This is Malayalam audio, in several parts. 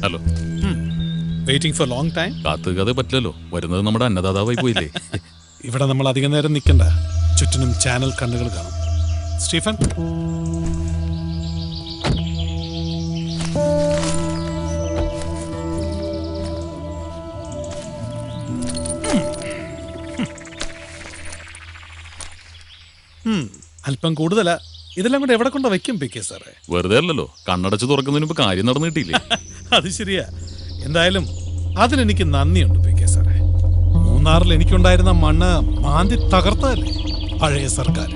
Hello. Waiting for long time. കാത്തുകാതെ പറ്റില്ലല്ലോ, വരുന്നത് നമ്മുടെ അന്നദാതാവായി പോയില്ലേ. ഇവിടെ നമ്മൾ അധികം നേരം നിൽക്കണ്ട, ചുറ്റിനും ചാനൽ കണ്ണുകൾ കാണും. സ്റ്റീഫൻ, അല്പം കൂടുതലാ. ഇതെല്ലാം കൂടെ എവിടെ കൊണ്ട് വയ്ക്കും പി കെ സാറേ? വെറുതെ അല്ലല്ലോ, കണ്ണടച്ച് തുറക്കുന്നതിന് മുമ്പ് കാര്യം നടന്നു കിട്ടിയില്ലേ. അത് ശരിയാ. എന്തായാലും അതിനെനിക്ക് നന്ദിയുണ്ട് പി കെ സാറേ. മൂന്നാറിൽ എനിക്കുണ്ടായിരുന്ന മണ്ണ് മാന്തി തകർത്തതല്ലേ പഴയ സർക്കാർ.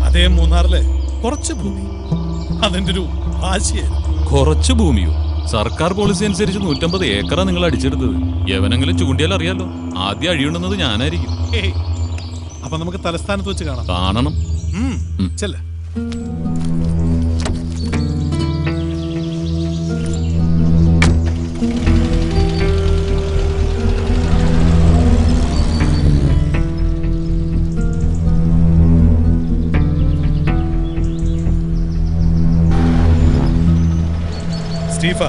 അതേ മൂന്നാറില് കുറച്ച് ഭൂമി അതിന്റെ ഒരു ആശയായിരുന്നു. കുറച്ച് ഭൂമിയോ? സർക്കാർ പോളിസി അനുസരിച്ച് 150 ഏക്കറാ നിങ്ങൾ അടിച്ചെടുത്തത്. എവനെങ്കിലും ചൂണ്ടിയാൽ അറിയാലോ, ആദ്യം അഴിയുണ്ടെന്നത് ഞാനായിരിക്കും. അപ്പൊ നമുക്ക് തലസ്ഥാനത്ത് വെച്ച് കാണണം. ചെല്ല. സ്റ്റീഫ,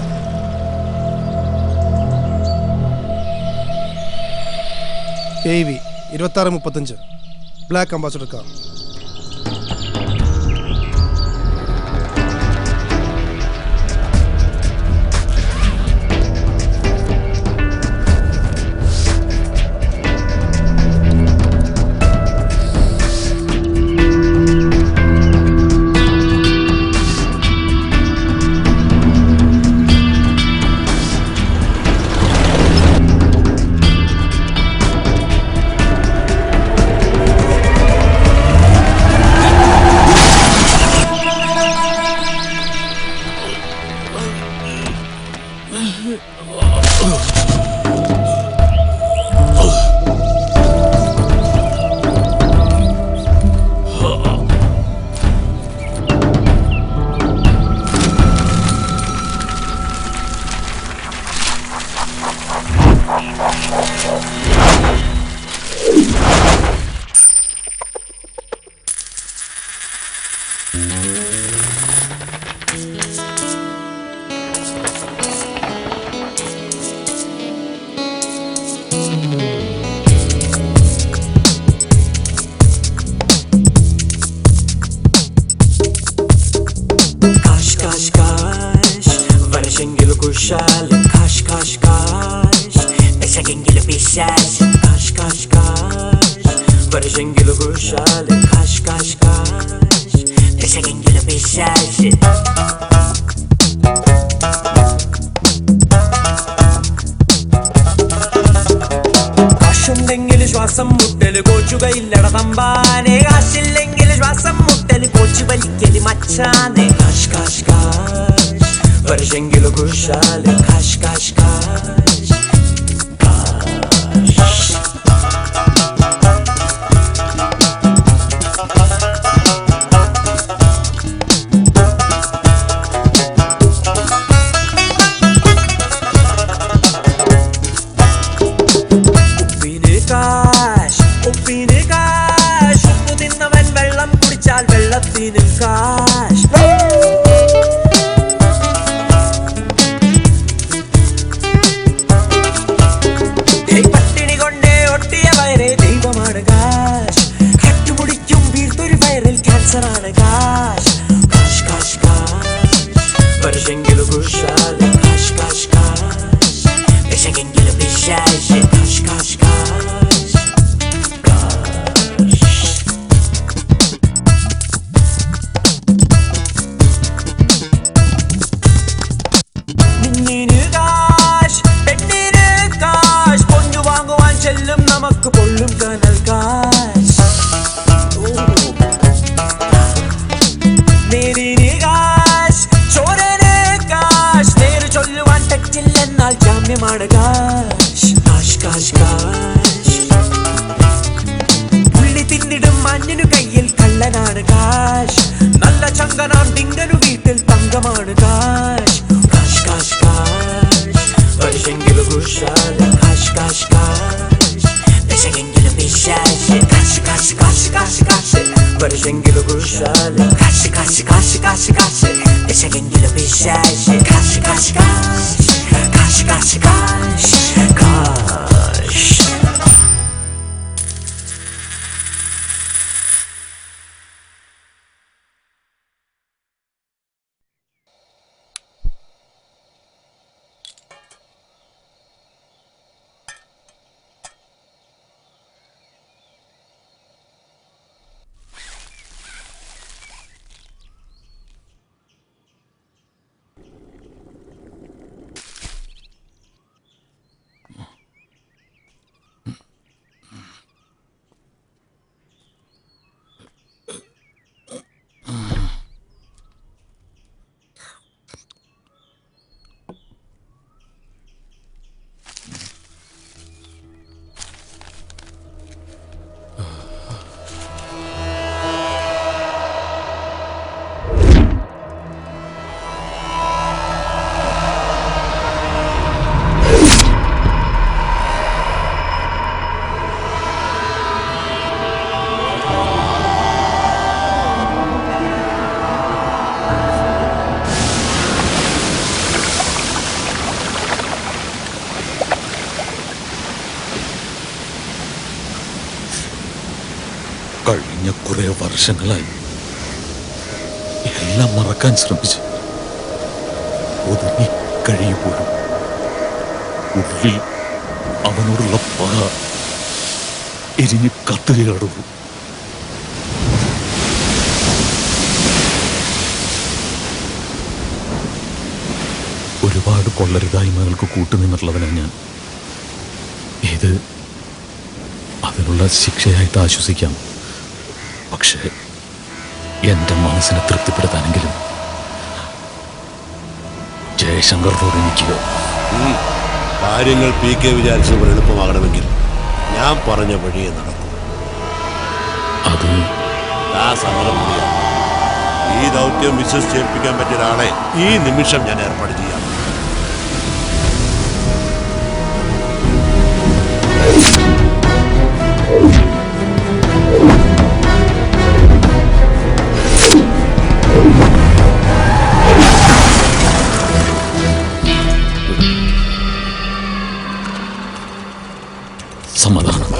AV 2635 black ambassador car. Kaş kaş kaş Beşegengili pişer Kaş kaş kaş Barışengili kuşal Kaş kaş kaş Beşegengili pişer കാശുണ്ടെങ്കിൽ ശ്വാസം മുട്ടല് കോച്ചുകയില്ലട തമ്പാനെ കാശില്ലെങ്കിൽ ശ്വാസം മുട്ടല് കോച്ചു വലിക്കല് മച്ചാനെ കാശ് കാശ് കാശ് Barışengili kuşalı kaş kaş kaş Kaş Uppini kaş, uppini kaş Upu തിന്നവൻ വെള്ളം കുടിച്ചാൽ വെള്ളത്തിനും കാശ് Sarana kaş, kaş kaş kaş Barışengili kuşalı kaş kaş kaş Beşegengili pişer kaş kaş kaş Kaş Minnini kaş, പെണ്ണിന് കാശ് പൊന്നു വാങ്ങുവാൻ ചെല്ലും നമുക്ക് പൊള്ളും കനൽ കാശ് എന്നാൽ ജാമ്യമാണ് കാശ് കാശ് കാശ് കാശ് പുള്ളി തിന്നിടും മഞ്ഞിനു കയ്യിൽ കള്ളനാണ് കാശ് നല്ല ചങ്കനാം ഡിങ്കനു വീട്ടിൽ തങ്കമാണ് കാശ് കാശ് കാശ് കാശ് Barışengili kuşalı kaş kaş kaş Beşegengili pişer Kaş kaş kaş kaş kaş Barışengilo kuşalı Karşı karşı karşı karşı karşı Eşekengilo pişaşı Karşı karşı karşı Karşı karşı karşı Karşı കഴിഞ്ഞ കുറെ വർഷങ്ങളായി എല്ലാം മറക്കാൻ ശ്രമിച്ച് ഒതുങ്ങി കഴിയുമ്പോഴും ഉള്ളിൽ അവനോടുള്ള പക എരിഞ്ഞ് കത്തുകയാടുന്നു. ഒരുപാട് കൊള്ളരുതായ്മകൾക്ക് കൂട്ടുനിന്നുള്ളവനാണ് ഞാൻ. ഇത് അതിനുള്ള ശിക്ഷയായിട്ട് ആശ്വസിക്കാം. പക്ഷേ എൻ്റെ മനസ്സിനെ തൃപ്തിപ്പെടുത്താനെങ്കിലും ജയശങ്കറിനോട് എനിക്ക് കാര്യങ്ങൾ PK വിചാരിച്ചപ്പോൾ എളുപ്പമാകണമെങ്കിൽ ഞാൻ പറഞ്ഞ വഴിയെ നടക്കും. അത് ആ സമരം മതിയാണ്. ഈ ദൗത്യം വിശ്വസിച്ചേൽപ്പിക്കാൻ പറ്റിയ ഒരാളെ ഈ നിമിഷം ഞാൻ ഏർപ്പാട് ചെയ്യാം. സമാധാനം.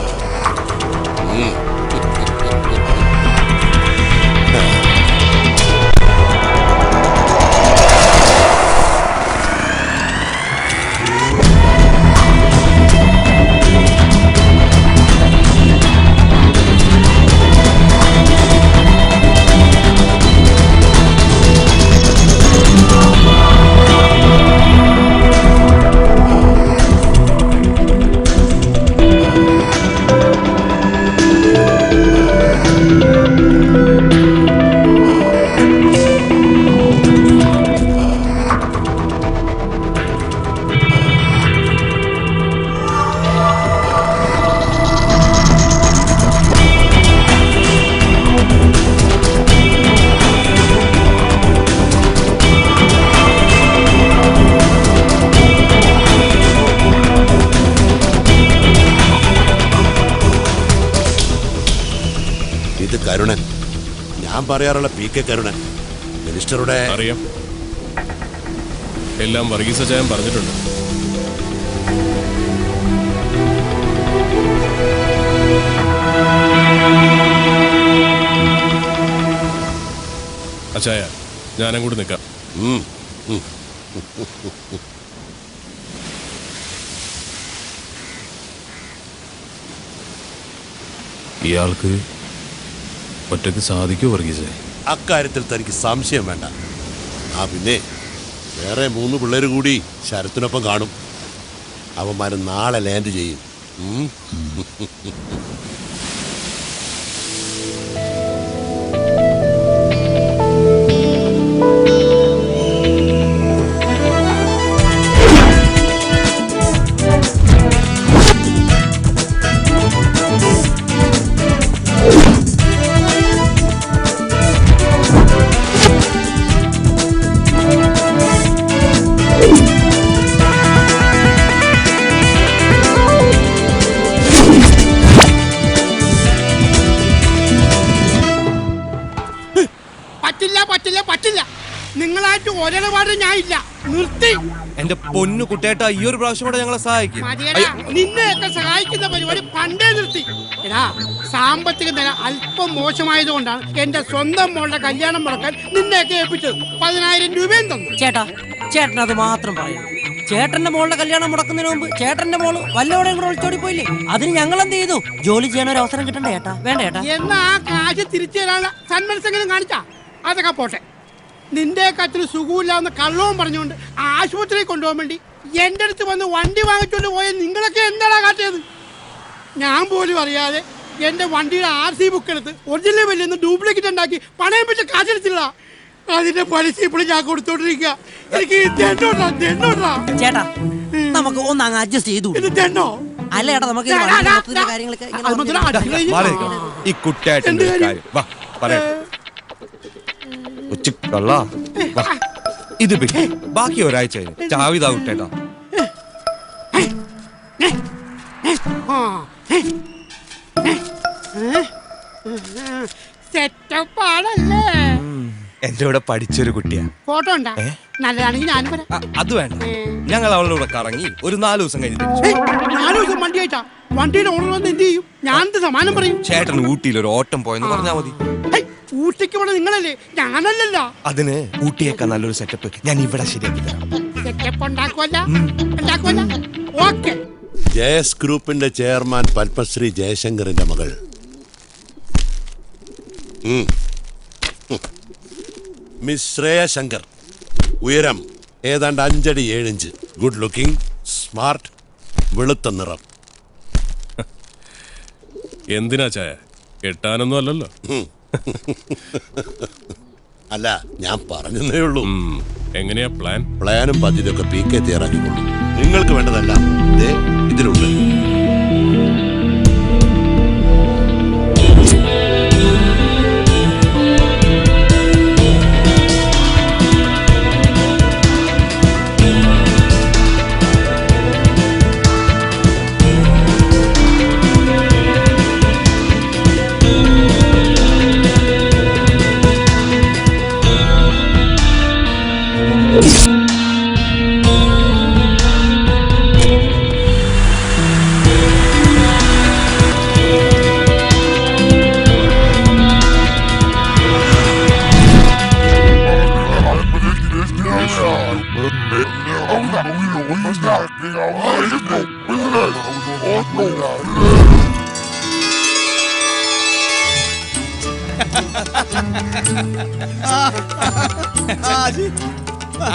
ഇത് കരുണൻ, ഞാൻ പറയാറുള്ള PK കരുണൻ, മിനിസ്റ്ററുടെ. അറിയാം, എല്ലാം വർഗീസച്ചായൻ പറഞ്ഞിട്ടുണ്ട്. അച്ചായ, ഞാനും കൂടി നിൽക്കാം. ഇയാൾക്ക് ഒറ്റയ്ക്ക് സാധിക്കൂ വർഗീസേ? അക്കാര്യത്തിൽ തനിക്ക് സംശയം വേണ്ട. പിന്നെ വേറെ 3 പിള്ളേർ കൂടി ശരത്തിനൊപ്പം കാണും. അവന്മാർ നാളെ ലാൻഡ് ചെയ്യും. നിങ്ങളായിട്ട് ഒരിടപാട് ഞാൻ ഇല്ല, നിർത്തി. എന്റെ പൊന്നു കുട്ടേട്ട ഈ ഒരു പ്രാവശ്യം കൂടെ ഞങ്ങളെ സഹായിക്കും. മതിയെടാ, നിന്നെയൊക്കെ സഹായിക്കുന്ന പരിപാടി പണ്ടേ നിർത്തി. എടാ, സാമ്പത്തിക നില അല്പം മോശമായതുകൊണ്ടാണ് എന്റെ സ്വന്തം മോളുടെ കല്യാണം മുടക്കാൻ നിന്നെയൊക്കെ ഏൽപ്പിച്ചത്. 10,000 രൂപയും തന്നു. ചേട്ടാ, ചേട്ടൻ അത് മാത്രം പറയണം. ചേട്ടന്റെ മോളുടെ കല്യാണം മുടക്കുന്നതിന് മുമ്പ് ചേട്ടന്റെ മോള് വല്ലവടെയും കൂടെ ഒളിച്ചോടി പോയില്ലേ? അതിന് ഞങ്ങൾ എന്ത് ചെയ്തു? ജോലി ചെയ്യാൻ ഒരു അവസരം കിട്ടണ്ടേ ചേട്ടാ? വേണ്ട ചേട്ടാ. എന്നാ ആ കാശ് തിരിച്ചു തരാനുള്ള സന്മനസ്സെങ്കിലും കാണിച്ചാ? അതൊക്കെ പോട്ടെ. നിന്റെ കത്തിന് സുഖമില്ലാന്ന് കള്ളവും പറഞ്ഞുകൊണ്ട് ആശുപത്രിയിൽ കൊണ്ടുപോകാൻ വേണ്ടി എന്റെ അടുത്ത് വന്ന് വണ്ടി വാങ്ങിച്ചോണ്ട് പോയ നിങ്ങളൊക്കെ എന്താണ് കാട്ടിയത്? ഞാൻ പോലും അറിയാതെ എന്റെ വണ്ടിയുടെ RC ബുക്ക് എടുത്ത് ഒറിജിനൽ വലിയ ഡ്യൂപ്ലിക്കേറ്റ് ഉണ്ടാക്കി പണയം വെച്ച് കാശെടുത്തില്ല. അതിന്റെ പലിശ ഇപ്പോഴും ഞാൻ കൊടുത്തോണ്ടിരിക്കുക. എനിക്ക് ചേട്ടാ, നമുക്ക് ഒന്ന് അങ്ങ് അഡ്ജസ്റ്റ് ചെയ്തു. അല്ല ചേട്ടാ, നമുക്ക് കാര്യങ്ങളൊക്കെ ഈ കുട്ടേട്ടന്റെ കാര്യം വാ പറയാം. ഇത് ബാക്കി ഒരാഴ്ച ചാവിതാ കുട്ടേട്ടാ. സെറ്റപ്പാണല്ലേ? എന്റെ കൂടെ പഠിച്ചൊരു കുട്ടിയാ. ഫോട്ടോ ഉണ്ടാ? നല്ലതാണെങ്കിൽ ഞാനും വരാം. അത് വേണ്ട, ഞങ്ങൾ അവളുടെ കൂടെ കറങ്ങി ഒരു 4 ദിവസം കഴിഞ്ഞ് 4 ദിവസം വണ്ടി അയച്ചാ വണ്ടിയുടെ ഓണർ വന്ന് എന്ത് ചെയ്യും? ഞാനെന്ത് സമാനം പറയും? ചേട്ടൻ ഊട്ടിയിൽ ഒരു ഓട്ടം പോയെന്ന് പറഞ്ഞാ മതി. ഊട്ടിക്ക് പോണ നിങ്ങളല്ലേ, ഞാനല്ലല്ലോ. അതിന് ഊട്ടിയേക്കാൾ നല്ലൊരു സെറ്റപ്പ് ഞാൻ ഇവിടെ ശരിയാക്കി തരാം. സെറ്റപ്പ് ഉണ്ടാക്കുവല്ല. ഓക്കെ. ജയസ് ഗ്രൂപ്പിന്റെ ചെയർമാൻ പത്മശ്രീ ജയശങ്കറിന്റെ മകൾ മിസ് ശ്രേയ ശങ്കർ. ഉയരം ഏതാണ്ട് 5 അടി 7 ഇഞ്ച്. ഗുഡ് ലുക്കിംഗ്, സ്മാർട്ട്, വെളുത്ത നിറം. എന്തിനാ ചായ? കെട്ടാനൊന്നും അല്ലല്ലോ. അല്ല, ഞാൻ പറഞ്ഞതേ ഉള്ളൂ. എങ്ങനെയാ പ്ലാനും പദ്ധതിയൊക്കെ PK തയ്യാറാക്കിക്കൊള്ളു. നിങ്ങൾക്ക് വേണ്ടതെല്ലാം ഇതിലുണ്ട്.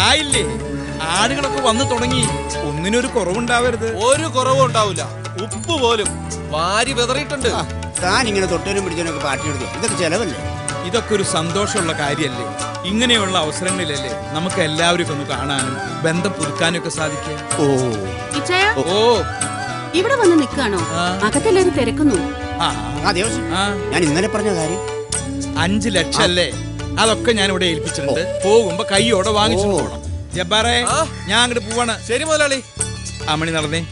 ആയില്ലേ, ആടുകളൊക്കെ വന്നു തുടങ്ങി. ഒന്നിനൊരു കുറവുണ്ടാവരുത്. ഒരു കുറവും ഉണ്ടാവില്ല. ഉപ്പ് പോലും വാരി വിതറിയിട്ടുണ്ട്. താൻ ഇങ്ങനെ തൊട്ടനും പിടിച്ചതിനൊക്കെ പാർട്ടി എടുത്തു. ഇതൊക്കെ ചെലവല്ലേ? ഇതൊക്കെ ഒരു സന്തോഷമുള്ള കാര്യല്ലേ? ഇങ്ങനെയുള്ള അവസരങ്ങളിലല്ലേ നമുക്ക് എല്ലാവരും ഒന്ന് കാണാനും ബന്ധം പുതുക്കാനും ഒക്കെ സാധിക്കുക. ഓ, ഇവിടെ വന്ന് നിൽക്കാണോ? അകത്തെല്ലാരും തിരക്കുന്നു. ഞാൻ ഇന്നലെ പറഞ്ഞ കാര്യം 5 ലക്ഷം അല്ലേ? അതൊക്കെ ഞാൻ ഇവിടെ ഏൽപ്പിച്ചിട്ടുണ്ട്. പോകുമ്പോ കൈയോടെ വാങ്ങിച്ചിട്ട് പോകണം. ജബ്ബാറേ, ഞാൻ അങ്ങോട്ട് പോവാണ്. ശരി മുതലാളി. അമ്മണി നടന്നേ.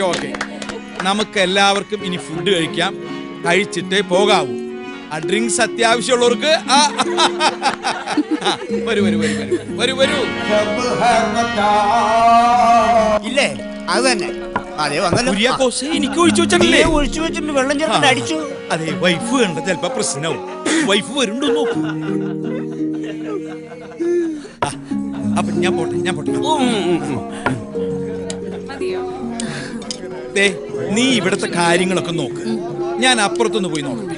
ഓക്കെ, നമുക്ക് എല്ലാവർക്കും ഇനി ഫുഡ് കഴിക്കാം. കഴിച്ചിട്ടേ പോകാവൂ. ആ ഡ്രിങ്ക്സ് അത്യാവശ്യമുള്ളവർക്ക് വരൂ. ഇല്ലേ? അത് തന്നെ. അതെ, വന്നല്ലോ. എനിക്ക് ഒഴിച്ചു വെച്ചിട്ടില്ലേ? ഒഴിച്ചു വെച്ചിട്ട് വെള്ളം ചേർത്തിട്ട് അടിച്ചു. അതെ, വൈഫ് കണ്ട ചിലപ്പോ പ്രശ്നവും. വൈഫ് വരുന്നുണ്ടോ നോക്കൂ. അപ്പൊ ഞാൻ പോട്ടെ. നീ ഇവിടത്തെ കാര്യങ്ങളൊക്കെ നോക്ക്. ഞാൻ അപ്പുറത്തൊന്ന് പോയി നോക്കട്ടെ.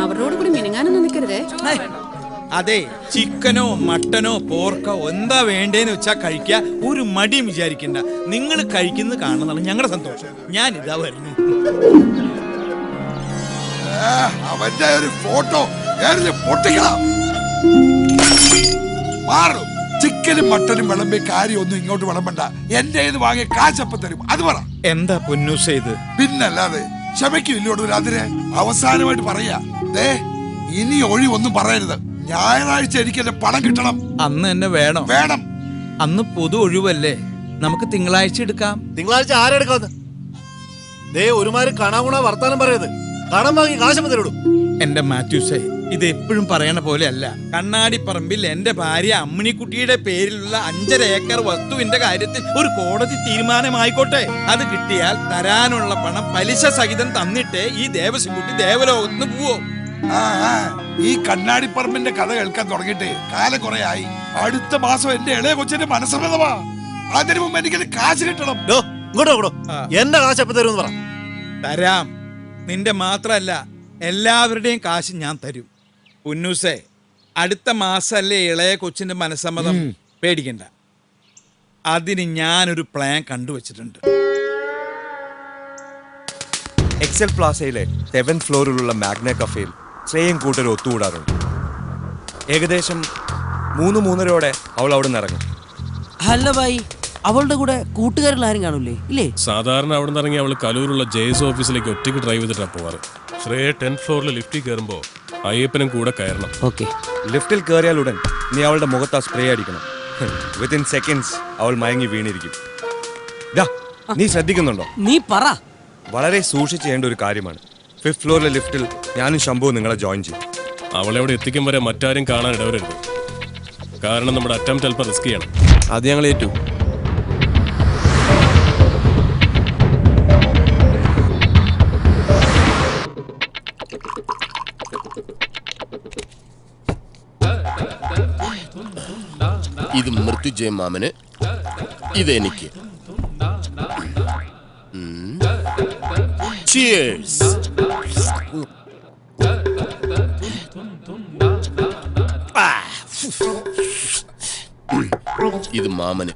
അവരോട് കൂടി മിനുങ്ങാനൊന്നും നിൽക്കരുതേ. അതെ, ചിക്കനോ മട്ടനോ പോർക്കോ എന്താ വേണ്ടേന്ന് വെച്ചാ കഴിക്കുക. ഒരു മടിയും വിചാരിക്കണ്ട. നിങ്ങൾ കഴിക്കുന്നത് കാണുന്നതാണ് ഞങ്ങളുടെ സന്തോഷം. ഞാൻ ഇതാ വരുന്നു. അവന്റെ ഒരു ഫോട്ടോ പൊട്ടിക്കണം. മാറും. ചിക്കനും മട്ടനും വിളമ്പി കാര്യമൊന്നും ഇങ്ങോട്ട് വിളമ്പണ്ട. എന്റെ വാങ്ങിയ കാശപ്പം തരും. അത് പറ. എന്താ പൊന്നൂസ ഇത്? പിന്നല്ലാതെ ക്ഷമയ്ക്കില്ലോട് അതിന് അവസാനമായിട്ട് പറയാ, ഇനി ഒഴിവൊന്നും പറയരുത്. ഞായറാഴ്ച എനിക്ക് എന്റെ പണം കിട്ടണം. അന്ന് എന്നെ വേണം. വേണം. അന്ന് പൊതു ഒഴിവല്ലേ, നമുക്ക് തിങ്കളാഴ്ച എടുക്കാം. തിങ്കളാഴ്ച ആരെടുക്കാന്ന്? ഒരുമാതിരി കാണാകുണ വർത്താനം പറയത്. കടം വാങ്ങി കാശപ്പം തരുള്ളൂ. എന്റെ മാത്യൂസേ, ഇത് എപ്പോഴും പറയണ പോലെ അല്ല. കണ്ണാടിപ്പറമ്പിൽ എന്റെ ഭാര്യ അമ്മിണിക്കുട്ടിയുടെ പേരിലുള്ള 5.5 ഏക്കർ വസ്തുവിന്റെ കാര്യത്തിൽ ഒരു കോടതി തീരുമാനമായിക്കോട്ടെ. അത് കിട്ടിയാൽ തരാനുള്ള പണം പലിശ സഹിതം തന്നിട്ടേ ഈ ദേവസ്വംകുട്ടി ദേവലോകത്തിന് പോവോ. ഈ കണ്ണാടിപ്പറമ്പിന്റെ കഥ കേൾക്കാൻ തുടങ്ങിയിട്ട് കാലം കുറെ ആയി. അടുത്ത മാസം എന്റെ ഇളയ കൊച്ചിന്റെ മനസ്സമ്മതമാ. അതിനു മുമ്പ് എനിക്കത് കാശ് കിട്ടണം. എന്റെ കാശ് എപ്പോ തരും? തരാം. നിന്റെ മാത്രല്ല, എല്ലാവരുടെയും കാശ് ഞാൻ തരും. പുന്നൂസേ, അടുത്ത മാസല്ലേ ഇളയ കൊച്ചിന്റെ മനസ്സമ്മതം. പേടിക്കണ്ട, അതിന് ഞാനൊരു പ്ലാൻ കണ്ടുവച്ചിട്ടുണ്ട്. എക്സൽ പ്ലാസയിലെ 7th ഫ്ലോറിലുള്ള മാഗ്ന കഫേയിൽ ശ്രേയം കൂട്ടർ ഒത്തുകൂടാറുണ്ട്. ഏകദേശം 3-3:30 അവൾ അവിടെ നിന്ന് ഇറങ്ങും. അല്ല ഭായി, അവളുടെ കൂടെ കൂട്ടുകാരിൽ ആരും കാണൂലേ? ഇല്ലേ? സാധാരണ അവിടെ നിന്ന് ഇറങ്ങി അവൾ കലൂരുള്ള JS ഓഫീസിലേക്ക് ഒറ്റയ്ക്ക് ഡ്രൈവ് ചെയ്തിട്ടാണ് പോവാറ്. ശ്രേയ 10th ഫ്ലോറിൽ ലിഫ്റ്റിൽ കയറുമ്പോ അയ്യപ്പനും കൂടെ കയറണം. ഓക്കെ. ലിഫ്റ്റിൽ കയറിയാലുടൻ നീ അവളുടെ മുഖത്ത് ആ സ്പ്രേ അടിക്കണം. വിത്തിൻ സെക്കൻഡ്സ് അവൾ മയങ്ങി വീണിരിക്കും. നീ ശ്രദ്ധിക്കുന്നുണ്ടോ? നീ പറ. വളരെ സൂക്ഷിച്ച് ചെയ്യേണ്ട ഒരു കാര്യമാണ്. 5th ഫ്ലോറിലെ ലിഫ്റ്റിൽ ഞാനും ശംഭുവും നിങ്ങളെ ജോയിൻ ചെയ്യും. അവളെ അവിടെ എത്തിക്കും വരെ മറ്റാരും കാണാൻ ഇടവരരുത്. കാരണം നമ്മുടെ അറ്റംപ്റ്റ് അല്പം റിസ്ക് ചെയ്യണം. അത് ഞങ്ങൾ ഏറ്റു. ഇത് മൃത്യുജയ മാമന്, ഇതെനിക്ക്. Cheers. ഇത് മാമന്.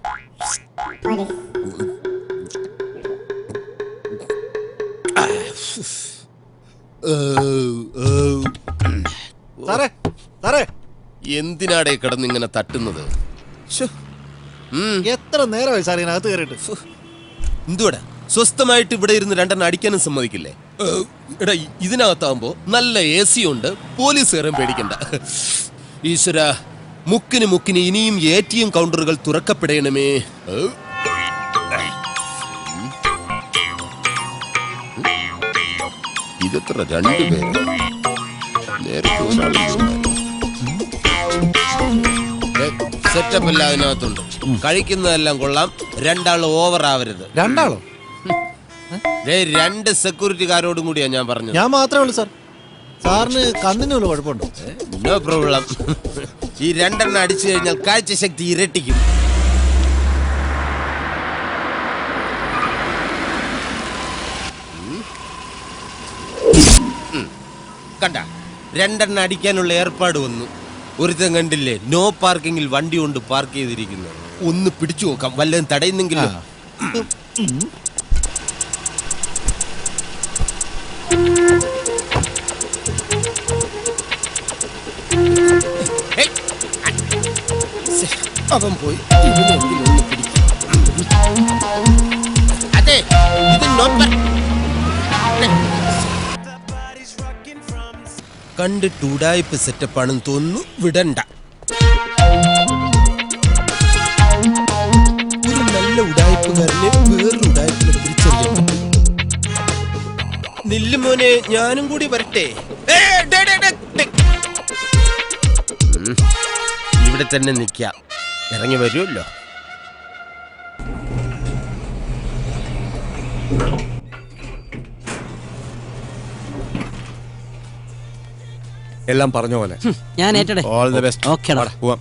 എന്തിനാടേ കിടന്നിങ്ങനെ തട്ടുന്നത്? എത്ര നേരമായി സാർ ഇതിനകത്ത് കയറിയിട്ട്? എന്തുവാടാ സ്വസ്ഥമായിട്ട് ഇവിടെ ഇരുന്ന് 2 അടിക്കാനും സമ്മതിക്കില്ലേ? എടാ, ഇതിനകത്താകുമ്പോ നല്ല AC ഉണ്ട്, പോലീസുകാരും പേടിക്കണ്ട. ഈശ്വര, മുക്കിന് ഇനിയും ATM കൗണ്ടറുകൾ തുറക്കപ്പെടണമേ. ഇതെത്ര 2 പേര് സെറ്റപ്പ് എല്ലാം അതിനകത്തുണ്ട്. കഴിക്കുന്നതെല്ലാം കൊള്ളാം. 2 ആൾ ഓവർ ആവരുത്. 2 ആളോ? 2 സെക്യൂരിറ്റിക്കാരോടും കൂടിയാ ഞാൻ പറഞ്ഞത്. ഞാൻ മാത്രമേ ഉള്ളൂ സാർ. സാറിന് കണ്ണിന് വല്ല കുഴപ്പമുണ്ടോ? No problem. ഈ 2 അടിച്ചു കഴിഞ്ഞാൽ കാഴ്ചശക്തി ഇരട്ടിക്കും. കണ്ട, 2 അടിക്കാനുള്ള ഏർപ്പാട് വന്നു. ഒരുത്തൻ കണ്ടില്ലേ, നോ പാർക്കിങ്ങിൽ വണ്ടി കൊണ്ട് പാർക്ക് ചെയ്തിരിക്കുന്നു. ഒന്ന് പിടിച്ചു നോക്കാം, വല്ലതും തടയുന്നെങ്കിലും. അവൻ പോയി. അതെ, ഇത് കണ്ടിട്ട് ഉടായ്പ സെറ്റപ്പാണെന്ന് തോന്നുന്നു. വിടണ്ട. ഒരു നല്ല ഉടായ്പുകാരനെ വേറൊരു ഉടായ്പിനെ തിരിച്ചറിയാൻ പറ്റും. നില്ലുമോനെ, ഞാനും കൂടി വരട്ടെ. ഇവിടെ തന്നെ നിൽക്കാം, ഇറങ്ങി വരുമല്ലോ. എല്ലാം പറഞ്ഞ പോലെ. ഞാൻ ഏറ്റടെ. All the best. ഓക്കേടാ. പോവാം.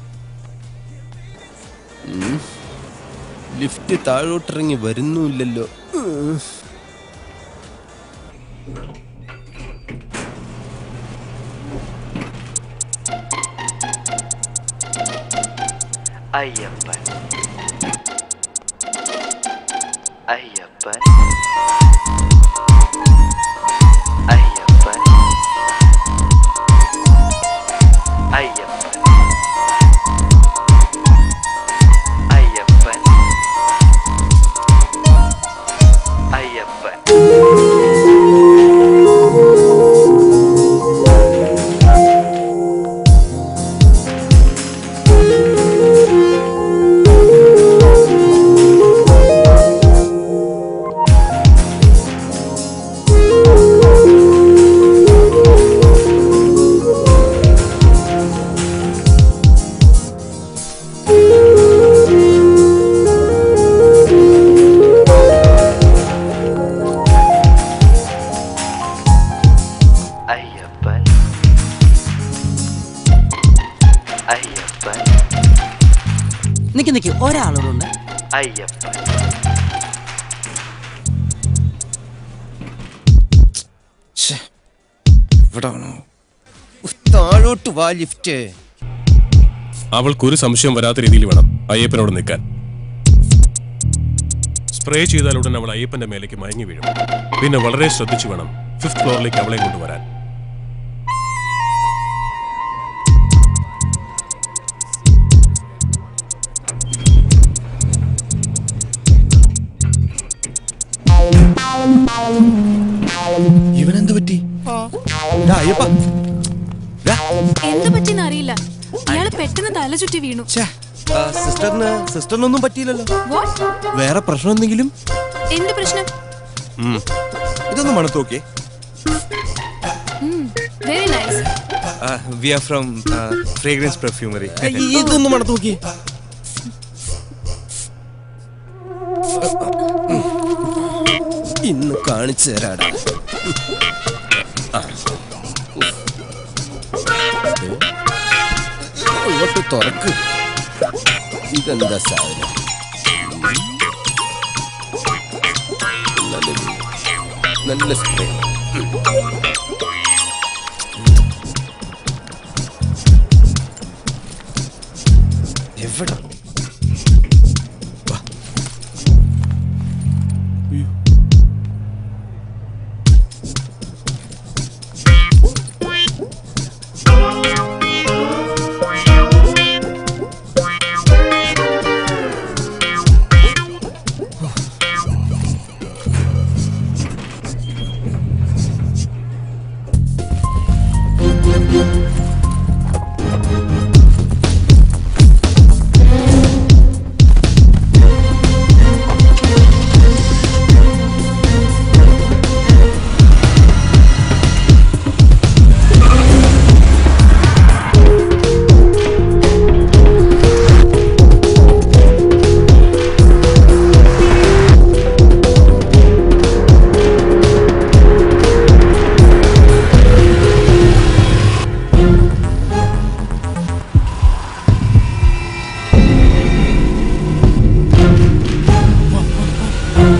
ലിഫ്റ്റ് താഴോട്ടിറങ്ങി വരുന്നുമില്ലല്ലോ. അയ്യപ്പൻ അയ്യപ്പൻ അയ്യപ്പൻ അയ്യപ്പൻ അയ്യപ്പൻ അയ്യപ്പൻ നിക്ക് ഒരാളോടുണ്ട്. അയ്യപ്പൻ താഴോട്ട് വാ ലിഫ്റ്റ്. അവൾക്കൊരു സംശയം വരാത്ത രീതിയിൽ വേണം അയ്യപ്പനോട് നിൽക്കാൻ. സ്പ്രേ ചെയ്താൽ ഉടൻ അവൾ അയ്യപ്പന്റെ മേലേക്ക് മയങ്ങി വീഴും. പിന്നെ വളരെ ശ്രദ്ധിച്ചു വേണം 5th ഫ്ലോറിലേക്ക് അവളെ കൊണ്ടുവരാൻ. ഇവനെന്ത് പറ്റി? എന്ത് പറ്റിന്ന് അറിയില്ല. ഇയാള് പെട്ടെന്ന് തല ചുറ്റി വീണു. സിസ്റ്ററിനൊന്നും പറ്റിയില്ലല്ലോ. What? വേറെ പ്രശ്നം എന്തെങ്കിലും? എന്ത് പ്രശ്നം? ഇതൊന്നും മണത്ത് നോക്കിയേ. Very nice. We are from fragrance perfumery. ഇതൊന്നും മണത്ത് നോക്കിയേ. ഇന്ന് കാണിച്ചു തരാടാ. ഇങ്ങോട്ട് തുറക്ക്. ഇതെന്താ സാധനം? നല്ല സ്പ്രേ. എവിടെ?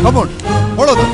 Come on, follow them.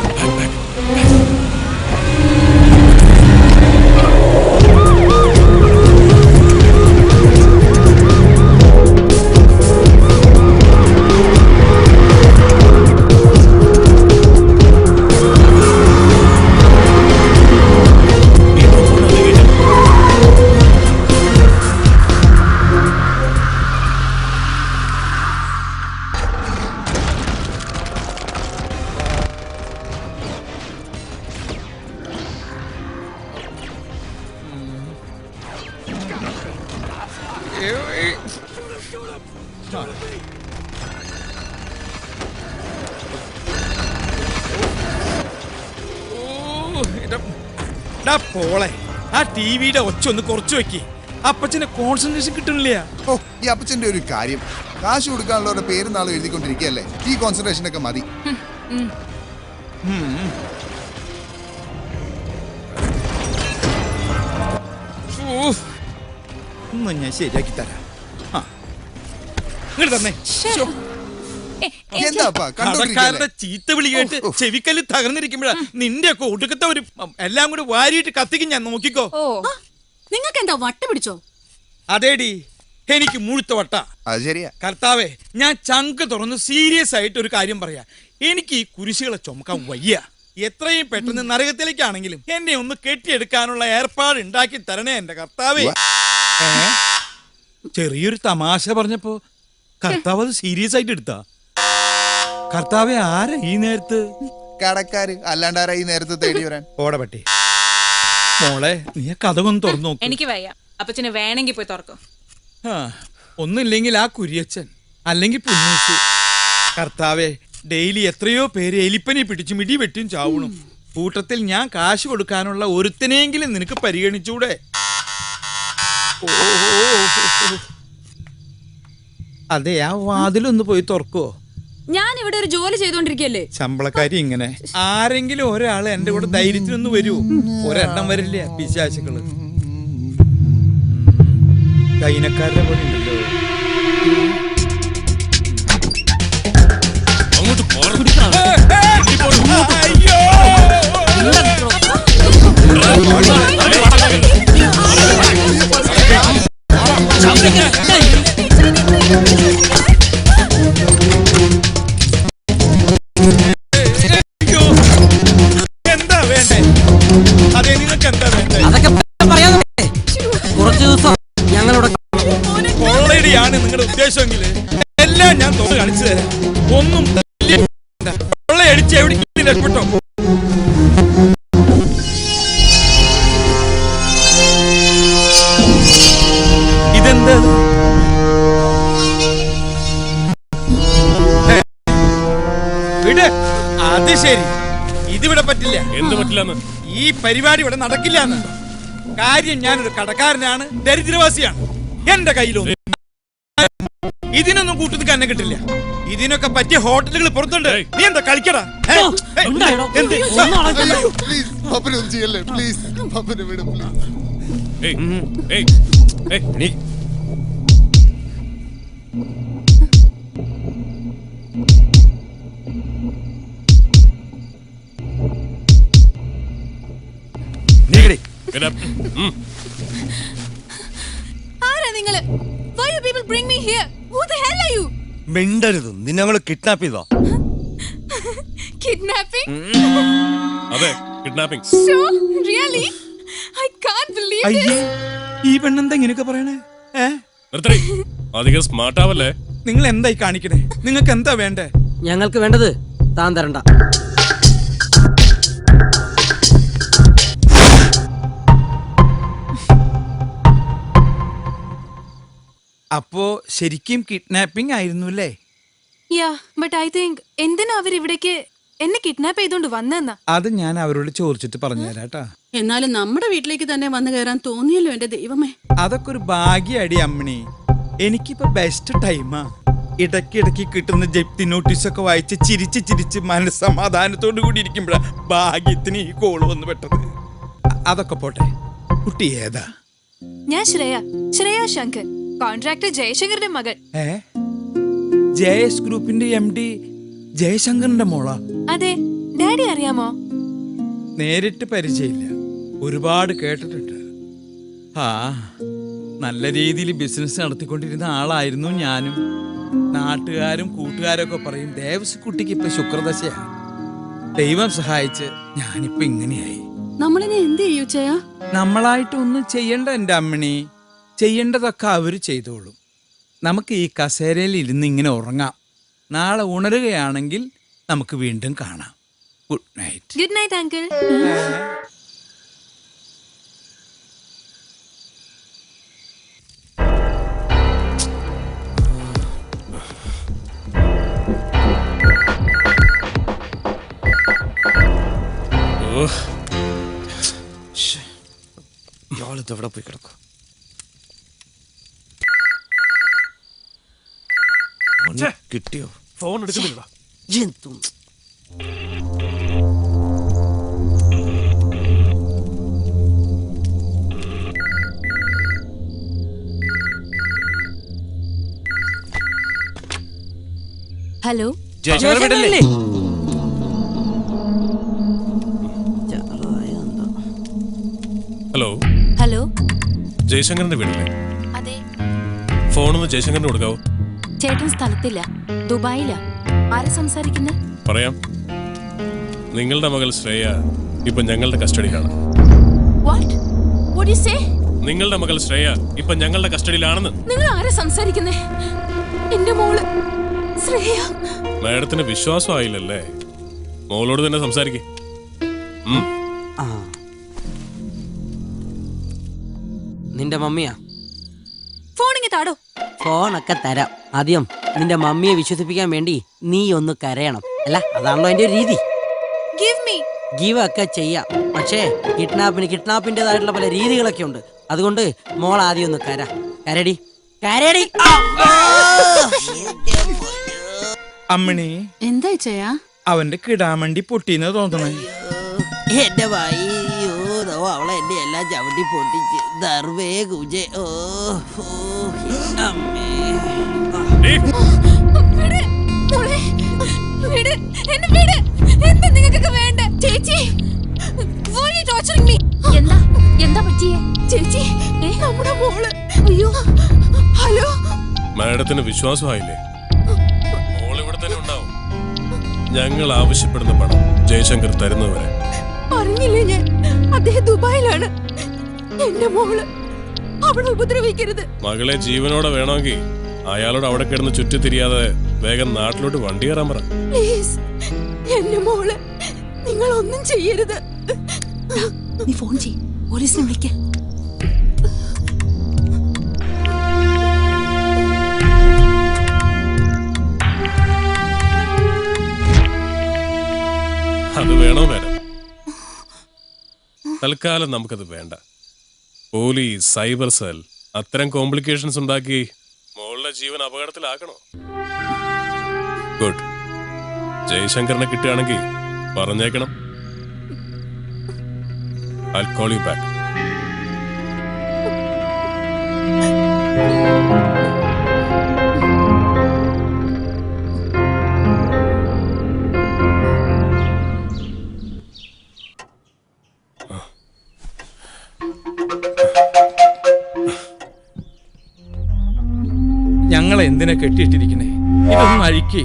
പോളെ ആ ടിവിയുടെ ഒച്ച ഒന്ന് കുറച്ച് വെക്കി. അപ്പച്ചന്റെ കോൺസെൻട്രേഷൻ കിട്ടണില്ല. ഓ, ഈ അപ്പച്ചന്റെ ഒരു കാര്യം, കാശ് കൊടുക്കാനുള്ളവരുടെ പേരും നാളും എഴുതിക്കൊണ്ടിരിക്കുകയല്ലേ. ഈ കോൺസെൻട്രേഷൻ ഒക്കെ മതി. ഞാൻ ശരിയാക്കി തരാം. ഇങ്ങോട്ട് തന്നെ. കടക്കാരുടെ ചീത്ത വിളി കേട്ട് ചെവിക്കല്ല് തകർന്നിരിക്കുമ്പോഴാ നിന്റെ ഒക്കെ ഒടുക്കത്തെ ഒരു എല്ലാം കൂടി വാരിയിട്ട് കത്തിക്കും ഞാൻ. നോക്കിക്കോ. നിങ്ങൾക്ക് എന്താ വട്ട പിടിച്ചോ? അതേടി, എനിക്ക് മുഴുത്ത വട്ട. അത് ശരിയാ. കർത്താവേ, ഞാൻ ചങ്ക് തുറന്ന് സീരിയസ് ആയിട്ട് ഒരു കാര്യം പറയാ. എനിക്ക് ഈ കുരിശുകളെ ചുമക്കാൻ വയ്യ. എത്രയും പെട്ടെന്ന് നരകത്തിലേക്കാണെങ്കിലും എന്നെ ഒന്ന് കെട്ടിയെടുക്കാനുള്ള ഏർപ്പാട് ഉണ്ടാക്കി തരണേ എന്റെ കർത്താവേ. ചെറിയൊരു തമാശ പറഞ്ഞപ്പോ കർത്താവ് അത് സീരിയസ് ആയിട്ട് എടുത്താ. കർത്താവെ, ആരാ ഈ നേരത്ത്? കടക്കാര്, അല്ലാണ്ടാരാ ഈ നേരത്തെ തേടി വരാൻ? ഓടപട്ടി മോളെ, നീ കഥകൊന്ന് തുറന്നു നോക്ക്. എനിക്ക് വയ്യ, അപ്പച്ചന് വേണമെങ്കിൽ പോയി തുറക്കും. ഒന്നില്ലെങ്കിൽ ആ കുരിയച്ചൻ, അല്ലെങ്കിൽ പുന്നൂസ്. കർത്താവെ, ഡെയിലി എത്രയോ പേര് എലിപ്പനി പിടിച്ച് മിടി വെട്ടിയും ചാവണം. കൂട്ടത്തിൽ ഞാൻ കാശ് കൊടുക്കാനുള്ള ഒരുത്തനെങ്കിലും നിനക്ക് പരിഗണിച്ചൂടെ? അതെ, ആ വാതിലൊന്ന് പോയി തുറക്കോ? ഞാൻ ഇവിടെ ഒരു ജോലി ചെയ്തോണ്ടിരിക്കല്ലേ. ശമ്പളക്കാരി ഇങ്ങനെ ആരെങ്കിലും ഒരാള് എന്റെ കൂടെ ധൈര്യത്തിനൊന്ന് വരൂ. ഒരെണ്ണം വരില്ല പിശാചുക്കള്. കൈനക്കാരുടെ പോലെ ഉണ്ടല്ലോ. എന്താ വേണ്ടേ? അതെ, നിങ്ങൾക്ക് എന്താ വേണ്ടേ? അതൊക്കെ പറയാതെ കുറച്ചു ദിവസം ഞങ്ങളുടെ കൊള്ളടിയാണ് നിങ്ങളുടെ ഉദ്ദേശമെങ്കിൽ എല്ലാം ഞാൻ തോന്നു കാണിച്ചു തരാം. ഒന്നും കൊള്ളയടിച്ച് എവിടെ രക്ഷപ്പെട്ടോ? ഇതെന്താ? വിട്. അത് ശരി, ഇതിവിടെ പറ്റില്ല. എന്ത് പറ്റില്ലെന്ന്? ഈ പരിപാടി ഇവിടെ നടക്കില്ല. കാര്യം, ഞാനൊരു കടക്കാരനാണ്, ദരിദ്രവാസിയാണ്. എന്റെ കയ്യിലൊന്നും ഇതിനൊന്നും കൂട്ടു നിൽക്കാൻ എന്നെ കിട്ടില്ല. ഇതിനൊക്കെ പറ്റിയ ഹോട്ടലുകൾ പുറത്തുണ്ട്. നീ എന്താ കളിക്കടാ? ആരാ നിങ്ങള്? Why you people bring me here? Who the hell are you? മിണ്ടരുത്, നിന്നെ ഞങ്ങള് കിഡ്നാപ്പ് ചെയ്തോ? Kidnapping? അതെ, kidnapping. Sure? Really? I can't believe അയ്യേ, this. ഈ പെണ്ണെന്താ ഇങ്ങനെയൊക്കെ പറയണേ? അധികം സ്മാർട്ട് ആവല്ലേ? നിങ്ങൾ എന്തായി കാണിക്കണേ? നിങ്ങൾക്ക് എന്താ വേണ്ടേ? ഞങ്ങൾക്ക് വേണ്ടത് താൻ തരണ്ട. അപ്പോ ശരിക്കും കിഡ്നാപ്പിംഗ് ആയിരുന്നു അല്ലേ? Yeah, but I think എന്തിനാ അവർ ഇവിടേക്ക് എന്നെ കിഡ്നാപ്പ് ചെയ്തോണ്ട് വന്നെന്നാ? അത് ഞാൻ അവരോട് ചോദിച്ചിട്ട് പറഞ്ഞുതരാട്ടാ. എന്നാലും നമ്മുടെ വീട്ടിലേക്ക് തന്നെ വന്നു കയറാൻ തോന്നിയല്ലോ എന്റെ ദൈവമേ. അതൊക്കെ ഒരു ഭാഗ്യടി അമ്മണി. എനിക്കിപ്പോ ബെസ്റ്റ് ടൈമാ. ഇടയ്ക്കിടയ്ക്ക് കിട്ടുന്ന ജപ്തി നോട്ടീസൊക്കെ വായിച്ച് ചിരിച്ച് ചിരിച്ച് മനസ്സമാധാനത്തോടു കൂടി ഇരിക്കുമ്പോഴാ ഭാഗ്യത്തിന് ഈ കോള് വന്ന് പെട്ടത്. അതൊക്കെ പോട്ടെ, കുട്ടി ഏതാ? ഞാൻ ശ്രേയ ശങ്കർ, കോൺട്രാക്ടർ ജയശങ്കറിന്റെ മകൾ. ജയസ് ഗ്രൂപ്പിന്റെ MD ജയശങ്കറിന്റെ മോളാ? അതെ. ഡാഡി അറിയാമോ? നേരിട്ട് പരിചയമില്ല, ഒരുപാട് കേട്ടിട്ടുണ്ട്. നല്ല രീതിയിൽ ബിസിനസ് നടത്തിക്കൊണ്ടിരുന്ന ആളായിരുന്നു ഞാനും. നാട്ടുകാരും കൂട്ടുകാരൊക്കെ പറയും ദേവസ് കുട്ടിക്ക് ഇപ്പൊ ശുക്രദശയാണ്. ദൈവം സഹായിച്ച് ഞാനിപ്പോ ഇങ്ങനെയായി. നമ്മളിനെ എന്ത് ചെയ്യൂ ചെയ്യാ? നമ്മളായിട്ടൊന്നും ചെയ്യണ്ട എന്റെ അമ്മണി. ചെയ്യേണ്ടതൊക്കെ അവര് ചെയ്തോളും. നമുക്ക് ഈ കസേരയിൽ ഇരുന്ന് ഇങ്ങനെ ഉറങ്ങാം. നാളെ ഉണരുകയാണെങ്കിൽ നമുക്ക് വീണ്ടും കാണാം. Good night. Good night uncle. ഇയാളിത് എവിടെ പോയി കിടക്കും? കിട്ടിയോ? ഫോൺ എടുക്കുന്നില്ല. ഹലോ, ജയശങ്കരല്ലേ? Hello hello. ജയശങ്കറിന്റെ വീടല്ലേ? അതെ. ഫോണൊന്ന് ജയശങ്കറിന് കൊടുക്കാവോ? ചേട്ടൻ സ്ഥലത്തില്ല, ദുബായിലാ. ആരാ സംസാരിക്കുന്നത്? പറയാം. നിങ്ങളുടെ മകൾ ശ്രേയ ഇപ്പൊ ഞങ്ങളുടെ കസ്റ്റഡിയിലാണ്. നിങ്ങളുടെ മകൾ ശ്രേയ ഇപ്പൊ ഞങ്ങളുടെ കസ്റ്റഡിയിലാണെന്ന്. നിങ്ങൾ ആരാ സംസാരിക്കുന്നേ? എന്റെ മോള് ശ്രേയ. മാഡത്തിന് വിശ്വാസമായില്ലല്ലേ? മോളോട് തന്നെ സംസാരിക്കേ. നിന്റെ മമ്മിയാ? ഫോണിങ്ങ് താടോ. ഫോണൊക്കെ തരാം. ആദ്യം നിന്റെ മമ്മിയെ വിശ്വസിപ്പിക്കാൻ വേണ്ടി നീ ഒന്ന് കരയണം. അല്ല, അതാണല്ലോ എന്റെ രീതി. ഗീവ് ഒക്കെ ചെയ്യാം, പക്ഷേ കിഡ്നാപ്പിന്റേതായിട്ടുള്ള പല രീതികളൊക്കെ ഉണ്ട്. അതുകൊണ്ട് മോൾ ആദ്യം ഒന്ന് കരടി. അമ്മണി, എന്താ ചെയ്യാ? അവന്റെ കിടാമണ്ടി പൊട്ടിന്ന് തോന്നണേ. എന്റെ വയ്യോ, അവളെ എന്റെ എല്ലാം ചവിട്ടി പൊട്ടിച്ച് ദർവേ കുജേ. ഓ അമ്മേ. എന്താ പറ്റിയേ ചേച്ചി? നമ്മുടെ മോള്. അയ്യോ, ഹലോ. മാഡത്തിന് വിശ്വാസമായില്ലേ? മോൾ ഇവിടെ തന്നെ ഉണ്ടാവും. ഞങ്ങൾ ആവശ്യപ്പെടുന്ന പണം ജയശങ്കർ തരുന്നവരെ. അറിഞ്ഞില്ലേ ഞാൻ? അദ്ദേഹം ദുബായിലാണ്. എന്റെ മോള്, അവളെ ഉപദ്രവിക്കരുത്. മകളെ ജീവനോടെ വേണമെങ്കിൽ അയാളോട് അവിടെ കിടന്ന് ചുറ്റിത്തിരിയാതെ വേഗം നാട്ടിലോട്ട് വണ്ടി കയറാൻ പറ. പ്ലീസ്, എന്റെ മോള്, നിങ്ങൾ ഒന്നും ചെയ്യരുത്. നീ ഫോൺ ചെയ്യ്, പോലീസിനെ വിളിക്ക. അത് വേണോ വേണം? തൽക്കാലം നമുക്കത് വേണ്ട. പോലീസ്, സൈബർ സെൽ അത്തരം കോംപ്ലിക്കേഷൻസ് ഉണ്ടാക്കി മോളുടെ ജീവൻ അപകടത്തിലാക്കണോ? ഗുഡ്. ജയശങ്കറിനെ കിട്ടുകയാണെങ്കിൽ പറഞ്ഞേക്കണം. I'll call you back. ഞങ്ങൾ എന്തിനാ കെട്ടിയിട്ടിരിക്കണേ? ഇതൊന്നും അഴിക്കേ.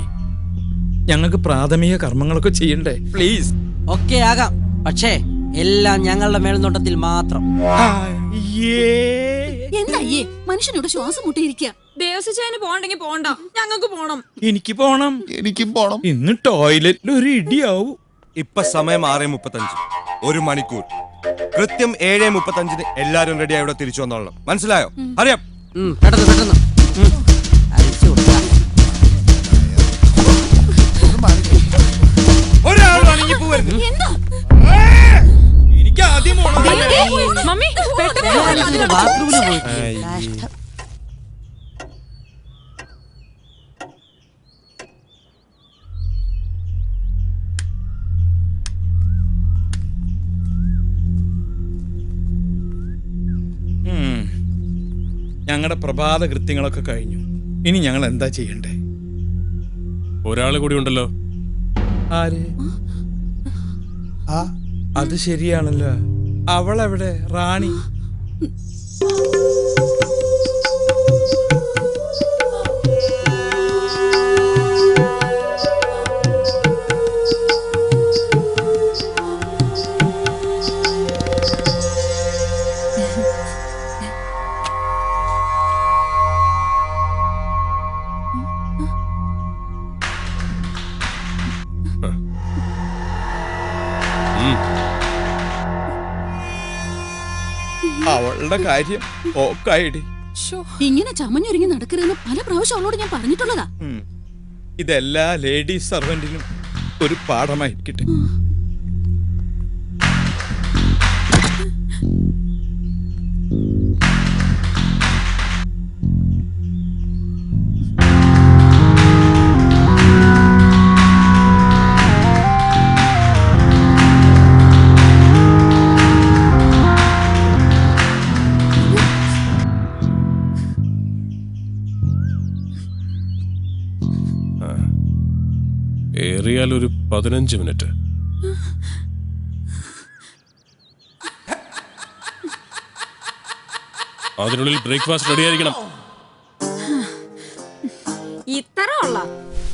ഞങ്ങൾക്ക് പ്രാഥമിക കർമ്മങ്ങളൊക്കെ ചെയ്യണ്ടേ? പ്ലീസ്. ഒക്കെ ആകാം, പക്ഷേ എല്ലാം ഞങ്ങളുടെ മേൽനോട്ടത്തിൽ മാത്രം. എന്തായേ മനുഷ്യനോട് ശ്വാസം മുട്ടിയിരിക്കുക? ദേവസ്വന് പോണ്ടെങ്കിൽ പോണ്ട, ഞങ്ങൾക്ക് പോണം. എനിക്കും പോണം. ഇന്ന് ടോയ്ലറ്റിൽ ഒരു ഇടിയാവും. ഇപ്പൊ സമയം 6:35. 1 മണിക്കൂർ. കൃത്യം 7:35 എല്ലാരും റെഡിയായി ഇവിടെ തിരിച്ചു വന്നോളണം. മനസ്സിലായോ? അറിയാം. പെട്ടെന്ന് ഒരാളാണെങ്കിൽ പോവരുത്. എനിക്ക് ആദ്യം മമ്മി, ബാത്റൂമിൽ പോയി. ഞങ്ങളുടെ പ്രഭാത കൃത്യങ്ങളൊക്കെ കഴിഞ്ഞു. ഇനി ഞങ്ങൾ എന്താ ചെയ്യണ്ടേ? ഒരാള് കൂടി ഉണ്ടല്ലോ. ആര്? അത് ശരിയാണല്ലോ. അവളെവിടെ? റാണി. അവളുടെ കാര്യം ഓക്കായിടി. ഇങ്ങനെ ചമഞ്ഞൊരുങ്ങി നടക്കരുതെന്ന് പല പ്രാവശ്യം അവളോട് ഞാൻ പറഞ്ഞിട്ടുള്ളതാ. ഇതെല്ലാ ലേഡീസ് സർവന്റിനും ഒരു പാഠമായിരിക്കട്ടെ. ഏറിയാൽ ഒരു 15 മിനിറ്റ്. അതിനുള്ളിൽ ബ്രേക്ക്ഫാസ്റ്റ് റെഡി ആയിരിക്കണം. തള്ള.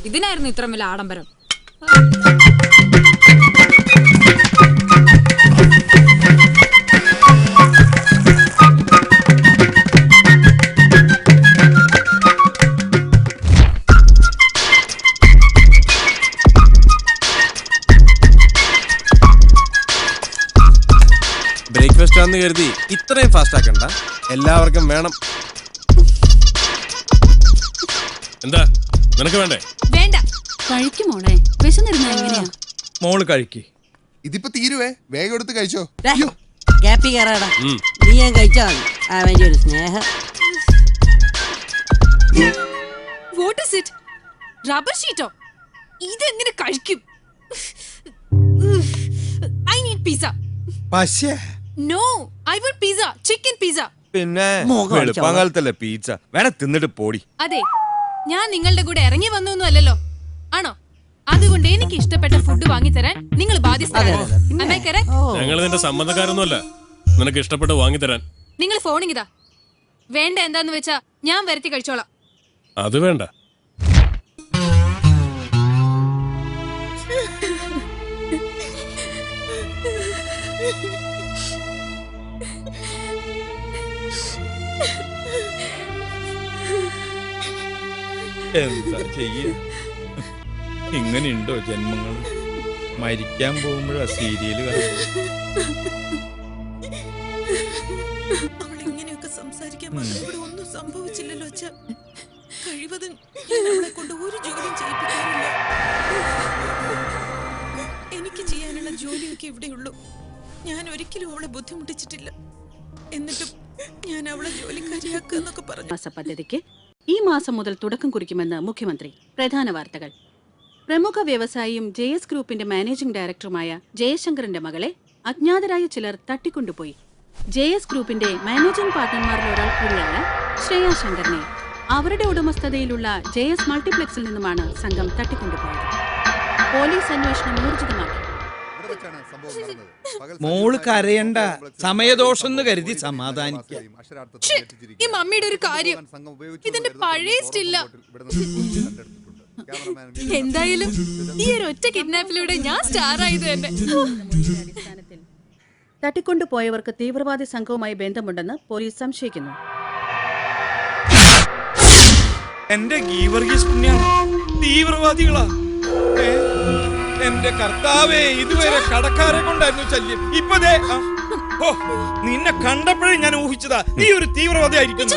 ഇതിനായിരുന്നു ഇത്ര വലിയ ആഡംബരം. ബ്രേക്ക്ഫാസ്റ്റ് ആണെന്ന് കരുതി ഇത്രയും ഫാസ്റ്റ് ആക്കണ്ട, എല്ലാവർക്കും വേണം. എന്താ നിനക്ക് വേണ്ടേ? വേണ്ട, കഴിക്കും മോളെ. വിശന്നിരുന്ന എങ്ങനെയാ? മോള് കഴിക്ക്. ഇതിപ്പോ തീരുവേ, വേഗം എടുത്ത് കഴിച്ചോ. ഗ്യാപ്പി കയറാടാ. നീ ഞാൻ കഴിച്ചാ മതി. അവന്റെ ഒരു സ്നേഹം. What is it? റബ്ബർ ഷീറ്റോ? ഇതെങ്ങനെ കഴിക്കും? I need pizza. പക്ഷേ No, I want pizza. Chicken pizza. പിന്നെ വെളുപ്പാങ്കാലത്തല്ലേ പീച്ച, വേണേ തിന്നിട്ട് പോടി. അതെ, ഞാൻ നിങ്ങളുടെ കൂടെ ഇറങ്ങി വന്നൊന്നും അല്ലല്ലോ, ആണോ? അതുകൊണ്ട് എനിക്ക് ഇഷ്ടപ്പെട്ട ഫുഡ് വാങ്ങിത്തരാൻ നിങ്ങൾ ബാധ്യസ്ഥരാണ്. ഞങ്ങൾ നിന്റെ സമ്മതക്കാരൊന്നുമല്ല നിനക്ക് ഇഷ്ടപ്പെട്ട് വാങ്ങിത്തരാൻ. നിങ്ങൾ ഫോണിങ്ങിതാ. വേണ്ട എന്താന്ന് വെച്ചാ ഞാൻ വരുത്തി കഴിച്ചോളാം. അത് വേണ്ട. എന്താ ചെയ്യ, ഇങ്ങനെയുണ്ടോ ജന്മങ്ങൾ? മരിക്കാൻ പോകുമ്പോഴാ സീരിയല് അവളിങ്ങനെയൊക്കെ സംസാരിക്കാൻ ഇവിടെ ഒന്നും സംഭവിച്ചില്ലല്ലോ അച്ഛ. കഴിവതും ഞാൻ അവളെ കൊണ്ട് ഒരു ജോലിയും ചെയ്യിപ്പിക്കാറില്ല. എനിക്ക് ചെയ്യാനുള്ള ജോലിയൊക്കെ ഇവിടെയുള്ളൂ. ഞാൻ ഒരിക്കലും അവളെ ബുദ്ധിമുട്ടിച്ചിട്ടില്ല. എന്നിട്ടും ഞാൻ അവളെ ജോലിക്കാരിയാക്കുക എന്നൊക്കെ പറഞ്ഞു. പദ്ധതിക്ക് ഈ മാസം മുതൽ തുടക്കം കുറിക്കുമെന്ന് മുഖ്യമന്ത്രി. പ്രധാന വാർത്തകൾ. പ്രമുഖ വ്യവസായിയും JS ഗ്രൂപ്പിന്റെ മാനേജിംഗ് ഡയറക്ടറുമായ ജയശങ്കറിന്റെ മകളെ അജ്ഞാതരായ ചിലർ തട്ടിക്കൊണ്ടുപോയി. JS ഗ്രൂപ്പിന്റെ മാനേജിംഗ് പാർട്ണർമാരിൽ ഒരാൾ കൂടിയായ ശ്രേയ ശങ്കറിനെ അവരുടെ ഉടമസ്ഥതയിലുള്ള JS മൾട്ടിപ്ലക്സിൽ നിന്നുമാണ് സംഘം തട്ടിക്കൊണ്ടുപോയത്. പോലീസ് അന്വേഷണം ഊർജിതമാക്കി. മോള് കരയണ്ട, സമയദോഷം എന്ന് കരുതി സമാധാനിക്കാം. ഈ മമ്മിയുടെ ഒരു കാര്യം, ഇതിന്റെ പഴയ സ്റ്റില്ല. എന്തായാലും ഈ ഒരു ഒറ്റ കിഡ്നാപ്പിലൂടെ ഞാൻ സ്റ്റാർ ആയത് തന്നെ. തട്ടിക്കൊണ്ടുപോയവർക്ക് തീവ്രവാദി സംഘവുമായി ബന്ധമുണ്ടെന്ന് പോലീസ് സംശയിക്കുന്നു. എന്റെ ഗീവർഗീസ് പുണ്യാണ്, തീവ്രവാദികളാ. എന്റെ കർത്താവേ, ഇതുവരെ കടക്കാരെ കൊണ്ടായിരുന്നു ശല്യം. ഇപ്പൊ നിന്നെ കണ്ടപ്പോഴേ ഞാൻ ഊഹിച്ചതാ നീ ഒരു തീവ്രവാദി ആയിരിക്കും.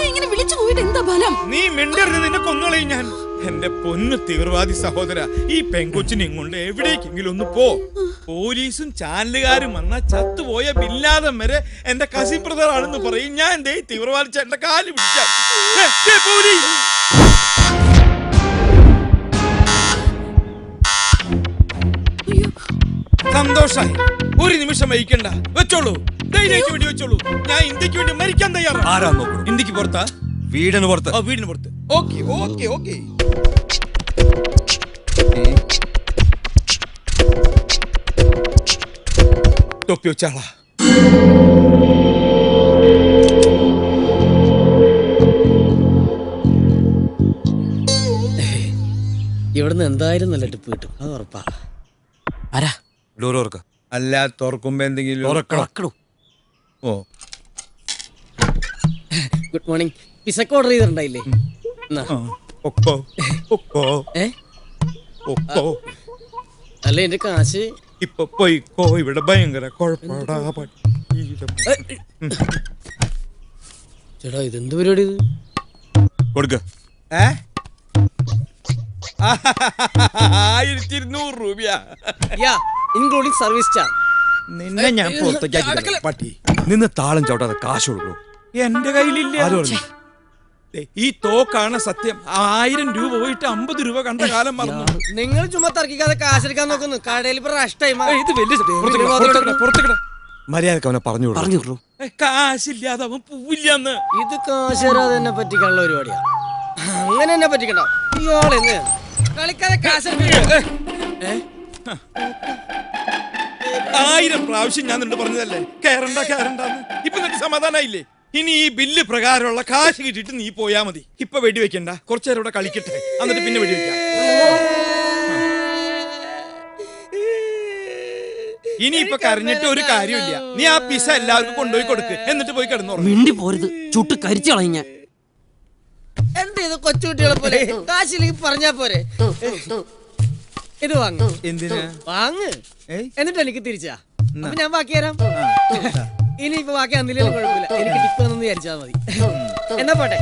നീ മിണ്ടരുത്, നിന്നെ കൊന്നുകളയും ഞാൻ. എന്റെ പൊന്നു തീവ്രവാദി സഹോദര, ഈ പെങ്കൊച്ചിനെ കൊണ്ട് എവിടേക്കെങ്കിലും ഒന്ന് പോ. പോലീസും ചാനലുകാരും വന്ന ചത്തുപോയ ബില്ലാദം വരെ എന്റെ കസിൻ ബ്രദർ ആണെന്ന് പറയും. ഞാൻ ദേ തീവ്രവാദിച്ച എന്റെ കാല് പിടിക്കാം. സന്തോഷായി, ഒരു നിമിഷം വഹിക്കണ്ട, വെച്ചോളൂ, ധൈര്യമായിട്ട് വേണ്ടി വെച്ചോളൂ. ഞാൻ ഇന്ത്യക്ക് വേണ്ടി മരിക്കാൻ തയ്യാറാണ്. ആരാ നോക്കൂ? ഇന്ത്യക്ക് പുറത്താ? വീടിന് പുറത്ത്. വീടിന് പുറത്ത്. Okay okay okay. തൊപ്പി വെച്ചാളാ. ഇവിടുന്ന് എന്തായാലും നല്ല ടിപ്പ് കിട്ടും, അത് ഉറപ്പാ. ആരാ? ഡോർ തുറക്ക. അല്ല, തുറക്കുമ്പോ എന്തെങ്കിലും ഓ. Good morning. പിസക്ക് ഓർഡർ ചെയ്തിട്ടുണ്ടായില്ലേ? അല്ല, എന്റെ കാശ് ഇപ്പൊ പോയിക്കോ, ഇവിടെ ഭയങ്കര കുഴപ്പടാ. ചേട്ടാ, ഇതെന്ത് പരിപാടി ഇത്? കൊടുക്ക. 1200 രൂപയാ, ഇൻക്ലൂഡിംഗ് സർവീസ് ചാർജ്. നിന്നെ ഞാൻ പുറത്തേക്ക് പട്ടി. നിന്ന് താളം ചവിട്ടാതെ കാശ് കൊടുക്കൂ. എന്റെ കയ്യിലില്ല. ഈ തോക്കാണ് സത്യം. 1000 രൂപ പോയിട്ട് 50 രൂപ കണ്ട കാലം മറന്നു. നിങ്ങൾ ചുമ്മാ തർക്കിക്കാതെ കാശെടുക്കാൻ നോക്കുന്നു. കടയിൽ മര്യാദക്ക് അവനെ പറഞ്ഞു കൊടുക്കും. കാശില്ലാതെ അവൻ പോവില്ലെന്ന്. ഇത് കാശ് തരാതെ തന്നെ പറ്റിക്കാനുള്ള പരിപാടിയാ. അങ്ങനെ തന്നെ പറ്റിക്കണ്ട. ഇയാളെന്ന് കളിക്കാതെ കാശ് 1000 പ്രാവശ്യം ഞാൻ നിന്നോട് പറഞ്ഞതല്ലേ കേറണ്ട കേറണ്ടെന്ന്. ഇപ്പൊ നിനക്ക് സമാധാനായില്ലേ? ഇനി ഈ ബില്ല് പ്രകാരമുള്ള കാശ് കിട്ടിയിട്ട് നീ പോയാ മതി. ഇപ്പൊ വെടിവെക്കണ്ട, കുറച്ചു നേരം ഇവിടെ കളിക്കട്ടെ, എന്നിട്ട് പിന്നെ വെടിവെക്കാം. ഇനിയിപ്പൊ കരഞ്ഞിട്ട് ഒരു കാര്യമില്ല. നീ ആ പിസ എല്ലാവർക്കും കൊണ്ടുപോയി കൊടുക്ക്, എന്നിട്ട് പോയി കിടന്നു. മിണ്ടി പോരുത്, ചുട്ട് കരിച്ചു കളഞ്ഞ. എന്ത് ഇത് കൊച്ചുകുട്ടികളെ പോലെ കാശിലേക്ക് പറഞ്ഞാ പോരെ? ഇത് വാങ്ങ്. എന്തിനാ വാങ്ങ്, എന്നിട്ട് എനിക്ക് തിരിച്ചാ. അപ്പൊ ഞാൻ ബാക്കി തരാം. ഇനിയിപ്പോ ബാക്കി തന്നില്ലേലും കുഴപ്പമില്ല, എനിക്ക് ടിപ്പ് തന്നു വിചാരിച്ചാ മതി. എന്നാ പോട്ടെ,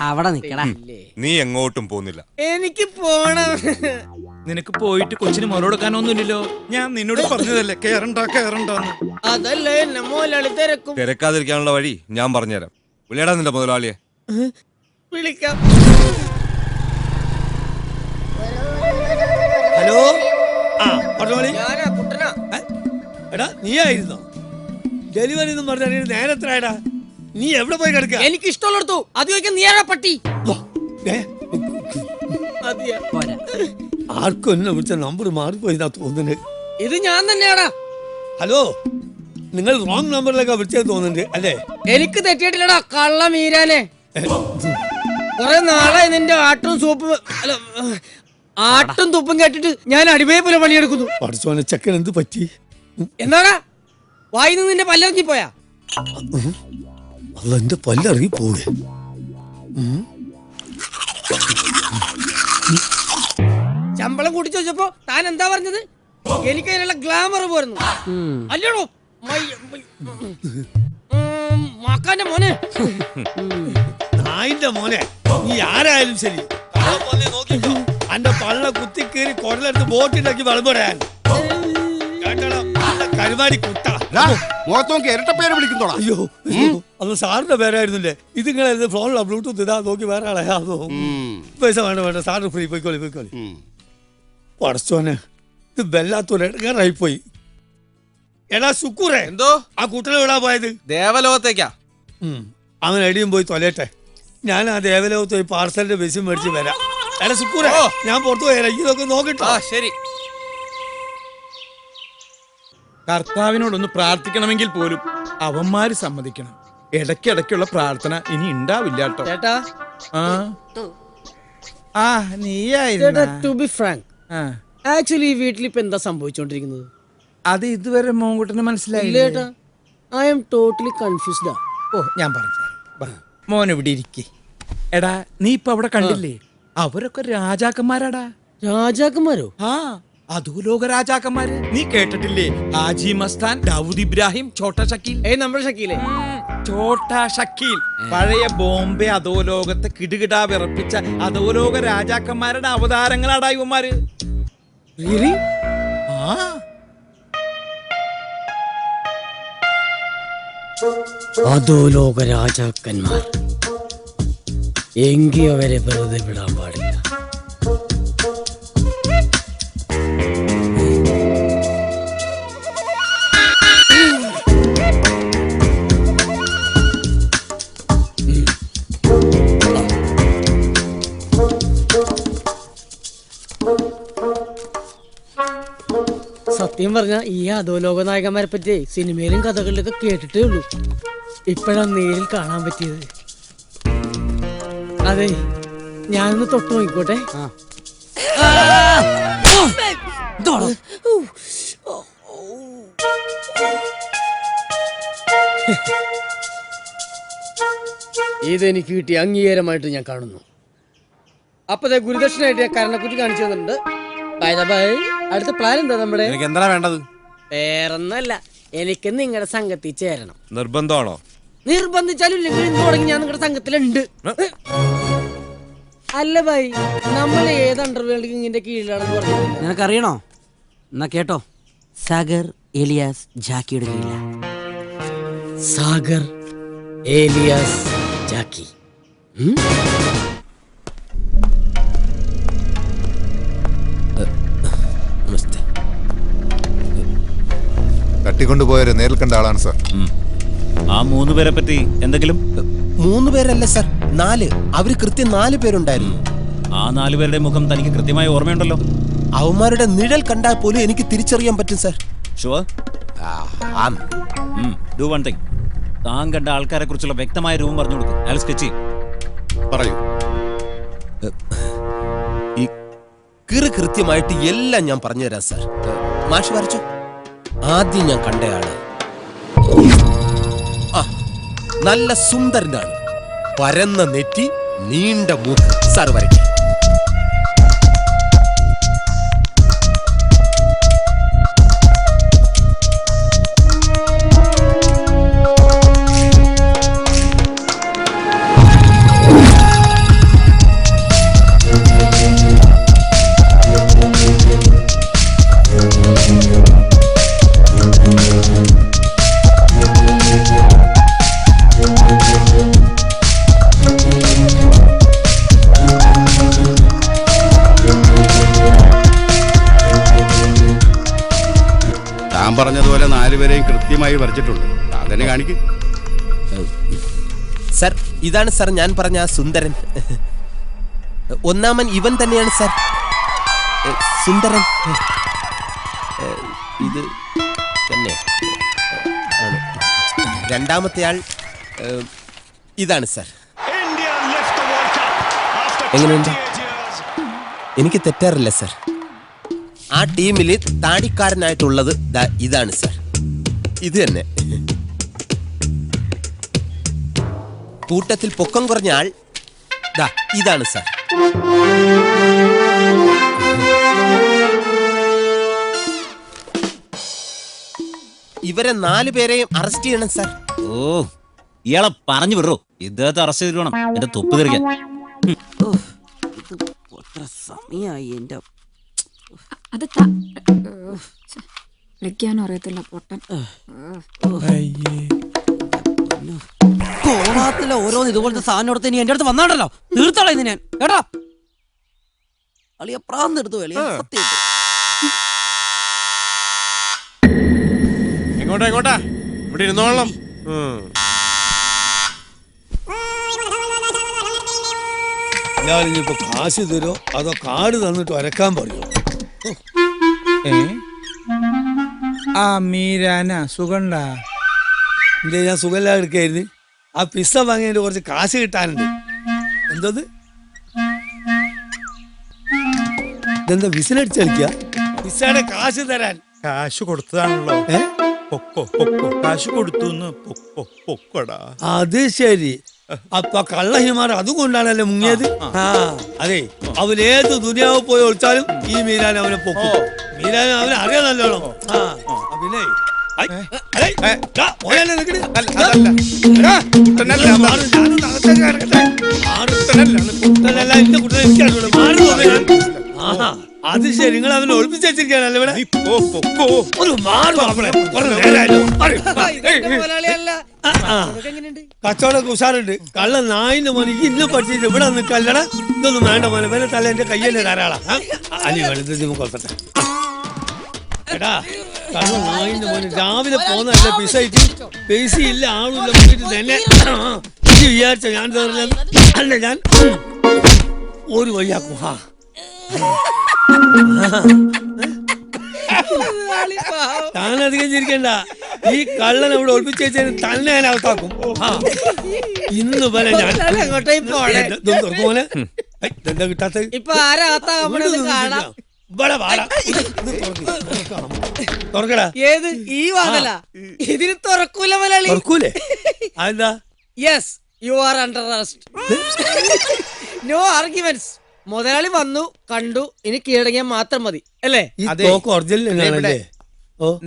അവിടെ നിക്കടാ. നീ എങ്ങോട്ടും പോകുന്നില്ല. എനിക്ക് പോണം. നിനക്ക് പോയിട്ട് കൊച്ചിന് മുറ കൊടുക്കാനൊന്നുമില്ലല്ലോ. ഞാൻ നിന്നോട് പറഞ്ഞതല്ലേ കേറണ്ടെന്ന്. അതല്ലേ എന്നെ മുതലാളി തിരക്കും. തിരക്കാതിരിക്കാനുള്ള വഴി ഞാൻ പറഞ്ഞുതരാം. വിളിയടാ നിന്റെ മുതലാളിയെ. വിളിക്കാം. ഹലോ, ഞാനാ കുട്ടനാ. എടാ നീ ആയിരുന്നോ? ഡെലിവറി എന്ന് പറഞ്ഞാൽ നേരത്തിലായടാ. നീ എവിടെ പോയി കിടക്ക? എനിക്ക് ഇഷ്ടമുള്ളടത്തു. അത് ചോദിക്കാൻ നീ ആരാ പട്ടി? ആർക്കും എന്നെ വിളിച്ച നമ്പർ മാറിപ്പോയിന്നാ തോന്നുന്നത്. ഇത് ഞാൻ തന്നെയാടാ. ഹലോ, നിങ്ങൾ റോങ് നമ്പറിലൊക്കെ വിളിച്ചത് തോന്നുന്നുണ്ട് അല്ലേ? എനിക്ക് തെറ്റിയിട്ടില്ലടാ കള്ള മീരാനെ. കൊറേ നാളെ നിന്റെ ആട്ടും സൂപ്പും അല്ല ആട്ടും തുപ്പും കേട്ടിട്ട് ഞാൻ അടിമയെ പോലെ പണിയെടുക്കുന്നു. പഠിച്ചോനെ ചെക്കൻ എന്ത് പറ്റി? എന്നാടാ വായിന്ന് നിന്റെ പല്ലിറങ്ങി പോയാ? അല്ല എന്റെ പല്ലിറങ്ങി പോവേ. ശമ്പളം കൂട്ടി ചോദിച്ചപ്പോ താൻ എന്താ പറഞ്ഞത്? എനിക്ക് അതിനുള്ള ഗ്ലാമർ പോരുന്നു അല്ലടോ മക്കാന്റെ മോനെ. നായിന്റെ മോനെ, നീ ആരായാലും ശരി അന്റെ പള്ള കുത്തിക്കേറി കുടലെടുത്ത് ബോട്ടിണ്ടാക്കി വളർന്നോടാൻ കരുമാടി കുട്ട മുഖത്തോക്കി ഇരട്ടപ്പേര് വിളിക്കുന്നോടാ. അയ്യോ അന്ന് സാറിന്റെ പേരായിരുന്നില്ലേ? ഇത് നിങ്ങളെ ഫോണിലാ ബ്ലൂടൂത്ത് ഇതാ നോക്കി വേറെ ആളെ. അതോ പൈസ വേണ്ട സാറിന് ഫ്രീ. പോയിക്കോളി. പടച്ചോനെ, ഇത് വല്ലാത്തൊരു ഇടങ്ങാറായിപ്പോയി. എടാ സുക്കൂറേ, എന്തോ ആ കുട്ടനെ വിടാ പോയത്? ദേവലോകത്തേക്കാ. അവൻ എടിയും പോയി തൊലയട്ടെ. ഞാൻ ആ ദേവലോകത്ത് പോയി പാർസലിന്റെ ബസ് മേടിച്ച് വരാം. എടാ സുക്കൂറേ, ഞാൻ പുറത്തു പോയാലോ, ഇതൊക്കെ നോക്കിട്ടോ. ശരി. കർത്താവിനോടൊന്ന് പ്രാർത്ഥിക്കണമെങ്കിൽ പോലും അവന്മാര് സമ്മതിക്കണം. ഇടയ്ക്കിടയ്ക്കുള്ള പ്രാർത്ഥന ഇനി ഉണ്ടാവില്ല കേട്ടോ. ചേട്ടാ, നീയായിരുന്നു. ആക്ച്വലി ഈ വീട്ടിൽ ഇപ്പൊ എന്താ സംഭവിച്ചോണ്ടിരിക്കുന്നത്? അത് ഇതുവരെ മോൻകുട്ടന് മനസ്സിലായില്ല. ചേട്ടാ, ഐ ആം ടോട്ടലി കൺഫ്യൂസ്ഡ്. ഓ, ഞാൻ പറഞ്ഞു മോൻ ഇവിടെ ഇരിക്കേ. എടാ നീ ഇപ്പൊ അവിടെ കണ്ടില്ലേ? അവരൊക്കെ രാജാക്കന്മാരാടാ. രാജാക്കന്മാരോ? ആ, അധോലോക രാജാക്കന്മാര്. നീ കേട്ടിട്ടില്ലേ? ഹാജി മസ്താൻ, ദാവൂദ് ഇബ്രാഹിം, ഛോട്ടാ ഷക്കീൽ. നമ്മുടെ ഷക്കീലേ? ഛോട്ടാ ഷക്കീൽ പഴയ ബോംബെ അധോലോകത്തെ കിടുകിടാ വിറപ്പിച്ച അധോലോക രാജാക്കന്മാരുടെ അവതാരങ്ങളാടാ ഇവന്മാര്. അധോലോക രാജാക്കന്മാർ എങ്കി അവരെ വെറുതെ വിടാൻ പാടില്ല. സത്യം പറഞ്ഞ ഈ അധോലോക നായകന്മാരെ പറ്റി സിനിമയിലും കഥകളിലൊക്കെ കേട്ടിട്ടേ ഉള്ളൂ. ഇപ്പോഴാണ് നേരിൽ കാണാൻ പറ്റിയത്. അതെ, ഞാനൊന്ന് തൊട്ട് നോക്കിക്കോട്ടെ. ഇതെനിക്ക് കിട്ടിയ അംഗീകാരമായിട്ട് ഞാൻ കാണുന്നു. അപ്പതേ ഗുരുദക്ഷിണായിട്ട് ഞാൻ കരണക്കുറ്റി കാണിച്ചു തന്നിട്ടുണ്ട്. അടുത്ത പ്ലാൻ എന്താ നമ്മുടെ? എന്താ വേണ്ടത്? വേറൊന്നല്ല, എനിക്ക് നിങ്ങളുടെ സംഘത്തിൽ ചേരണം. നിർബന്ധമാണോ? നിർബന്ധിച്ചാലും ഇല്ലെങ്കിൽ ഇന്ന് തുടങ്ങി ഞാൻ നിങ്ങളുടെ സംഘത്തിലുണ്ട്. അല്ല ഭായി, നമ്മൾ ഏത് അണ്ടർവേൾഡ് കിങ്ങിന്റെ കീഴിലാണെന്ന് പറഞ്ഞില്ല. നിനക്കറിയണോ? എന്നാ കേട്ടോ, സാഗർ ഏലിയാസ് ജാക്കിയുടെ കീഴില. സാഗർ ഏലിയാസ് ജാക്കി. തട്ടിക്കൊണ്ടുപോയവരെ നേരിൽ കണ്ട ആളാണ് സാർ. ആ 3 പേരെ പറ്റി എന്തെങ്കിലും? 3 പേരല്ല സാർ, 4. അവര് കൃത്യം 4 പേരുണ്ടായിരുന്നു. ആ 4 പേരുടെ മുഖം തനിക്ക് കൃത്യമായി ഓർമ്മയുണ്ടല്ലോ? അവന്മാരുടെ നിഴൽ കണ്ടാൽ പോലും എനിക്ക് തിരിച്ചറിയാൻ പറ്റും sir. Sure? Do one thing. താൻ കണ്ട ആൾക്കാരെ കുറിച്ചുള്ള വ്യക്തമായ രൂപം പറഞ്ഞു കൊടുക്കും. അയാൾ സ്കെച്ച് ചെയ്യും. പറയൂ. ഈ കൃത്യമായിട്ട് എല്ലാം ഞാൻ പറഞ്ഞുതരാം സാർ. മാഷ് വരച്ചോ. ആദ്യം ഞാൻ കണ്ടയാള് നല്ല സുന്ദരനാണ്. പരന്ന നെറ്റി, നീണ്ട മൂക്ക്. സാർ വരയ്ക്കും. പറഞ്ഞതുപോലെ 4 പേരെയും കൃത്യമായി വരച്ചിട്ടുണ്ട്. അതന്നെ കാണിക്കും. സർ, ഇതാണ് സർ ഞാൻ പറഞ്ഞ ആ സുന്ദരൻ. ഒന്നാമൻ ഇവൻ തന്നെയാണ് സർ, സുന്ദരൻ. ഇത് തന്നെ ആണ്. രണ്ടാമത്തെ ആൾ ഇതാണ് സർ. എങ്ങനെയുണ്ട്? എനിക്ക് തെറ്റാറില്ല സർ. ആ ടീമിൽ താടിക്കാരനായിട്ടുള്ളത് ഇതാണ് സർ. ഇത് തന്നെ. കൂട്ടത്തിൽ പൊക്കം കുറഞ്ഞ ആൾ ഇതാണ് സർ. ഇവരെ 4 പേരെയും അറസ്റ്റ് ചെയ്യണം സർ. ഓ, ഇയാളെ പറഞ്ഞു വിടറോ. ഇദ്ദേഹത്തെ അറസ്റ്റ് ചെയ്തിട്ട് വേണം എന്റെ തൊപ്പ് തെറിക്കാൻ. സമയായി എന്റെ അത് വിളിക്കാനും അറിയത്തില്ല പൊട്ടൻ. കോണാത്തിലെ ഓരോന്ന് ഇതുപോലത്തെ സാധനം എടുത്ത് ഇനി എന്റെ അടുത്ത് വന്നാണ്ടല്ലോ തീർത്തോളാം ഇന്ന് ഞാൻ. കേട്ടോ അളിയ പ്രാന്തെടുത്തു വേളിയ. എങ്ങോട്ടാ? ഇവിടെ ഇരുന്നോളാം. ഞാനിപ്പോ കാശ് തരോ അതോ കാർഡ് തന്നിട്ട് വരക്കാൻ പറയോ? ആ മീരാന സുഖണ്ട. ഇല്ലേ, ഞാൻ സുഖമില്ലാതെ എടുക്കായിരുന്നു. ആ പിസ്സ വാങ്ങിയതിന്റെ കുറച്ച് കാശ് കിട്ടാനുണ്ട്. എന്തത്? ഇതെന്താ വിസിലടിച്ച് കളിക്ക? പിസ്സയുടെ കാശ് തരാൻ കാശ് കൊടുത്തതാണല്ലോ. കാശ് കൊടുത്തു. പൊക്കോടാ. അത് ശരി. അപ്പൊ കള്ളഹിമാർ അതുകൊണ്ടാണല്ലേ മുങ്ങിയത്. അതെ, അവനേത് ദുനിയാവ് പോയി ഒളിച്ചാലും ഈ മീരാൻ അവനെ പൊക്കും. മീരാൻ അവനെ അറിയാൻ നല്ലോണം. പിന്നെ അത് ശരി, നിങ്ങൾ അവനെ ഒളിപ്പിച്ച് വെച്ചിരിക്കാനല്ലേ ഇവിടെ? ഒരു മാറും. കച്ചവടം ഉഷാറുണ്ട്. കള്ള നായിന്റെ മോനെ ഇന്ന് പഠിച്ചിട്ട് ഇവിടെ നിൽക്കല്ലടാ. ഇതൊന്നും വേണ്ട മോനെ, വേറെ തല എന്റെ കയ്യല്ലേ ധാരാളം. അനി വേണ്ടത് കൊടുക്കട്ടെ. എടാ, കള്ള നായിന്റെ മോനെ രാവിലെ പോന്നല്ല പിസൈറ്റ് പൈസ ഇല്ല, ആളുമില്ല. പോയിട്ട് തന്നെ വിചാരിച്ച ഞാൻ തീർന്നത് അല്ല. ഞാൻ ഒരു വഴിയാക്കും. താനധികം ചിരിക്കണ്ട. ഈ കള്ളൻ അവിടെ ഒളിപ്പിച്ച് വെച്ചതിന് തന്നെ ഞാൻ അകത്താക്കും. ഇന്ന് പോലെ ഞാൻ പോലെ എന്താ കിട്ടാത്ത ഇപ്പൊ തുറക്കടാ. ഏത് ഈ വാങ്ങല ഇതിന് തുറക്കൂല മലയാളി. തുറക്കൂലേ? അതെന്താ? Yes, you are under arrest. No arguments. മുതലാളി വന്നു, കണ്ടു, ഇനി കീഴടങ്ങിയാൽ മാത്രം മതി അല്ലേ?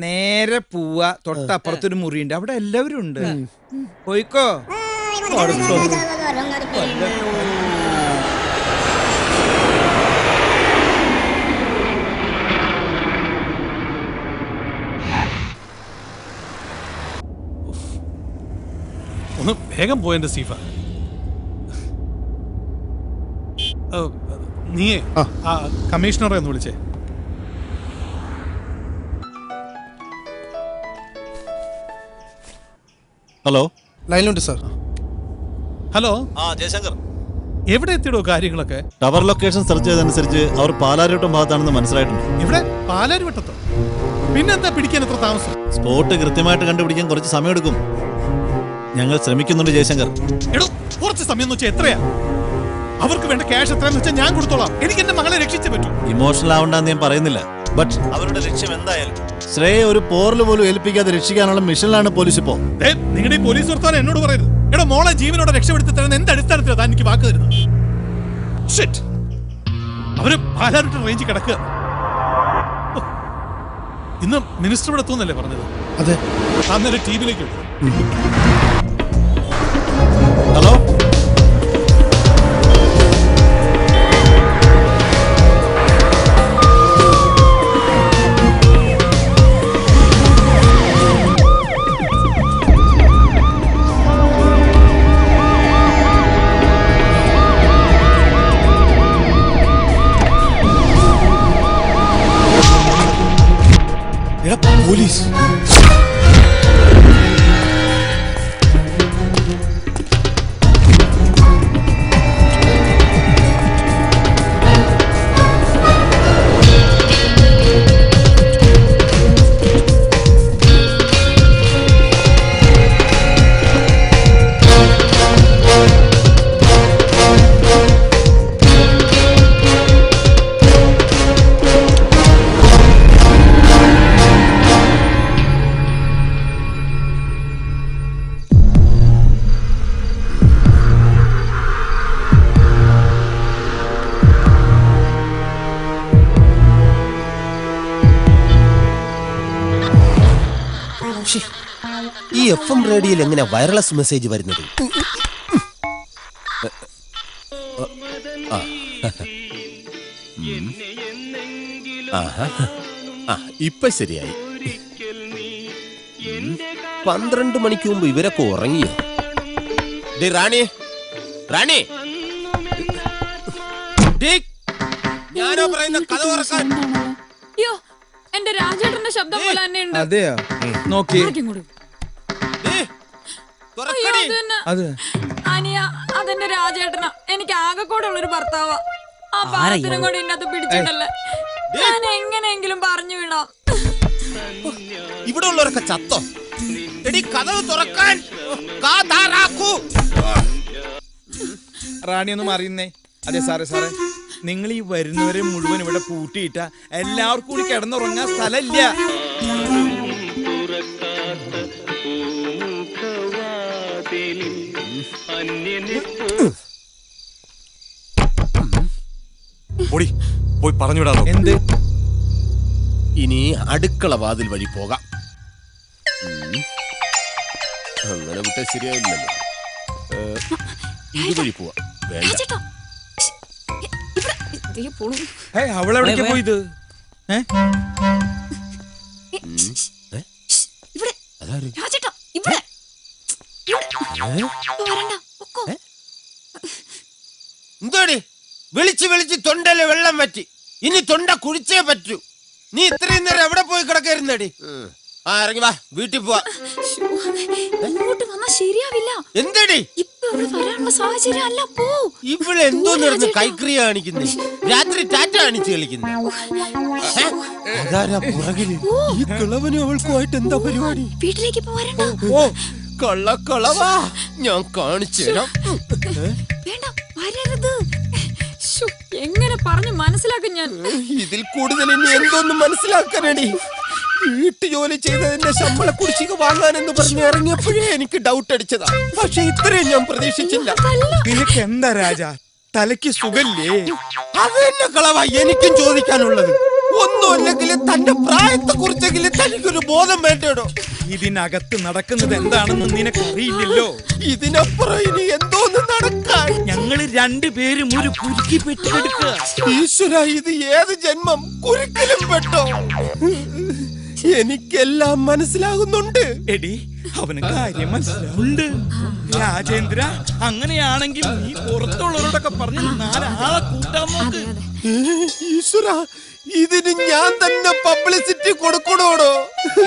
നേരെ പോവാ. തൊട്ടപ്പുറത്തൊരു മുറിയുണ്ട്, അവിടെ എല്ലാവരും ഉണ്ട്. പോയിക്കോ. ഒന്ന് വേഗം പോയെന്റെ സ്റ്റീഫ. നീയേ കമ്മീഷണറെ ഒന്ന് വിളിച്ചേ. ഹലോ, ലൈനിലുണ്ട് സാർ. ഹലോ, ജയശങ്കർ. എവിടെ എത്തിയിടോ കാര്യങ്ങളൊക്കെ? ടവർ ലൊക്കേഷൻ സെർച്ച് ചെയ്തതനുസരിച്ച് അവർ പാലാരിവട്ടം ഭാഗത്താണെന്ന് മനസ്സിലായിട്ടുണ്ട്. ഇവിടെ പാലാരിവട്ടത്തോ? പിന്നെന്താ പിടിക്കാൻ എത്ര താമസം? സ്പോട്ട് കൃത്യമായിട്ട് കണ്ടുപിടിക്കാൻ കുറച്ച് സമയമെടുക്കും. ഞങ്ങൾ ശ്രമിക്കുന്നുണ്ട് ജയശങ്കർ. എടോ കുറച്ച് സമയം എന്ന് വെച്ചാൽ എത്രയാ? അവർക്ക് വേണ്ട ക്യാഷ് എത്രയെന്ന് വെച്ചാൽ ഞാൻ കൊടുത്തോളാം. എനിക്ക് എന്റെ മകളെ രക്ഷിച്ചേ പറ്റൂ. ഇമോഷണൽ ആവണ്ടെന്ന് ഞാൻ പറയുന്നില്ല, ബട്ട് അവരുടെ ലക്ഷ്യം എന്തായാലും ശ്രേയെ ഒരു പോറിൽ പോലും ഏൽപ്പിക്കാതെ രക്ഷിക്കാനുള്ള മിഷനിലാണ് പോലീസ് ഇപ്പോ. നിങ്ങളുടെ ഈ പോലീസ് വർത്താനം എന്നോട് പറയരുത്. എടോ മോളെ ജീവനോടെ രക്ഷപ്പെടുത്തി തരുന്ന എന്ത് അടിസ്ഥാനത്തിലാണ് താൻ എനിക്ക് വാക്ക് തരുന്നത്? ഷിറ്റ്. അവര് പാലാരിട്ട് റേഞ്ച് കിടക്കുക. ഇന്ന് മിനിസ്റ്റർ ഇവിടെ എത്തുന്നല്ലേ പറഞ്ഞത്? അതെ. അന്നേരം ടീമിലേക്ക് ഹലോ, പോലീസ്. ഈ FM റേഡിയോയിൽ എങ്ങനെ വയർലെസ് മെസ്സേജ് വരുന്നത്? ഇപ്പൊ ശരിയായി. 12 മണിക്ക് മുമ്പ് ഇവരൊക്കെ ഉറങ്ങിയോ? റാണി, റാണി, ഞാനോ പറയുന്ന കഥ ഉറക്കാൻ. എന്റെ രാജേട്ടന്റെ ശബ്ദം പോലെ തന്നെ ഉണ്ട്. അതെയോ? നോക്കി. അനിയ, അതെന്റെ രാജേട്ടനാ. എനിക്ക് ആകെ കൂടെ ഉള്ളൊരു ഭർത്താവാ. ആ പാലത്തിനും കൂടെ ഇന്നത്തെ പിടിച്ചിട്ടല്ലേ. ഞാൻ എങ്ങനെയെങ്കിലും പറഞ്ഞു വിടാം. ഇവിടെ ഉള്ളവരൊക്കെ ചത്തോ? എടി കഥവ് തുറക്കാൻ. റാണി ഒന്ന് മാറിയുന്നേ. അതെ സാറേ, സാറേ, നിങ്ങൾ ഈ വരുന്നവരെ മുഴുവൻ ഇവിടെ പൂട്ടിയിട്ട എല്ലാവർക്കും കൂടി കിടന്നുറങ്ങാൻ സ്ഥലമില്ല. പോയി പറഞ്ഞുവിടാനോ? എന്ത്? ഇനി അടുക്കള വാതിൽ വഴി പോകാം. അങ്ങനെ വിട്ടാൽ ശരിയാവില്ലല്ലോ. ഇതുവഴി പോവാ. അവളെവിടേക്ക് പോയത്? എന്തോടി വിളിച്ച് വിളിച്ച് തൊണ്ടയിലെ വെള്ളം പറ്റി. ഇനി തൊണ്ട കുഴിച്ചേ പറ്റൂ. നീ ഇത്രയും നേരം എവിടെ പോയി കിടക്കായിരുന്നടി? ഇറങ്ങി വാ, വീട്ടിൽ പോവാ. ശരിയാവില്ല. എന്തടി വരാനുള്ള സാഹചര്യം അല്ല. പോ. ഇവിടെ എന്തോന്ന് കൈക്രിയ കാണിക്കുന്നേ? രാത്രി ടാറ്റ കാണിച്ച് കളിക്കുന്നേ? അതാരാ പുറകില്? ഈ കിളവനും അവൾക്കുമായിട്ട് എന്താ പരിപാടി? വീട്ടിലേക്ക് പോരണ്ട. ഓ കള്ളക്കളവാ, ഞാൻ കാണിച്ചു തരാം. വേണ്ട, വരരുത്. എങ്ങനെ പറഞ്ഞു മനസ്സിലാക്കും ഞാൻ? ഇതിൽ കൂടുതൽ ഇനി എന്തോന്നും മനസ്സിലാക്കാനടി? വീട്ടു ജോലി ചെയ്തതിന്റെ ശമ്പള കുടിശ്ശിക വാങ്ങാനെന്ന് പറഞ്ഞ് ഇറങ്ങിയപ്പോഴേ എനിക്ക് ഡൗട്ട് അടിച്ചതാ. പക്ഷെ ഇത്രയും ഞാൻ പ്രതീക്ഷിച്ചില്ല. നിനക്ക് എന്താ രാജ, തലയ്ക്ക് സുഖല്ലേ? അത് തന്നെ കളവാ എനിക്കും ചോദിക്കാനുള്ളത്. ഒന്നുമല്ലെങ്കിൽ തന്റെ പ്രായത്തെ കുറിച്ചെങ്കിലും തനിക്കൊരു ബോധം വേണ്ടോ? ഇതിനകത്ത് നടക്കുന്നത് എന്താണെന്ന് നിനക്കറിയില്ലല്ലോ. ഇതിനപ്പുറം ഇനി എന്തോന്ന് നടക്കാൻ? ഞങ്ങള് രണ്ടുപേരും ഒരു കുരുക്കി പെട്ടെടുക്കുക. ഈശ്വര, ഇത് ഏത് ജന്മം? കുരുക്കിലും പെട്ടോ? എനിക്കെല്ലാം മനസ്സിലാകുന്നുണ്ട്. എടി, അവന് കാര്യം മനസ്സിലാവുന്നുണ്ട്. രാജേന്ദ്ര, അങ്ങനെയാണെങ്കിൽ നീ പുറത്തുള്ളവരോടൊക്കെ പറഞ്ഞ് 4 ആളെ കൂട്ടാൻ നോക്ക്. ഈശ്വര, ഇതിന് ഞാൻ തന്നെ പബ്ലിസിറ്റി കൊടുക്കണോടോ?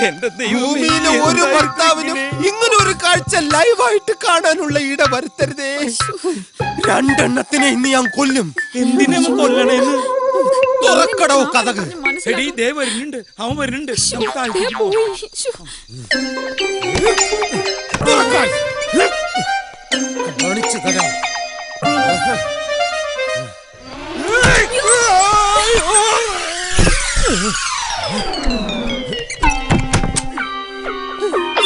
എന്റെ ഭൂമിയിലെ ഒരു ഭർത്താവിനും ഇങ്ങനെ ഒരു കാഴ്ച ലൈവായിട്ട് കാണാനുള്ള ഇട വരുത്തരുതേ. 2 എണ്ണത്തിനെ ഇന്ന് ഞാൻ കൊല്ലും. എന്തിനാ കൊല്ലണേന്ന്? തുറക്കടോ കഥക്. എടി, ദേ വരുന്നുണ്ട്, അവൻ വരുന്നുണ്ട്. തുറക്കാൻ. കാണിച്ചു തരാം.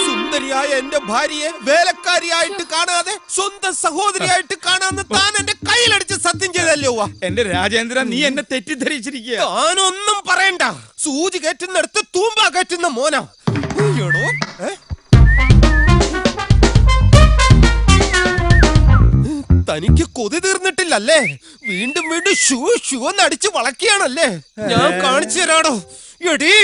സുന്ദരിയായ എന്റെ ഭാര്യയെ വേലക്കാരിയായിട്ട് കാണാതെ സ്വന്തം സഹോദരിയായിട്ട് കാണാന്ന് താൻ എന്റെ കയ്യിലടിച്ച് സത്യം ചെയ്തല്ലോ. എന്റെ രാജേന്ദ്ര, നീ എന്നെ തെറ്റിദ്ധരിച്ചിരിക്കുക. താനൊന്നും പറയണ്ട. സൂചി കയറ്റുന്നിടത്ത് തൂമ്പ കയറ്റുന്ന മോനാ. തനിക്ക് കൊതി തീർന്നിട്ടില്ലല്ലേ? വീണ്ടും വീണ്ടും ഷൂ ഷൂ എന്നടിച്ച് വളക്കിയാണല്ലേ? ഞാൻ കാണിച്ചു തരാടോ. എടീ,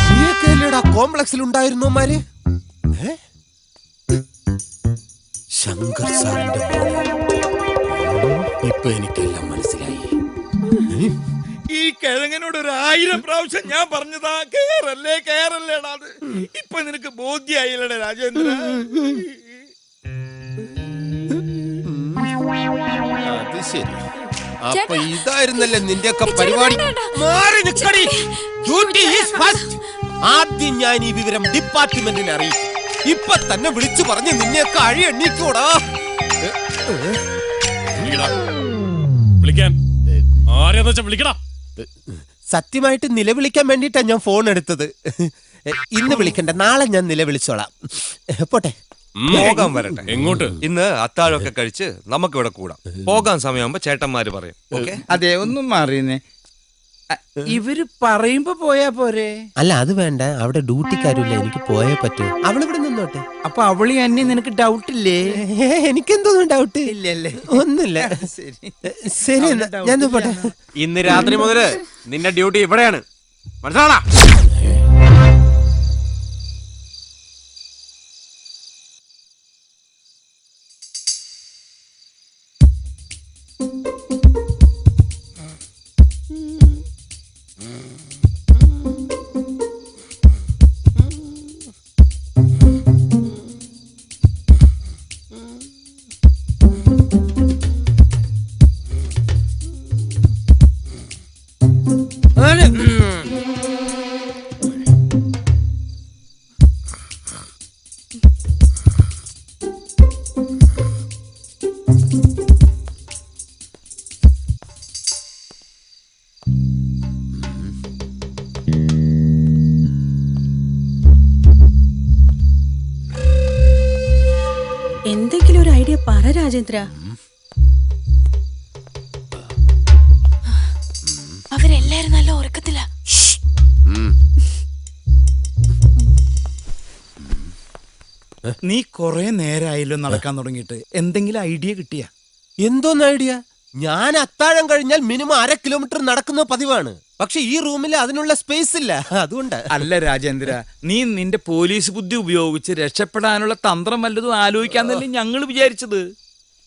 നീയൊക്കെയല്ലേടാ കോംപ്ലക്സിൽ ഉണ്ടായിരുന്നോമാര്? ശങ്കർ സാറിന്റെ ഇപ്പൊ എനിക്കെല്ലാം മനസ്സിലായി. ഈ കിഴങ്ങനോട് 1000 പ്രാവശ്യം ഞാൻ പറഞ്ഞതാ, കേറല്ലേടാ. ഇപ്പൊ നിനക്ക് ബോധ്യായില്ലടേ രാജേന്ദ്ര. അത് ശരി. അപ്പൊ ഇതായിരുന്നല്ലേ നിന്റെയൊക്കെ പരിപാടി. മാറി നിക്കടി. Duty is first. ആദ്യം ഞാൻ ഈ വിവരം ഡിപ്പാർട്ട്മെന്റിനെ അറിയിക്കും. ഇപ്പൊ തന്നെ വിളിച്ചു പറഞ്ഞ് നിന്നെയൊക്കെ അഴി എണ്ണീക്കൂടാ. വിളിക്കാൻ ആരെയാന്ന് വെച്ചാ വിളിക്കടാ. സത്യമായിട്ട് നിലവിളിക്കാൻ വേണ്ടിട്ടാ ഞാൻ ഫോൺ എടുത്തത്. ഇന്ന് വിളിക്കണ്ട, നാളെ ഞാൻ നിലവിളിച്ചോളാം. പോട്ടെ. പോകാൻ വരട്ടെ. എങ്ങോട്ട്? ഇന്ന് അത്താഴമൊക്കെ കഴിച്ച് നമുക്കിവിടെ കൂടാം. പോകാൻ സമയമാകുമ്പോ ചേട്ടന്മാര് പറയും. ഓക്കെ? അതെ, ഒന്നും മാറിയെന്നെ. ഇവര് പറയുമ്പോ പോയാ പോരെ? അല്ല, അത് വേണ്ട. അവിടെ ഡ്യൂട്ടിക്കാരില്ല, എനിക്ക് പോയേ പറ്റൂ. അവളിവിടെ നിന്നോട്ടെ. അപ്പൊ അവളി അന്നെ നിനക്ക് ഡൗട്ടില്ലേ? എനിക്കെന്തോന്നും ഡൗട്ട് ഇല്ലല്ലേ? ഒന്നുമില്ല. ശരി, ഞാൻ പോട്ടെ. ഇന്ന് രാത്രി മുതല് നിന്റെ ഡ്യൂട്ടി ഇവിടെയാണ്, മനസ്സിലാടാ? എന്തെങ്കിലും ഒരു ഐഡിയ പറ രാജേന്ദ്ര. അവരെല്ലാരും നല്ല ഉറക്കത്തില്ല. നീ കൊറേ നേരായല്ലോ നടക്കാൻ തുടങ്ങിയിട്ട്. എന്തെങ്കിലും ഐഡിയ കിട്ടിയ? എന്തോന്ന് ഐഡിയ? ഞാൻ അത്താഴം കഴിഞ്ഞാൽ മിനിമം 1/2 കിലോമീറ്റർ നടക്കുന്ന പതിവാണ്. പക്ഷെ ഈ റൂമിൽ അതിനുള്ള സ്പേസ് ഇല്ല, അതുകൊണ്ട്. അല്ല രാജേന്ദ്ര, നീ നിന്റെ പോലീസ് ബുദ്ധി ഉപയോഗിച്ച് രക്ഷപ്പെടാനുള്ള തന്ത്രം വല്ലതും ആലോചിക്കാന്നല്ലേ ഞങ്ങൾ വിചാരിച്ചത്.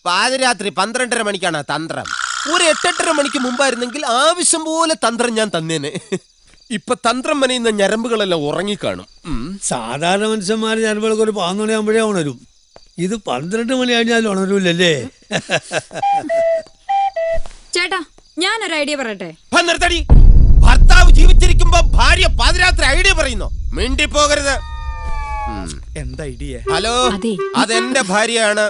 പാതിരാത്രി 12:30 മണിക്കാണ് തന്ത്രം. ഒരു 8-8:30 മണിക്ക് മുമ്പായിരുന്നെങ്കിൽ ആവശ്യം പോലെ തന്ത്രം ഞാൻ തന്നേനെ. ഇപ്പൊ തന്ത്രം മനയുന്ന ഞരമ്പുകളെല്ലാം ഉറങ്ങിക്കാണും. സാധാരണ മനുഷ്യന്മാർ ഞരമ്പുകളൊക്കെ ഒരു 11 മണിയാകുമ്പോഴേ ഉണരും. ഇത് 12 മണി കഴിഞ്ഞാൽ ഉണരൂലല്ലേ? ചേട്ടാ, ഞാനൊരു ഐഡിയ പറയട്ടെ. നിർത്തടി. ഭർത്താവ് ജീവിച്ചിരിക്കുമ്പോ ഭാര്യ പാതിരാത്രി ഐഡിയ പറയുന്നു. മിണ്ടി പോകരുത്. എന്താ ഐഡിയ? ഹലോ, അതെന്റെ ഭാര്യയാണ്.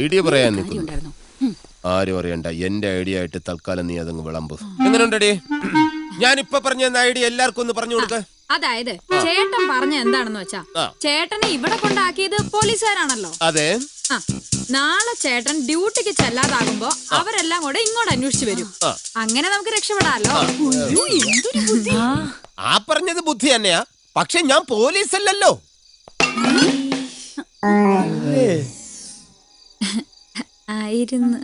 ഐഡിയ പറയാൻ നിൽക്കുന്നു. ആരും അറിയണ്ട, എന്റെ ഐഡിയ ആയിട്ട് തൽക്കാലം നീ അതങ്ങ് വിളമ്പ്. എങ്ങനെയുണ്ടടി? ഞാനിപ്പൊ പറഞ്ഞ ഐഡിയ എല്ലാവർക്കും ഒന്ന് പറഞ്ഞു കൊടുക്ക. അതായത് ചേട്ടൻ പറഞ്ഞ എന്താണെന്ന് വെച്ചാ, ചേട്ടനെ ഇവിടെ കൊണ്ടാക്കിയത് പോലീസുകാരാണല്ലോ. അതെ. നാളെ ചേട്ടൻ ഡ്യൂട്ടിക്ക് ചെല്ലാതാകുമ്പോ അവരെല്ലാം കൂടെ ഇങ്ങോട്ട് അന്വേഷിച്ചു വരും. അങ്ങനെ നമുക്ക് രക്ഷപ്പെടാലോ. ആ പറഞ്ഞത് ബുദ്ധി തന്നെയാ, പക്ഷെ ഞാൻ പോലീസ് അല്ലല്ലോ. ആയിരുന്നു.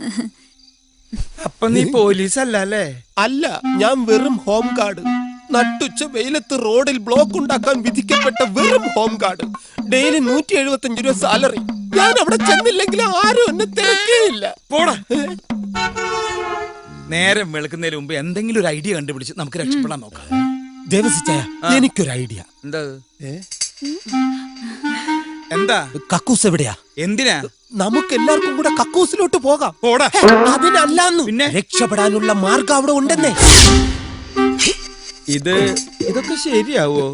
അപ്പൊ നീ പോലീസ് അല്ല അല്ലേ? അല്ല, ഞാൻ വെറും ഹോം ഗാർഡ്. നട്ടുച്ച വെയിലത്ത് റോഡിൽ ബ്ലോക്ക് ഉണ്ടാക്കാൻ വിധിക്കപ്പെട്ട വെറും ഹോം ഗാർഡ്. ഡെയിലി 175 രൂപ സാലറി. ഞാൻ അവിടെ ചെന്നില്ലെങ്കിൽ ആരും എന്നെ തിരക്കേയില്ല. പോടാ. നേരം വെളുക്കുന്നതിന് മുമ്പ് എന്തെങ്കിലും ഒരു ഐഡിയ കണ്ടുപിടിച്ച് നമുക്ക് രക്ഷപ്പെടാൻ നോക്കാം. ദേവസിച്ചായ, എനിക്കൊരു ഐഡിയ. എന്താ? എന്താ? കക്കൂസ് എവിടെയാ? എന്തിനാ? നമുക്ക് എല്ലാവർക്കും കൂടെ കക്കൂസിലോട്ട് പോകാം. പോടാ. അതിനല്ലാന്ന്, പിന്നെ രക്ഷപ്പെടാനുള്ള മാർഗം അവിടെ ഉണ്ടെന്നേ. ഇത് ഇതൊക്കെ ശരിയാവോ?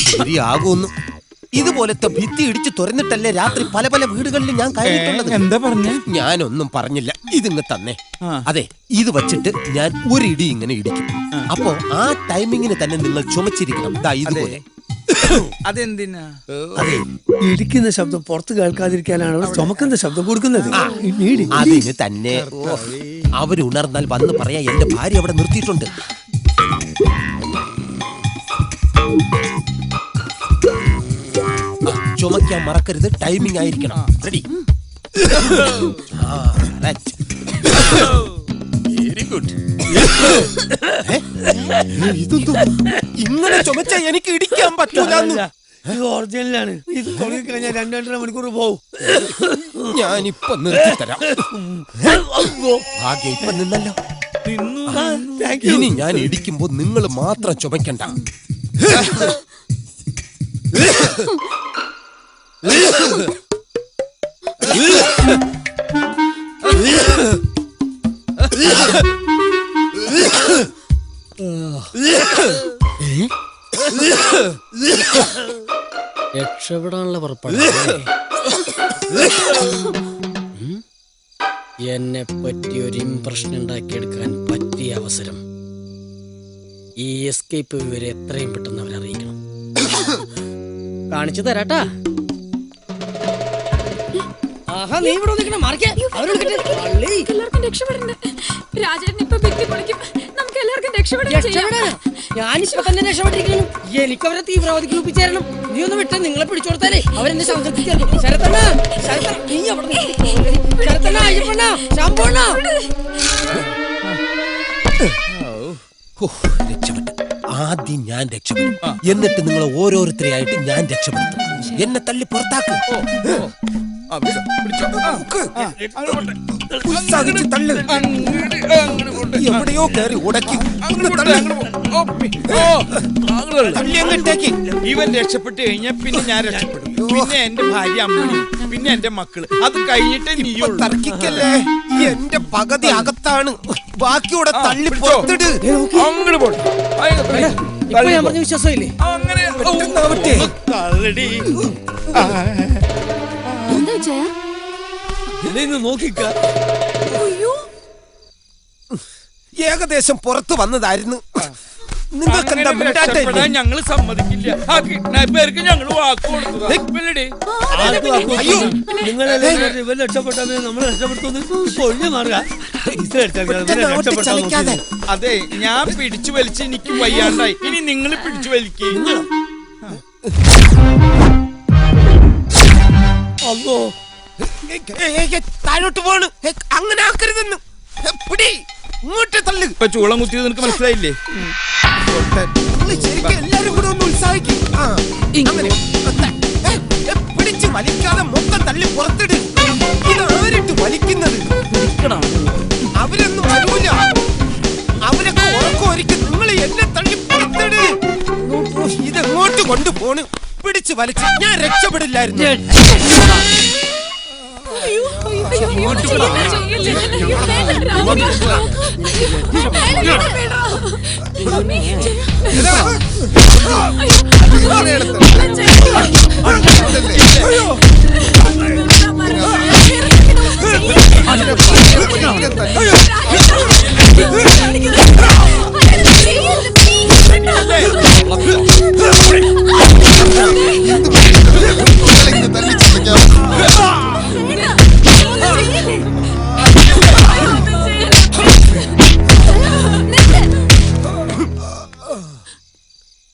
ശരിയാകുന്നു. ഇതുപോലത്തെ ഭിത്തി ഇടിച്ച് തുറന്നിട്ടല്ലേ രാത്രി പല പല വീടുകളിൽ ഞാൻ കയറിയിട്ടുള്ളത്. എന്താ പറഞ്ഞ? ഞാനൊന്നും പറഞ്ഞില്ല, ഇതിങ്ങ് തന്നെ. അതെ, ഇത് വച്ചിട്ട് ഞാൻ ഒരു ഇടി ഇങ്ങനെ ഇടിക്കും. അപ്പോ ആ ടൈമിങ്ങിന് തന്നെ നിങ്ങൾ ചുമച്ചിരിക്കണം. ദാ ഇതുപോലെ. അതെന്തിനാ? അതെ, ഇടിക്കുന്ന ശബ്ദം പുറത്ത് കേൾക്കാതിരിക്കാനാണ് ചുമക്കുന്ന ശബ്ദം കൊടുക്കുന്നത്. അതിന് തന്നെ. അവരുണർന്നാൽ വന്ന് പറയാ എന്റെ ഭാര്യ അവിടെ നിർത്തിയിട്ടുണ്ട്. ചുമക്കാൻ മറക്കരുത്, ടൈമിംഗ് ആയിരിക്കണം. റെഡി? Very good. ഇതെന്തോ ഇങ്ങനെ ചുമച്ചാ എനിക്ക് ഇടിക്കാൻ പറ്റൂല. ഇത് ഒറിജിനലാണ്. ഇത് തുടങ്ങി കഴിഞ്ഞാൽ 2-2.5 മണിക്കൂർ പോവും. ഞാനിപ്പൊ നിർത്തിത്തരാം. ഭാഗ്യം ഇപ്പൊ നിന്നല്ലോ. ഇനി ഞാൻ ഇടിക്കുമ്പോ നിങ്ങൾ മാത്രം ചുമക്കണ്ട. രക്ഷപ്പെടാനുള്ള പുറപ്പാട്. എന്നെ പറ്റി ഒരു ഇംപ്രഷൻ ഉണ്ടാക്കിയെടുക്കാൻ പറ്റിയ അവസരം. ഈ എസ്കേപ്പ് വിവരം എത്രയും പെട്ടെന്ന് അവരറിയിക്കണം. കാണിച്ചു തരാട്ടാ. ആഹാ, നീ ഇവിടെ നിൽക്കണം. എല്ലാവർക്കും രക്ഷപ്പെടണ്ടേ? രാജേട്ടൻ ഇപ്പൊ ഭിത്തി പൊളിക്കും. നമുക്ക് എല്ലാവർക്കും രക്ഷപ്പെടാൻ. ഞാനിപ്പോ തന്നെ രക്ഷപ്പെട്ടിരിക്കുന്നു. എനിക്ക് അവരെ തീവ്രവാദിക്ക് ഒപ്പിച്ചേരണം. നീ ഒന്ന് വിട്ട് നിങ്ങളെ പിടിച്ചു കൊടുത്താലേ അവരെന്നെ ശബ്ദത്തിൽ ശരത്തണ്ണ, നീ അവിടെ ശരത്തണ്ണ, അയ്യപ്പണ്ണ, ശാമ്പണ്ണ. രക്ഷപ്പെട്ടു. ആദ്യം ഞാൻ രക്ഷപ്പെടും, എന്നിട്ട് നിങ്ങൾ ഓരോരുത്തരെയായിട്ട് ഞാൻ രക്ഷപ്പെടുത്തും. എന്നെ തള്ളി പുറത്താക്കും. എവിടെയോ കയറി ഉടക്കി. ഇവൻ രക്ഷപ്പെട്ട് കഴിഞ്ഞാൽ പിന്നെ ഞാൻ രക്ഷപ്പെടും. പിന്നെ എന്റെ ഭാര്യ അമ്മണി, പിന്നെ എന്റെ മക്കള്. അത് കഴിഞ്ഞിട്ട് നീ തർക്കിക്കല്ലേ. എന്റെ പകുതി അകത്താണ്, ബാക്കിയൂടെ തള്ളി പുറത്തിട്. അങ്ങോട്ട് പോട്ടെ. ഞാൻ പറഞ്ഞ വിശ്വാസമില്ലേ? അങ്ങനെ നോക്കിക്ക. ഏകദേശം പുറത്തു വന്നതായിരുന്നു. ഞങ്ങള് സമ്മതിക്കില്ല. ആ കിഡ്നാപ്പേർക്ക് ഞങ്ങള് വാക്ക് കൊടുത്തതാ. നിങ്ങൾ രക്ഷപ്പെട്ടാൽ നമ്മൾ രക്ഷപ്പെടുത്തുന്നു. അതെ, ഞാൻ പിടിച്ചു വലിച്ച് എനിക്ക് വയ്യാണ്ടായി. ഇനി നിങ്ങൾ പിടിച്ചു വലിക്കുക. അല്ലോ, താഴോട്ട് പോണ്. അങ്ങനെ ആക്കരുതെന്ന്. പിടി, ഇങ്ങോട്ട് തള്ളു. ഇപ്പൊ ചൂളം കുത്തിയത് നിനക്ക് മനസ്സിലായില്ലേ? ശരിക്കും എല്ലാരും കൂടെ ഒന്ന് ഉത്സാഹിക്കും. പിടിച്ച് വലിക്കാതെ മൊത്തം തള്ളി പുറത്തിട്. ഇത് ആരിട്ട് വലിക്കുന്നത്? അവരൊന്നും വരൂല. അവരൊക്കെ ഉറക്കമൊരിക്കും. നിങ്ങൾ എന്നെ തള്ളി പുറത്തിട്. ഇതെങ്ങോട്ട് കൊണ്ടുപോണ്? പിടിച്ച് വലിച്ച് ഞാൻ രക്ഷപ്പെടില്ലായിരുന്നു.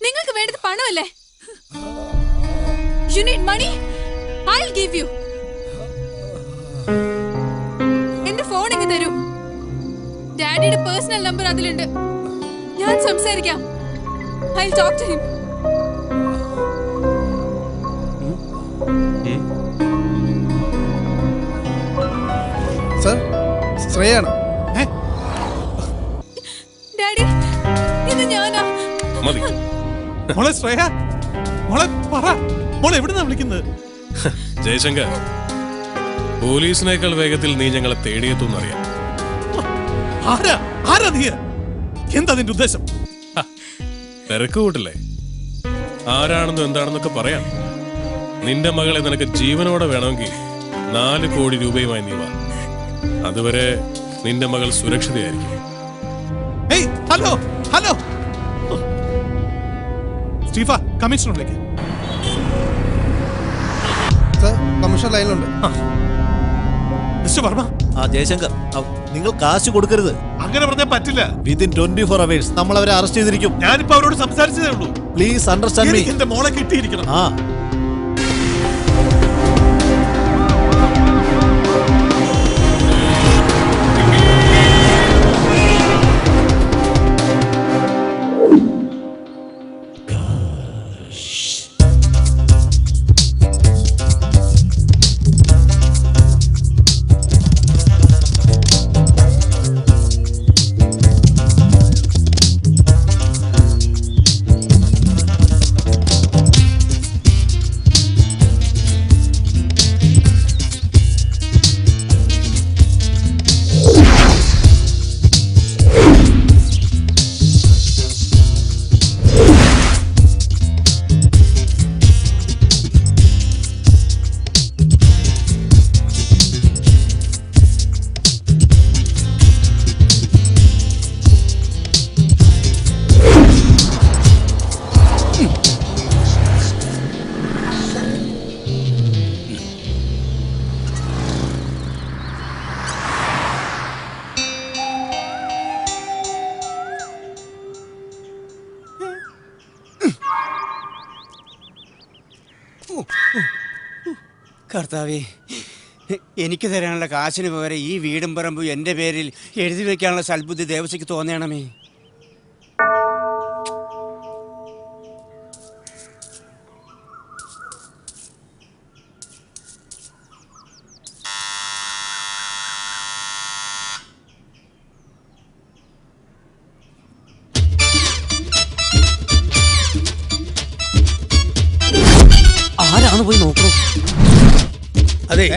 നിങ്ങൾക്ക് വേണ്ടത് പണമല്ലേ? You need money? I'll give you. എന്റെ ഫോൺ ഇങ്ങ് തരൂ. ഡാഡിയുടെ പേഴ്സണൽ നമ്പർ അതിലുണ്ട്. ഞാൻ സംസാരിക്കാം. I'll talk to him. Sir, ശ്രേയാണ്. ഡാഡി, ഇത് ഞാനാ. മതി. മോളെ ശ്രേയ, മോളെ പറ, മോളെ എവിടുന്നാ വിളിക്കുന്നത്? ജയശങ്കർ, പോലീസിനേക്കാൾ വേഗത്തിൽ നീ ഞങ്ങളെ തേടിയെത്തുന്നറിയാം. ആരാ നീ? എന്താ നിന്റെ ഉദ്ദേശം? തിരക്ക് കൂട്ടില്ലേ? ആരാണെന്നും എന്താണെന്നൊക്കെ പറയാം. നിന്റെ മകളെ നിനക്ക് ജീവനോടെ വേണമെങ്കിൽ 4 കോടി രൂപയുമായി നീ വാ. അതുവരെ നിന്റെ മകൾ സുരക്ഷിതയായിരിക്കും. ഹലോ ഹലോ സ്റ്റീഫ, കമ്മീഷണറിലേക്ക്. കമ്മീഷൻ ലൈനിലുണ്ട്. മിസ്റ്റർ വർമ്മ. ജയശങ്കർ, നിങ്ങൾ കാശ് കൊടുക്കരുത്. അങ്ങനെ പറഞ്ഞാൽ പറ്റില്ല. വിത്തിൻ 24 hours നമ്മൾ അവരെ അറസ്റ്റ് ചെയ്തിരിക്കും. ഞാനിപ്പോ അവരോട് സംസാരിച്ചതേ ഉള്ളൂ. Please understand me. എന്റെ മോളെ കിട്ടിയിരിക്കണം. കർത്താവേ, എനിക്ക് തരാനുള്ള കാശിന് പകരം ഈ വീടും പറമ്പും എൻ്റെ പേരിൽ എഴുതി വെക്കാനുള്ള സൽബുദ്ധി ദേവസ്വയ്ക്ക് തോന്നണമേ. ആരാണ് പോയി നോക്കൂ. അതെ,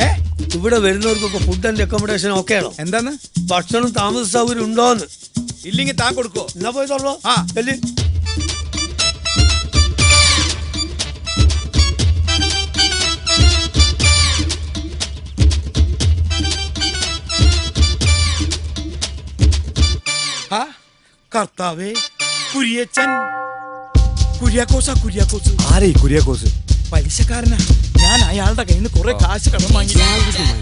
ഇവിടെ വരുന്നവർക്കൊക്കെ ഫുഡ് ആൻഡ് അക്കോമഡേഷൻ ഓക്കെ ആണോ? എന്താന്ന്? ഭക്ഷണം താമസ സൗകര്യം ഉണ്ടോന്ന്? ഇല്ലെങ്കിൽ താൻ കൊടുക്കോ? എന്നാ പോയി തുറന്നോ. കർത്താവേ, കുര്യച്ചൻ. കുര്യാക്കോസാ, കുര്യാക്കോസ്. ആരേ കുര്യാക്കോസ്? പലിശക്കാരനാ. ഞാൻ അയാളുടെ കയ്യിൽ നിന്ന് കുറെ കാശ് കടം വാങ്ങി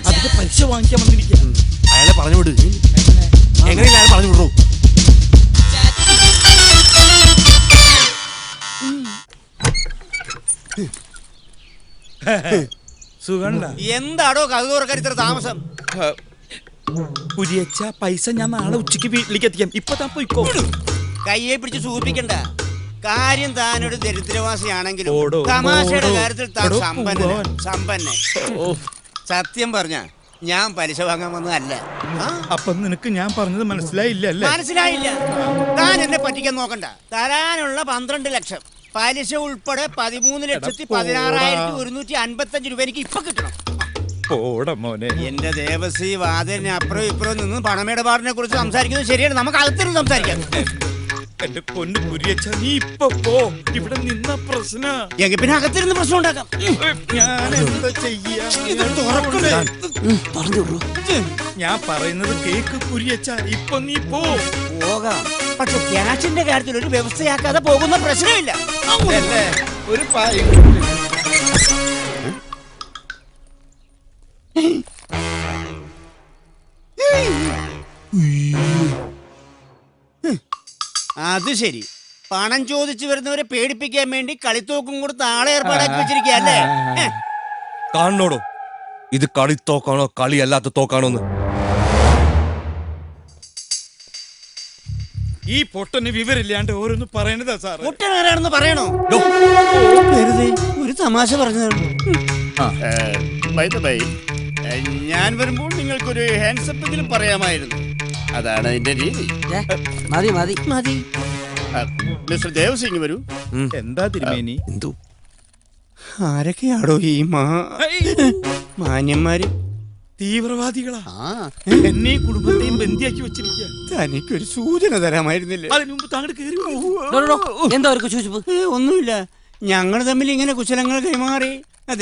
അതിന്റെ പലിശ വാങ്ങിക്കാൻ വന്നിരിക്കുക. അയാളെ പറഞ്ഞു വിട്. എങ്ങനെയില്ല അയാൾ പറഞ്ഞു വിടൂ. സുഖണ്ട. എന്താടോ കഥോറക്കാർ ഇത്ര താമസം? കുര്യച്ച, പൈസ ഞാൻ നാളെ ഉച്ചയ്ക്ക് വീട്ടിലേക്ക് എത്തിക്കാം. ഇപ്പൊ താൻ പോയിക്കോ. കയ്യെ പിടിച്ച് സൂചിപ്പിക്കണ്ട. കാര്യം താനൊരു ദരിദ്രവാസിയാണെങ്കിലും തമാശയുടെ കാര്യത്തിൽ താൻ സമ്പന്നൻ. സത്യം പറഞ്ഞ ഞാൻ പലിശ വാങ്ങാൻ വന്നതല്ല. അപ്പൊ നിനക്ക് ഞാൻ പറഞ്ഞത് മനസ്സിലായില്ല? മനസ്സിലായില്ല. താൻ എന്നെ പറ്റിക്കാൻ നോക്കണ്ട. തരാനുള്ള 12 ലക്ഷം പലിശ ഉൾപ്പെടെ 13,16,155 രൂപ എനിക്ക് ഇപ്പൊ കിട്ടണം. എന്റെ ദേവസി വാതിലിന് അപ്പുറം ഇപ്പുറം നിന്ന് പണമിടപാടിനെ കുറിച്ച് സംസാരിക്കുന്നത് ശരിയാണ്. നമുക്ക് അകത്തിരുന്ന് സംസാരിക്കാം. എന്റെ പൊന്നു കുര്യച്ച, നീ ഇപ്പൊ പോ. ഇവിടെ നിന്ന പ്രശ്ന എങ്കിൽ പിന്നെ അകത്തിരുന്ന് പ്രശ്നം ഉണ്ടാക്കാം. ഞാൻ എന്താ ചെയ്യാ? ഞാൻ പറയുന്നത് കേക്ക് കുര്യച്ച. ഇപ്പൊ നീ പോകാം. പക്ഷെ ക്യാഷിന്റെ കാര്യത്തിൽ ഒരു വ്യവസ്ഥയാക്കാതെ പോകുന്ന പ്രശ്നമില്ല. ഒരു അത് ശരി. പണം ചോദിച്ചു വരുന്നവരെ പേടിപ്പിക്കാൻ വേണ്ടി കളിത്തോക്കും കൊടുത്ത് ആളെ ഏർപ്പാടാക്കി വെച്ചിരിക്കല്ലേ? കാണണോടോ, ഇത് കളിത്തോക്കാണോ കളിയല്ലാത്ത തോക്കാണോന്ന്? ഈ പൊട്ടന് വിവരില്ലാണ്ട് ഓരോന്ന് പറയണതാ സാർ. പൊട്ടനാരാണെന്ന് പറയണോ? വെറുതെ ഒരു തമാശ പറഞ്ഞതാണ്. ഞാൻ വരുമ്പോൾ നിങ്ങൾക്കൊരു ഹാൻഡ്സപ്പ് എങ്കിലും പറയാമായിരുന്നു. അതാണ് അതിന്റെ രീതി. മതി മതി മതി. മിസ്റ്റർ ദേവസിംഗ് വരൂ. എന്താ തിരുമേനി? ആരൊക്കെയാടോ ഈ മാന്യന്മാര്? തീവ്രവാദികളാ എന്നെ കുടുംബത്തെയും ബന്ധിയാക്കി വെച്ചിരിക്കുക. തനിക്കൊരു സൂചന തരാമായിരുന്നില്ലേ? അതിനു മുമ്പ് താങ്കൾ കേറി എന്താ ഒന്നുമില്ല, ഞങ്ങൾ തമ്മിൽ ഇങ്ങനെ കുശലങ്ങൾ കൈമാറി.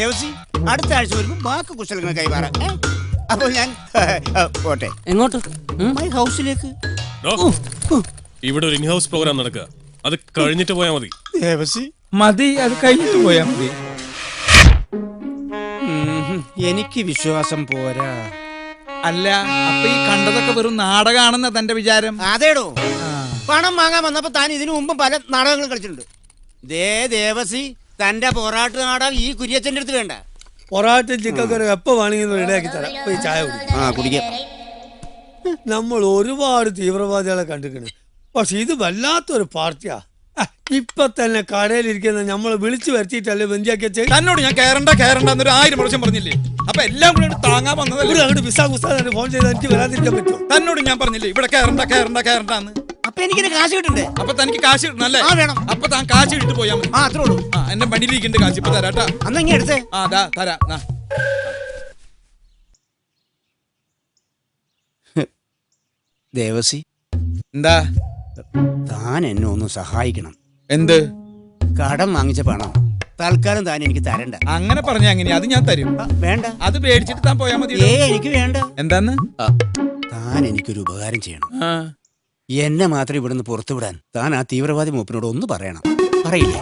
ദേവസി, അടുത്ത ആഴ്ച വരുമ്പോ ബാക്കി കുശലങ്ങൾ കൈമാറാം. അപ്പോൾ ഞാൻ പോട്ടെ. എങ്ങോട്ട്? മൈ ഹൗസിലേക്ക്. ഇവിടെ ഒരു ഇൻഹൗസ് പ്രോഗ്രാം നടക്കുക, അത് കഴിഞ്ഞിട്ട് പോയാൽ മതി. ദേവസി മതി, അത് കഴിഞ്ഞിട്ട് പോയാ മതി. എനിക്ക് വിശ്വാസം പോരാ. അല്ല, അപ്പൊ ഈ കണ്ടതൊക്കെ വെറും നാടകമാണെന്ന തന്റെ വിചാരം? അതേടോ, പണം വാങ്ങാൻ വന്നപ്പോ താൻ ഇതിനു മുമ്പ് പല നാടകങ്ങളും കളിച്ചിട്ടുണ്ട്. ദേവസി, തന്റെ പൊറാട്ട് നാടകം ഈ കുര്യച്ചന്റെ അടുത്ത് വേണ്ട. പൊറാട്ടും ചിക്കൻ കറി എപ്പോ വേണമെങ്കിൽ റെഡിയാക്കി തരാം. പോയി ചായ കുടിക്കാം. നമ്മൾ ഒരുപാട് തീവ്രവാദികളെ കണ്ടിരിക്കണ്, പക്ഷെ ഇത് വല്ലാത്തൊരു പാർട്ടിയാ. ഇപ്പൊ തന്നെ കടയിലിരിക്കുന്ന നമ്മളെ വിളിച്ചു വരുത്തിയിട്ടല്ലേ ബന്ധിയാക്കി വെച്ചേ. തന്നോട് ഞാൻ കയറണ്ട എന്നൊരു 1000 പ്രാവശ്യം പറഞ്ഞില്ലേ? അപ്പൊ എല്ലാം കൂടെ താങ്ങാൻ വന്നതല്ലേ? അങ്ങോട്ട് വിസാഖുസ്താൻ ഫോൺ ചെയ്ത് എനിക്ക് വരാതിരിക്കാൻ പറ്റുമോ? തന്നോട് ഞാൻ പറഞ്ഞില്ലേ ഇവിടെ കയറണ്ടെന്ന്? അപ്പൊ എനിക്ക് കാശ് കിട്ടണ്ടേ? അപ്പൊ തനിക്ക് കാശ് കിട്ടണല്ലേ? വേണം. അപ്പൊ താൻ കാശ് ഇട്ട് പോയാ മതി. അത്രേ ഉള്ളൂ. എന്റെ വണ്ടിയിലിരിക്കുന്നുണ്ട് കാശ്, ഇപ്പൊ തരാട്ടാ. അന്നെങ്കിൽ എടുത്തേ. തരാം. ദേവസി, എന്താ? താൻ എന്നെ ഒന്ന് സഹായിക്കണം. എന്ത്? കടം വാങ്ങിച്ച പണം തൽക്കാലം താൻ എനിക്ക് തരണ്ട. അങ്ങനെ പറഞ്ഞ അങ്ങനെ അത് ഞാൻ തരും. വേണ്ട, അത് പേടിച്ചിട്ട് താൻ പോയാ മതി. എനിക്ക് വേണ്ട. എന്താന്ന്? താൻ എനിക്കൊരു ഉപകാരം ചെയ്യണം. എന്നെ മാത്രം ഇവിടുന്ന് പുറത്തുവിടാൻ താൻ ആ തീവ്രവാദി മൂപ്പനോട് ഒന്ന് പറയണം. പറയില്ലേ?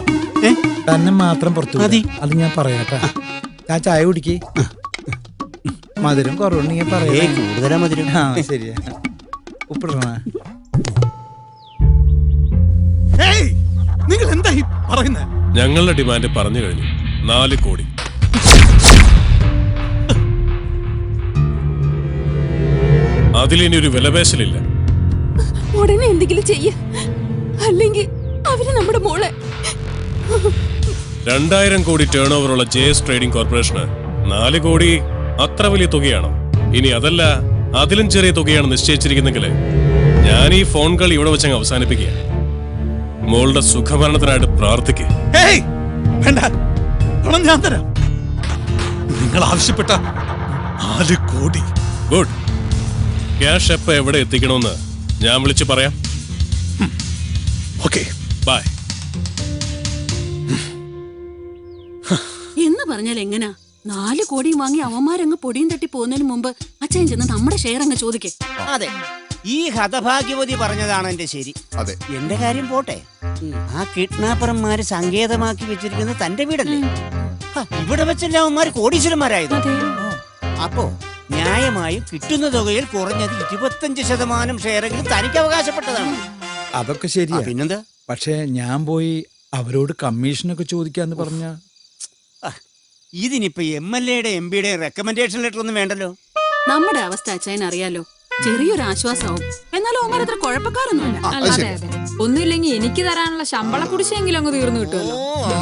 തന്നെ മാത്രം പുറത്തു മതി. അത് ഞാൻ പറയാട്ടാ. ഞാൻ ചായ കുടിക്കേ. മധുരം കുറവുണ്ടെങ്കിൽ പറയാ. കൂടുതലാ മധുരം. ശരിയാ. ഉപ്പിടണ. നിങ്ങൾ എന്താ പറയുന്നത്? ഞങ്ങളുടെ ഡിമാൻഡ് പറഞ്ഞു കഴിഞ്ഞു. 4 കോടി. അതിലിനി ഒരു വിലപേശലില്ല. ഉടനെ എന്തെങ്കിലും ചെയ്യ, അല്ലെങ്കിൽ അവര് നമ്മുടെ മോളെ. 2000 കോടി ടേൺ ഓവറുള്ള JS ട്രേഡിംഗ് കോർപ്പറേഷന് 4 കോടി അത്ര വലിയ തുകയാണോ? ഇനി അതല്ല, അതിലും ചെറിയ തുകയാണ് നിശ്ചയിച്ചിരിക്കുന്നെങ്കിൽ ഞാൻ ഈ ഫോൺ കളി ഇവിടെ വെച്ചങ്ങ് അവസാനിപ്പിക്കുക. മോളുടെ സുഖഭരണത്തിനായിട്ട് പ്രാർത്ഥിക്കുക. വേണ്ട, പണം ഞാൻ തരാം. നിങ്ങൾ ആവശ്യപ്പെട്ട 4 കോടി. ഗുഡ്. ക്യാഷ് എപ്പോ എവിടെ എത്തിക്കണമെന്ന് ഞാൻ വിളിച്ചു പറയാം. Okay, bye. എന്ന് പറഞ്ഞാൽ എങ്ങനാ? 4 കോടിയും വാങ്ങി അവന്മാരങ്ങ് പൊടിയും തട്ടി പോകുന്നതിന് മുമ്പ് അച്ഛൻ ചെന്ന് നമ്മുടെ ഷെയർ അങ്ങ് ചോദിക്കേ. അതെ, ഈ ഹതഭാഗ്യവതി പറഞ്ഞതാണ് എന്റെ ശരി. അതെ, എന്റെ കാര്യം പോട്ടെ. ആ കിഡ്നാപ്പർമാര് സങ്കേതമാക്കി വെച്ചിരിക്കുന്ന തന്റെ വീടല്ലേ? ഇവിടെ വെച്ചല്ല അവന്മാര് കോടീശ്വരന്മാരായത്. അപ്പോ ന്യായമായും കിട്ടുന്ന തുകയിൽ കുറഞ്ഞത് 25% ഷെയറെങ്കിലും തനിക്ക് അവകാശപ്പെട്ടതാണ്. അതൊക്കെ ശരിയാ. പിന്നെന്താ? പക്ഷേ ഞാൻ പോയി അവരോട് കമ്മീഷനൊക്കെ ചോദിക്കാന്ന് പറഞ്ഞ ഇതിനിപ്പോ MLA-യുടെ MP-യുടെ റെക്കമെൻഡേഷൻ ലെറ്റർ ഒന്നും വേണ്ടല്ലോ. നമ്മുടെ അവസ്ഥ അച്ഛൻ അറിയാലോ. ചെറിയൊരു ആശ്വാസമാവും. എന്നാലും അവന്മാർ അത്ര കുഴപ്പക്കാരൊന്നുമില്ല. ഒന്നുമില്ലെങ്കിൽ എനിക്ക് തരാനുള്ള ശമ്പള കുടിശ്ശെങ്കിലും അങ്ങ് തീർന്നു കിട്ടുമല്ലോ.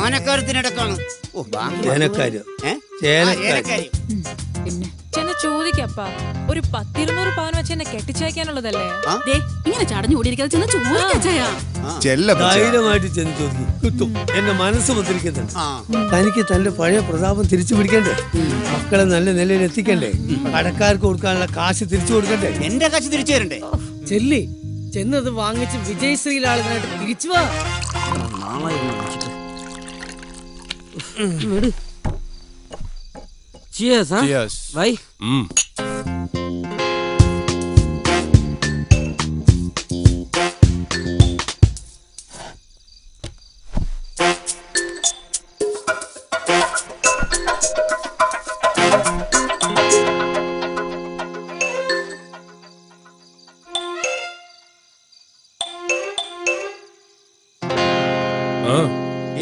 ആനക്കാര്യത്തിനടക്കാണ്. പിന്നെ ചെന്ന് ചോദിക്കപ്പാ, ഒരു 10-200 പവൻ വെച്ച് എന്നെ കെട്ടിച്ചയക്കാനുള്ളതല്ലേ? ഇങ്ങനെ ചടഞ്ഞു കൂടിയിരിക്കാതെ ചെന്ന് ചോദിക്കച്ചാ. ധൈര്യമായിട്ട് ചെന്ന് ചോദിക്കും, കിട്ടും. എന്റെ മനസ്സ് മുദ്രിക്കുന്നുണ്ട്. തനിക്ക് തന്റെ പഴയ പ്രതാപം തിരിച്ചു പിടിക്കണ്ടേ? മക്കളെ നല്ല നിലയിൽ എത്തിക്കണ്ടേ? കടക്കാർക്ക് കൊടുക്കാനുള്ള കാശ് തിരിച്ചു കൊടുക്കണ്ടേ? എന്റെ കാശ് തിരിച്ചു തരണ്ടേ? ചെല്ലി ചെന്നത് വാങ്ങിച്ച് വിജയശ്രീലാളിനായിട്ട് തിരിച്ചു വാ. Cheers, huh? Cheers. Bye.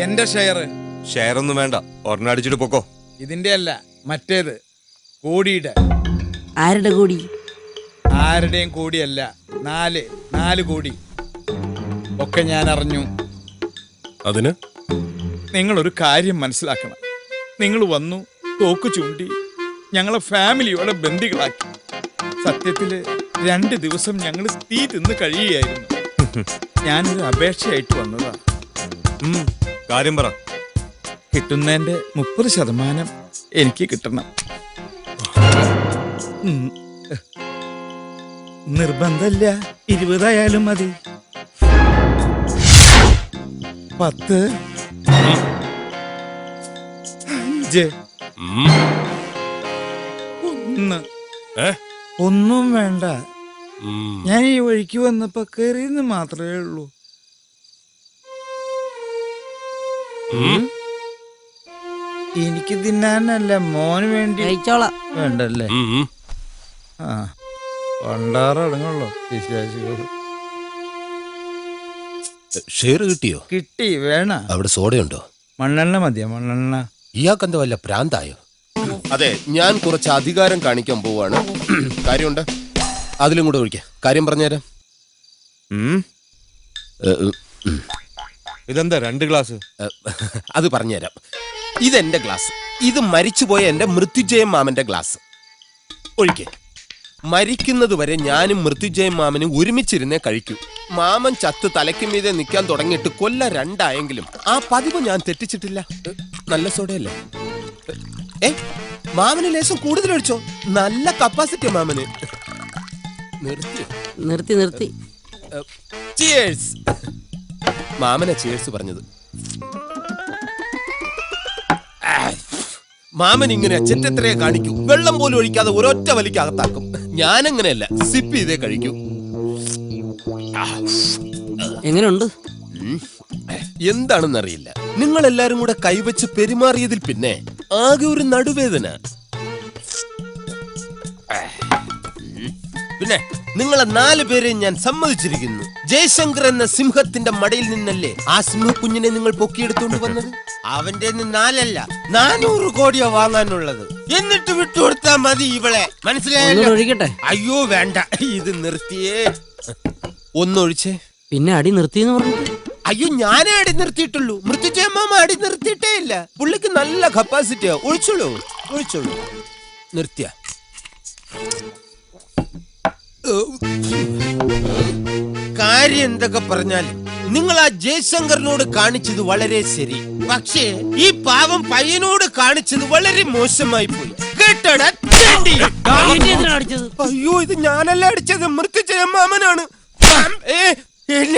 എന്റെ ഷെയർ ഒന്നും വേണ്ട, ഒരെണ്ണടിച്ചിട്ട് പൊക്കോ. ഇതിന്റെ അല്ല, മറ്റേത് കോടിയുടെ. ആരുടെ കോടി? ആരുടെയും കോടിയല്ല, 4 കോടി ഒക്കെ ഞാൻ അറിഞ്ഞു. അതിന് നിങ്ങളൊരു കാര്യം മനസ്സിലാക്കണം. നിങ്ങൾ വന്നു, തോക്ക് ചൂണ്ടി ഞങ്ങളെ ഫാമിലിയോടെ ബന്ദികളാക്കി. സത്യത്തില് 2 ദിവസം ഞങ്ങൾ തീ തിന്ന് കഴിയുകയായിരുന്നു. ഞാനൊരു അപേക്ഷയായിട്ട് വന്നതാ. കാര്യം പറ. കിട്ടുന്നതിന്റെ 30% എനിക്ക് കിട്ടണം. നിർബന്ധമില്ല, 20 ആയാലും മതി. 10, 5, 1. ഒന്നും വേണ്ട, ഞാൻ ഈ വഴിക്ക് വന്നപ്പോ കയറിയെന്ന് മാത്രമേ ഉള്ളൂ. എനിക്ക് തിന്നാനല്ല, മോന് വേണ്ടി വേണ്ടല്ലേ? ആ, പണ്ടാറടങ്ങുള്ളൂ വിശ്വാസികൾ. ഷെയർ കിട്ടിയോ? കിട്ടി. വേണ? അവിടെ സോഡയുണ്ടോ? മണ്ണെണ്ണ മതിയോ? മണ്ണെണ്ണ. ഇയാൾക്കെന്താ വല്ല പ്രാന്തായോ? അതെ, ഞാൻ കുറച്ച് അധികാരം കാണിക്കാൻ പോവാണ്. കാര്യമുണ്ട്, അതിലും കൂടെ ഒഴിക്കാം. കാര്യം പറഞ്ഞുതരാം. ഇതെന്താ 2 ഗ്ലാസ്? അത് പറഞ്ഞുതരാം. ഇതെന്റെ ഗ്ലാസ്, ഇത് മരിച്ചുപോയ എന്റെ മൃത്യുജയ മാമന്റെ ഗ്ലാസ്. ഒഴിക്കേ. മരിക്കുന്നത് വരെ ഞാനും മൃത്യുജയ മാമനും ഒരുമിച്ചിരുന്നേ കഴിക്കൂ. മാമൻ ചത്ത് തലയ്ക്ക് മീതെ നിൽക്കാൻ തുടങ്ങിയിട്ട് കൊല്ല 2 ആയെങ്കിലും ആ പതിവ് ഞാൻ തെറ്റിച്ചിട്ടില്ല. നല്ല സോഡയല്ലേ? മാമന് ലേശം കൂടുതൽ ഒഴിച്ചോ, നല്ല കപ്പാസിറ്റി മാമന്. നിർത്തി. ചിയേഴ്സ്. മാമനെ ചിയേഴ്സ് പറഞ്ഞത്. മാമൻ ഇങ്ങനെ ചെറ്റത്രയെ കാണിക്കൂ, വെള്ളം പോലും ഒഴിക്കാതെ ഒരൊറ്റ വലിക്ക് അകത്താക്കും. ഞാനങ്ങനെയല്ല, സിപ്പ് ചെയ്തേ കഴിക്കൂ. എങ്ങനെയുണ്ട്? എന്താണെന്നറിയില്ല, നിങ്ങൾ എല്ലാരും കൂടെ കൈവച്ച് പെരുമാറിയതിൽ പിന്നെ ആകെ ഒരു നടുവേദന. പിന്നെ നിങ്ങളെ 4 പേരെയും ഞാൻ സമ്മതിച്ചിരിക്കുന്നു. ജയശങ്കർ എന്ന സിംഹത്തിന്റെ മടയിൽ നിന്നല്ലേ ആ സിംഹക്കുഞ്ഞിനെ നിങ്ങൾ പൊക്കിയെടുത്തോണ്ട് വന്നത്? അവന്റെ 4 അല്ല 400 കോടിയോ വാങ്ങാനുള്ളത്. എന്നിട്ട് വിട്ടുകൊടുത്താ മതി ഇവളെ, മനസ്സിലായല്ലോ? അയ്യോ വേണ്ട, ഇത് നിർത്തിയേ. ഒന്നൊഴിച്ചേ. പിന്നെ അടി നിർത്തിയെന്ന് പറഞ്ഞു. അയ്യോ, ഞാനേ അടി നിർത്തിയിട്ടുള്ളൂ, മൃത്യുജയ മാമ അടി നിർത്തിയിട്ടേ ഇല്ല. പുള്ളിക്ക് നല്ല കപ്പാസിറ്റിയാ. ഒഴിച്ചോളൂ. നിർത്തിയ കാര്യം എന്തൊക്കെ പറഞ്ഞാലും നിങ്ങൾ ആ ജയശങ്കറിനോട് കാണിച്ചത് വളരെ ശരി. പക്ഷേ ഈ പാവം പയ്യനോട് കാണിച്ചത് വളരെ മോശമായി പോയി. കേട്ടോടാ? അയ്യോ, ഇത് ഞാനല്ല അടിച്ചത്, മൃത്യുജയ മാമനാണ്.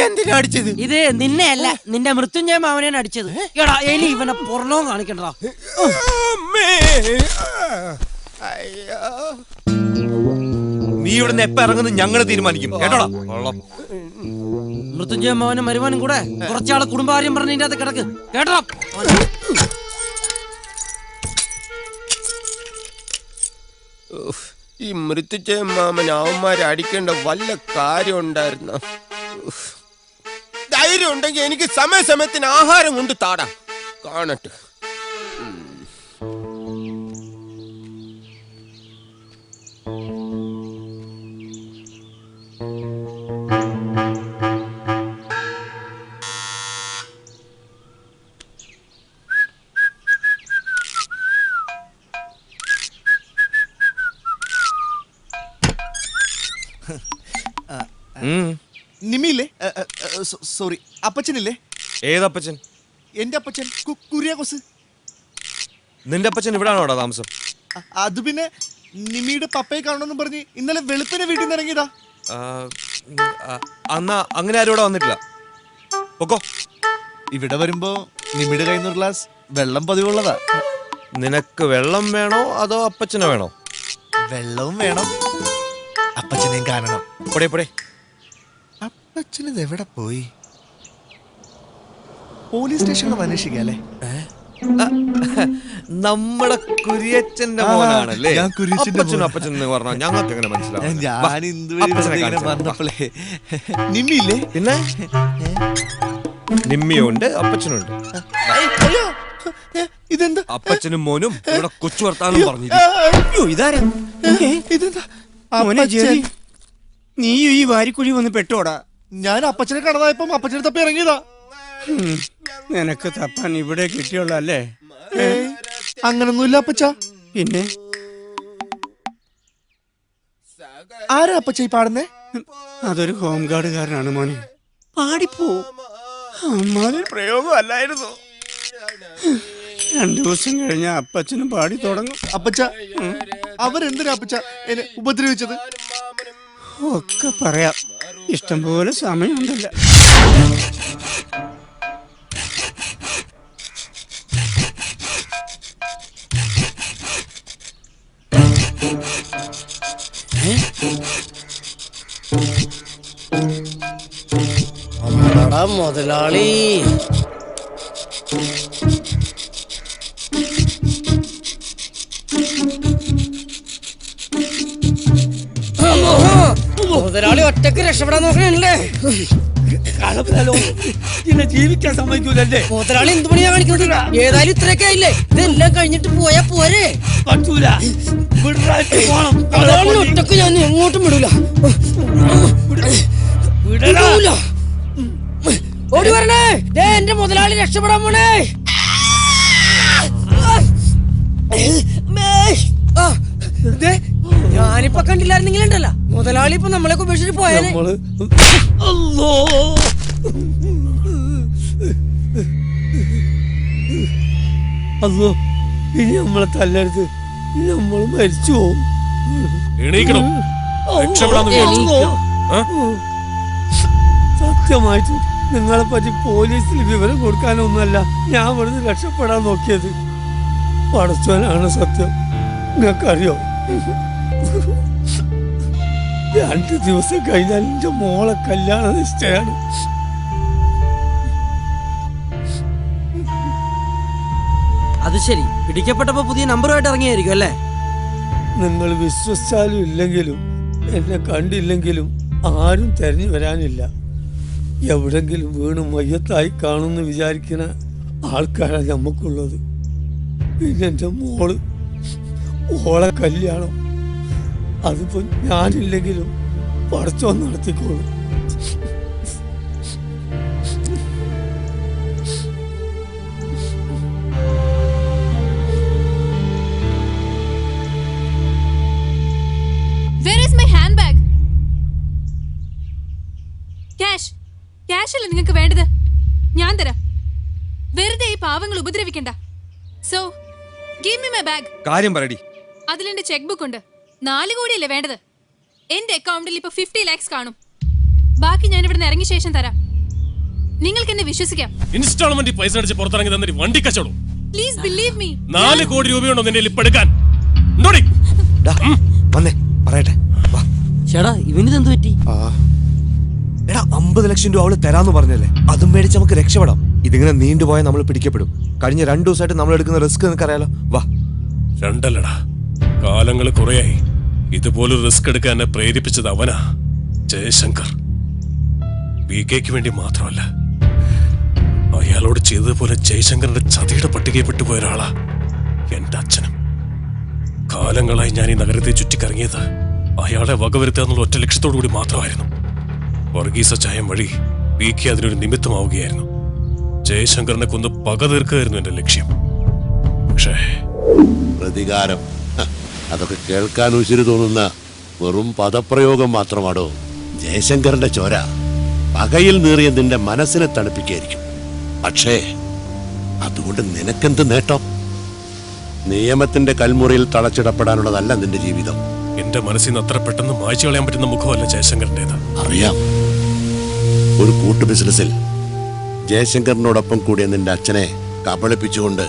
എന്തിനാ അടിച്ചത്? ഇത് നിന്നെ അല്ല, നിന്റെ മൃത്യുഞ്ജയ മാമനെയാണ് അടിച്ചത്. എടാ എലി, ഇവനെ പുറലോം കാണിക്കണ്ടാ. നീ ഇവിടുന്ന് എപ്പ ഇറങ്ങുന്നത് ഞങ്ങള് തീരുമാനിക്കും, കേട്ടോടാ? മൃത്യുഞ്ജയ മാമനും മരുമാനും കൂടെ കുറച്ചാളെ കുടുംബകാര്യം പറഞ്ഞ ഇതിന്റെ അകത്ത് കിടക്ക്, കേട്ടോ? ഈ മൃത്യുജയ മാമൻ അവന്മാരെ അടിക്കേണ്ട വല്ല കാര്യം ഉണ്ടായിരുന്ന? ധൈര്യം ഉണ്ടെങ്കിൽ എനിക്ക് സമയസമയത്തിന് ആഹാരം കൊണ്ട് താടാ, കാണട്ടെ. നിമിയില്ലേ? സോറി, അപ്പച്ചനില്ലേ? ഏതപ്പച്ചൻ? എന്റെ അപ്പച്ചൻ കുര്യാക്കോസ്. നിന്റെ അപ്പച്ചൻ ഇവിടാണോടാ താമസം? അത് പിന്നെ നിമിയുടെ പപ്പയെ കാണണമെന്ന് പറഞ്ഞ് ഇന്നലെ വെളുപ്പിനെ വീട്ടിൽ നിന്ന് ഇറങ്ങിയതാ. അന്നാ അങ്ങനെ ആരും ഇവിടെ വന്നിട്ടില്ല. പൊക്കോ. ഇവിടെ വരുമ്പോ നിമിയുടെ കയ്യിൽ നിന്ന് ഗ്ലാസ് വെള്ളം പതിവുള്ളതാ. നിനക്ക് വെള്ളം വേണോ അതോ അപ്പച്ചനെ വേണോ? വെള്ളവും വേണം, അപ്പച്ചനെയും കാണണം. പൊടേ അപ്പച്ചനിത് എവിടെ പോയി? പോലീസ് സ്റ്റേഷനിൽ അന്വേഷിക്കാല്ലേ? നമ്മുടെ കുര്യച്ചന്റെ മോനാണല്ലേ? ഞാൻ കുര്യച്ചന്റെ അപ്പച്ചനും അപ്പച്ചൻ പറഞ്ഞാൽ ഞങ്ങൾക്ക് എങ്ങനെ മനസ്സിലാവും? ഞാൻ പറഞ്ഞപ്പോഴേ നിമ്മിയില്ലേ? പിന്നെ നിമ്മിയുണ്ട്, അപ്പച്ചനുണ്ട്. ഇതെന്താ? അപ്പച്ചനും മോനും ഇവിടെ കൊച്ചു വർത്താനം പറഞ്ഞു. നീ ഈ വാരിക്കുഴി വന്ന് പെട്ടോടാ. ഞാൻ അപ്പച്ചനെ കടതായപ്പം അപ്പച്ചനെ തപ്പി ഇറങ്ങിയതാ. നിനക്ക് തപ്പാൻ ഇവിടെ കിട്ടിയുള്ളല്ലേ? അങ്ങനൊന്നുമില്ല അപ്പച്ച. പിന്നെ ആരാ അപ്പച്ച ഈ പാടുന്നേ? അതൊരു ഹോം ഗാർഡുകാരനാണ് മോനെ. പാടിപ്പോ. അമ്മാതിരി പ്രയോഗം അല്ലായിരുന്നു. 2 ദിവസം കഴിഞ്ഞ അപ്പച്ചനും പാടി തുടങ്ങും. അപ്പച്ച, അവരെന്തിനാ അപ്പച്ച എന്നെ ഉപദ്രവിച്ചത്? ഒക്കെ പറയാം, ഇഷ്ടംപോലെ സമയമുണ്ടല്ലോ. മുതലാളി മുതലാളി ഒറ്റക്ക് രക്ഷപ്പെടാൻ നോക്കണല്ലേ? ഇന്നെ ജീവിക്കാൻ സമ്മതിക്കൂലല്ലേ? മുതലാളി എന്ത് പണിയാ കാണിക്കുന്നില്ല? ഏതായാലും ഇത്രയൊക്കെ ആയില്ലേ, ഇതെല്ലാം കഴിഞ്ഞിട്ട് പോയാ പോരെ? പറ്റൂല, മുതലാളി ഒറ്റക്ക് ഞാൻ എങ്ങോട്ടും വിടൂല. വിടൂല. ഓടി വരണേ, എന്റെ മുതലാളി രക്ഷപ്പെടാൻ പോണേ. ഞാനിപ്പൊ കണ്ടില്ലായിരുന്നെങ്കിലുണ്ടല്ല, മുതലാളി ഇപ്പൊ നമ്മളെയൊക്കെ ഉപേക്ഷിച്ചിട്ട് പോയാലേ. അല്ലോ, ഇനി നമ്മളെ തല്ലരുത്, നമ്മള് മരിച്ചു പോവും. സത്യമായിട്ടും നിങ്ങളെ പറ്റി പോലീസിൽ വിവരം കൊടുക്കാനൊന്നുമല്ല ഞാൻ ഇവിടുന്ന് രക്ഷപ്പെടാൻ നോക്കിയത്. പടച്ചോനാണ് സത്യം. നിങ്ങൾക്കറിയോ, 2 ദിവസം കഴിഞ്ഞാൽ എന്റെ മോളെ കല്യാണ നിശ്ചയാണ്. അത് ശരി, പിടിക്കപ്പെട്ടപ്പോ പുതിയ നമ്പറുമായിട്ട് ഇറങ്ങിയായിരിക്കും അല്ലേ? നിങ്ങൾ വിശ്വസിച്ചാലും ഇല്ലെങ്കിലും എന്നെ കണ്ടില്ലെങ്കിലും ആരും തെരഞ്ഞു വരാനില്ല. എവിടെങ്കിലും വീണ് മയ്യത്തായി കാണുമെന്ന് വിചാരിക്കുന്ന ആൾക്കാരാണ് നമുക്കുള്ളത്. പിന്നെ എൻ്റെ ഓളെ കല്യാണം അതിപ്പോ ഞാനില്ലെങ്കിലും പടച്ചോൻ നടത്തിക്കോളും. Where is my handbag? Cash അല്ല നിങ്ങൾക്ക് വേണ്ടത്, ഞാൻ തരാം. വെറുതെ ഈ പാവങ്ങൾ ഉപദ്രവിക്കണ്ട. So, give me my bag. കാര്യം പറടി. അതിലെന്റെ ചെക്ക് ബുക്ക് ഉണ്ട്. 4 കോടിയല്ലേ വേണ്ടത്? എന്റെ അക്കൗണ്ടിൽ ഇപ്പൊ 50 lakhs കാണും. ബാക്കി ഞാൻ ഇവിടുന്ന് ഇറങ്ങിയ ശേഷം തരാം. നിങ്ങൾക്ക് എന്നെ വിശ്വസിക്കാം. ഇൻസ്റ്റാൾമെന്റ് പൈസ അടിച്ച് പുറത്തിറങ്ങി തന്നിട്ട് വണ്ടി കച്ചവടം. Please believe me. 4 കോടി രൂപയുണ്ടോ നിന്റെ ലിപ്പ് എടുക്കാൻ? പറയട്ടെ. ചേടാ, ഇവനിതെന്ത് പറ്റി? എടാ, 50 ലക്ഷം രൂപ അവള് തരാന്ന് പറഞ്ഞല്ലേ, അതും മേടിച്ച് നമുക്ക് രക്ഷപ്പെടാം. ഇതിങ്ങനെ നീണ്ടുപോയാൽ നമ്മൾ പിടിക്കപ്പെടും. കഴിഞ്ഞ 2 ദിവസമായിട്ട് നമ്മൾ എടുക്കുന്ന റിസ്ക് നിനക്കറിയാലോ. വാ. 2 അല്ലടാ, കാലങ്ങൾ കുറയായി ഇതുപോലൊരു റിസ്ക് എടുക്കാൻ എന്നെ പ്രേരിപ്പിച്ചത് അവനാ, ജയശങ്കർ. BKക്ക് വേണ്ടി മാത്രമല്ല, അയാളോട് ചെയ്തതുപോലെ ജയശങ്കറിന്റെ ചതിയുടെ പട്ടികയിൽ പെട്ടുപോയ ഒരാളാ എന്റെ അച്ഛനും. കാലങ്ങളായി ഞാൻ ഈ നഗരത്തെ ചുറ്റിക്കറങ്ങിയത് അയാളെ വകവരുത്തുക ഒറ്റ ലക്ഷ്യത്തോടു കൂടി മാത്രമായിരുന്നു. വർഗീസ ചായം വഴി BK അതിനൊരു നിമിത്തമാവുകയായിരുന്നു. ജയശങ്കറിനെ കൊന്ന് പക തീർക്കുകയായിരുന്നു എന്റെ ലക്ഷ്യം. പക്ഷേ പ്രതികാരം, അതൊക്കെ കേൾക്കാൻ ഉശിരി തോന്നുന്ന വെറും പദപ്രയോഗം മാത്രമാണോ? ജയശങ്കറിന്റെ ചോര പകയിൽ നീറിയ നിന്റെ മനസ്സിനെ തണുപ്പിക്കായിരിക്കും. പക്ഷേ അതുകൊണ്ട് നിനക്കെന്ത് നേട്ടം? നിയമത്തിന്റെ കൽമുറിയിൽ തളച്ചിടപ്പെടാനുള്ളതല്ല നിന്റെ ജീവിതം. എന്റെ മനസ്സിൽ നിന്ന് അത്ര പെട്ടെന്ന് മായ്ച്ചു കളയാൻ പറ്റുന്ന മുഖമല്ല ജയശങ്കറിന്റേത്. അറിയാം, ഒരു കൂട്ടു ബിസിനസ്സിൽ ജയശങ്കറിനോടൊപ്പം കൂടിയ നിന്റെ അച്ഛനെ കബളിപ്പിച്ചുകൊണ്ട്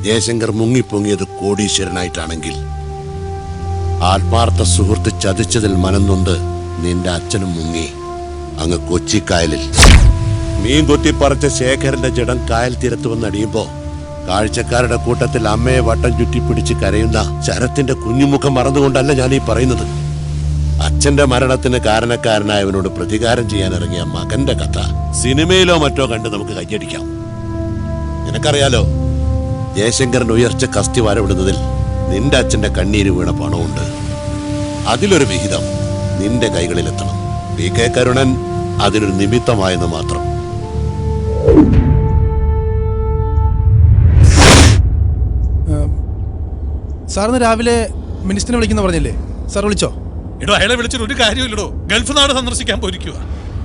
ജയശങ്കർ മുങ്ങിപ്പൊങ്ങിയത് കോടീശ്വരനായിട്ടാണെങ്കിൽ, ആത്മാർത്ഥ സുഹൃത്ത് ചതിച്ചതിൽ മനംനൊന്ത് നിന്റെ അച്ഛനും മുങ്ങി അങ്ങ് കൊച്ചിക്കായലിൽ. മീൻ കൊത്തിപ്പറിച്ച ശേഖരന്റെ ജഡം കായൽ തീരത്ത് വന്നടിയുമ്പോ കാഴ്ചക്കാരുടെ കൂട്ടത്തിൽ അമ്മയെ വട്ടം ചുറ്റിപ്പിടിച്ച് കരയുന്ന ശരത്തിന്റെ കുഞ്ഞുമുഖം മറന്നുകൊണ്ടല്ല ഞാൻ ഈ പറയുന്നത്. അച്ഛന്റെ മരണത്തിന് കാരണക്കാരനായവനോട് പ്രതികാരം ചെയ്യാൻ ഇറങ്ങിയ മകന്റെ കഥ സിനിമയിലോ മറ്റോ കണ്ട് നമുക്ക് കയ്യടിക്കാം. നിനക്കറിയാലോ, ജയശങ്കറിന്റെ ഉയർച്ച കസ്തി വരവിടുന്നതിൽ നിന്റെ അച്ഛന്റെ കണ്ണീര് വീണ പണമുണ്ട്. അതിലൊരു വിഹിതം നിന്റെ കൈകളിലെത്തണം. PK കരുണൻ അതിനൊരു നിമിത്തമായെന്ന് മാത്രം. സാറിന് രാവിലെ മിനിസ്റ്ററിനെ വിളിക്കുന്ന പറഞ്ഞില്ലേ? സാർ വിളിച്ചോ? എടോ, അയാളെ വിളിച്ചിട്ട് ഒരു കാര്യമില്ലടോ. ഗൾഫ് നാട് സന്ദർശിക്കാൻ പോയിരിക്കുക.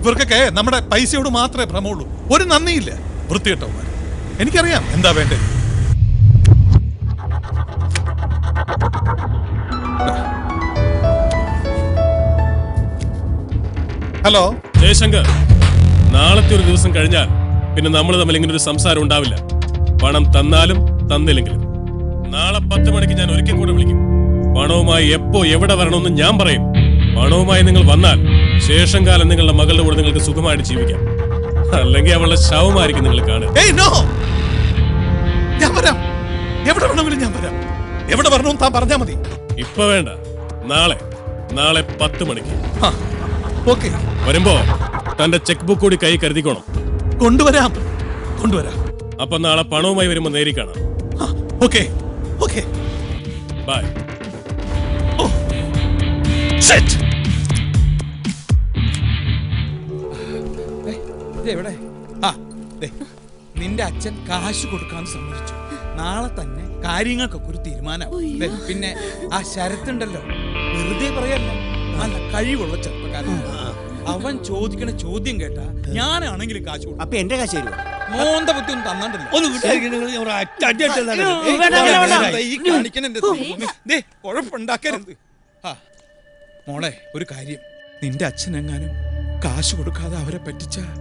ഇവർക്കൊക്കെ നമ്മുടെ പൈസയോട് മാത്രമേ ഭ്രമമുള്ളൂ, ഒരു നന്ദിയില്ല. വൃത്തികെട്ടവന്മാർ. എനിക്കറിയാം എന്താ വേണ്ടത്. ഹലോ ജയശങ്കർ, നാളത്തെ ഒരു ദിവസം കഴിഞ്ഞാൽ പിന്നെ നമ്മൾ തമ്മിൽ ഇങ്ങനെ ഒരു സംസാരം ഉണ്ടാവില്ല. പണം തന്നാലും തന്നില്ലെങ്കിലും നാളെ 10 മണിക്ക് ഞാൻ ഒരിക്കൽ കൂടെ വിളിക്കും. പണവുമായി എപ്പോ എവിടെ വരണമെന്ന് ഞാൻ പറയും. പണവുമായി നിങ്ങൾ വന്നാൽ ശേഷം കാലം നിങ്ങളുടെ മകളുടെ കൂടെ നിങ്ങൾക്ക് സുഖമായിട്ട് ജീവിക്കാം. അല്ലെങ്കിൽ അവളുടെ ശവമായിരിക്കും നിങ്ങൾ കാണുക. ഞാൻ വരാം, എവിടെ വേണമെങ്കിലും ഞാൻ വരാം. എവിടെ വരണമെന്ന് താൻ പറഞ്ഞാൽ മതി. ഇപ്പൊ വേണ്ട, നാളെ 10 മണിക്ക്. ഓക്കെ. വരുമ്പോ തന്റെ ചെക്ക് ബുക്ക് കൂടി കൈ കരുതിക്കോണം. കൊണ്ടുവരാം. അപ്പൊ നാളെ പണവുമായി വരുമ്പോ നേരി കാണാം. ഓക്കെ. ബൈ. എവിടെ? നിന്റെ അച്ഛൻ കാശ് കൊടുക്കാൻ സമ്മതിച്ചു. നാളെ തന്നെ കാര്യങ്ങൾക്കൊക്കെ ഒരു തീരുമാനമാവും. പിന്നെ ആ ശരത്തുണ്ടല്ലോ, വെറുതെ പറയല്ല, നല്ല കഴിവുള്ള ചെറുപ്പക്കാരൻ. അവൻ ചോദിക്കണ ചോദ്യം കേട്ടാ ഞാനാണെങ്കിലും കാശ് കൊടുക്കും. അപ്പൊ എന്റെ കാശ് തരുമോ? മോന്ത ബുദ്ധി ഒന്നും തന്നിട്ടില്ല. കുഴപ്പമുണ്ടാക്കരുത്. മോളെ, ഒരു കാര്യം, നിന്റെ അച്ഛനെങ്ങാനും കാശ് കൊടുക്കാതെ അവരെ പറ്റിച്ചാൽ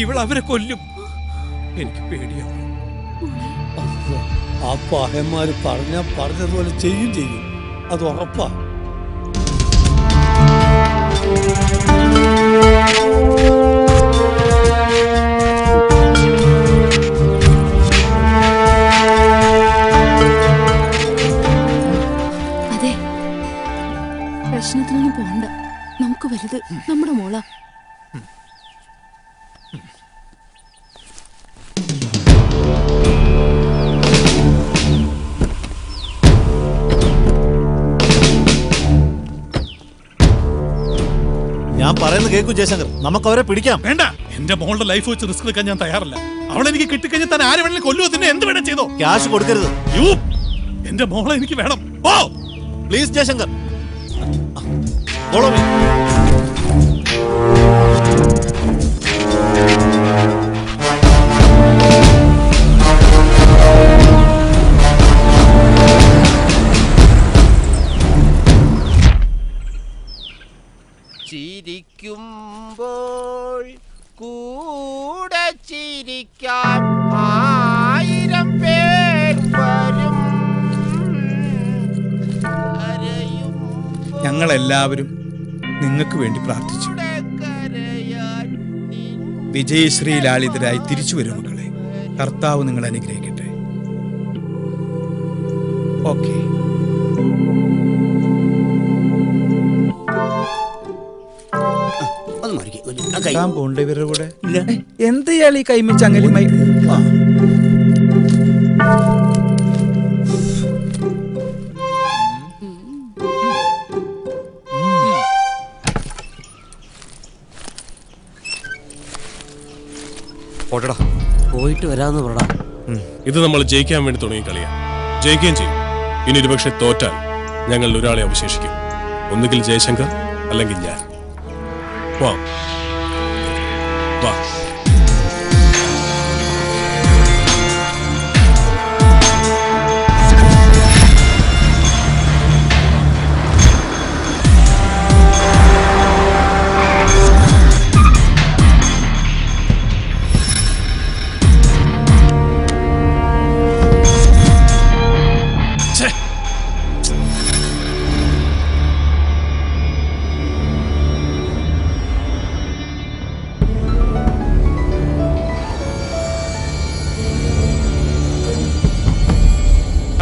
ഇവളവരെ കൊല്ലും. എനിക്ക് പേടിയാവും. ആ പഹന്മാര് പറഞ്ഞതുപോലെ ചെയ്യും. അത് ഉറപ്പാ. അതെ, പ്രശ്നത്തിനൊന്നും പോണ്ട. നമുക്ക് വലുത് നമ്മുടെ മോള. ഞാൻ പറയുന്നത് കേൾക്കൂ ജയശങ്കർ, നമുക്ക് അവരെ പിടിക്കാം. വേണ്ട, എന്റെ മോളുടെ ലൈഫ് വെച്ച് റിസ്ക് എടുക്കാൻ ഞാൻ തയ്യാറല്ല. അവളെനിക്ക് കിട്ടിക്കഴിഞ്ഞാൽ താൻ ആരെ വേണമെങ്കിലും കൊല്ലുവോ, തന്നെ എന്ത് വേണം ചെയ്തോ. ക്യാഷ് കൊടുക്കരുത്. എന്റെ മോളെ എനിക്ക് വേണം. ഓ പ്ലീസ് ജയശങ്കർ, ഫോളോ മീ. ചിരിക്കുമ്പോൾ കൂടെ ചിരിക്കാൻ 1000 പേർ വരും. ഞങ്ങളെല്ലാവരും നിങ്ങൾക്ക് വേണ്ടി പ്രാർത്ഥിച്ചു. വിജയശ്രീ ലാളിതരായി തിരിച്ചു വരും മക്കളെ. കർത്താവ് നിങ്ങൾ അനുഗ്രഹിക്കട്ടെ. ഓക്കെ. പോണ്ട ഇവരുടെ കൂടെ എന്ത് ചെയ്യാൾ ഈ കൈമിച്ച് അങ്ങനെ പോയിട്ട് വരാന്ന് പറടാ. ഇത് നമ്മൾ ജയിക്കാൻ വേണ്ടി തുടങ്ങിയ കളിയാ. ജയിക്കുകയും ചെയ്യും. ഇനി ഒരുപക്ഷെ തോറ്റാൽ ഞങ്ങൾ ഒരാളെ അവശേഷിക്കും. ഒന്നുകിൽ ജയശങ്കർ അല്ലെങ്കിൽ ഞാൻ. വാ.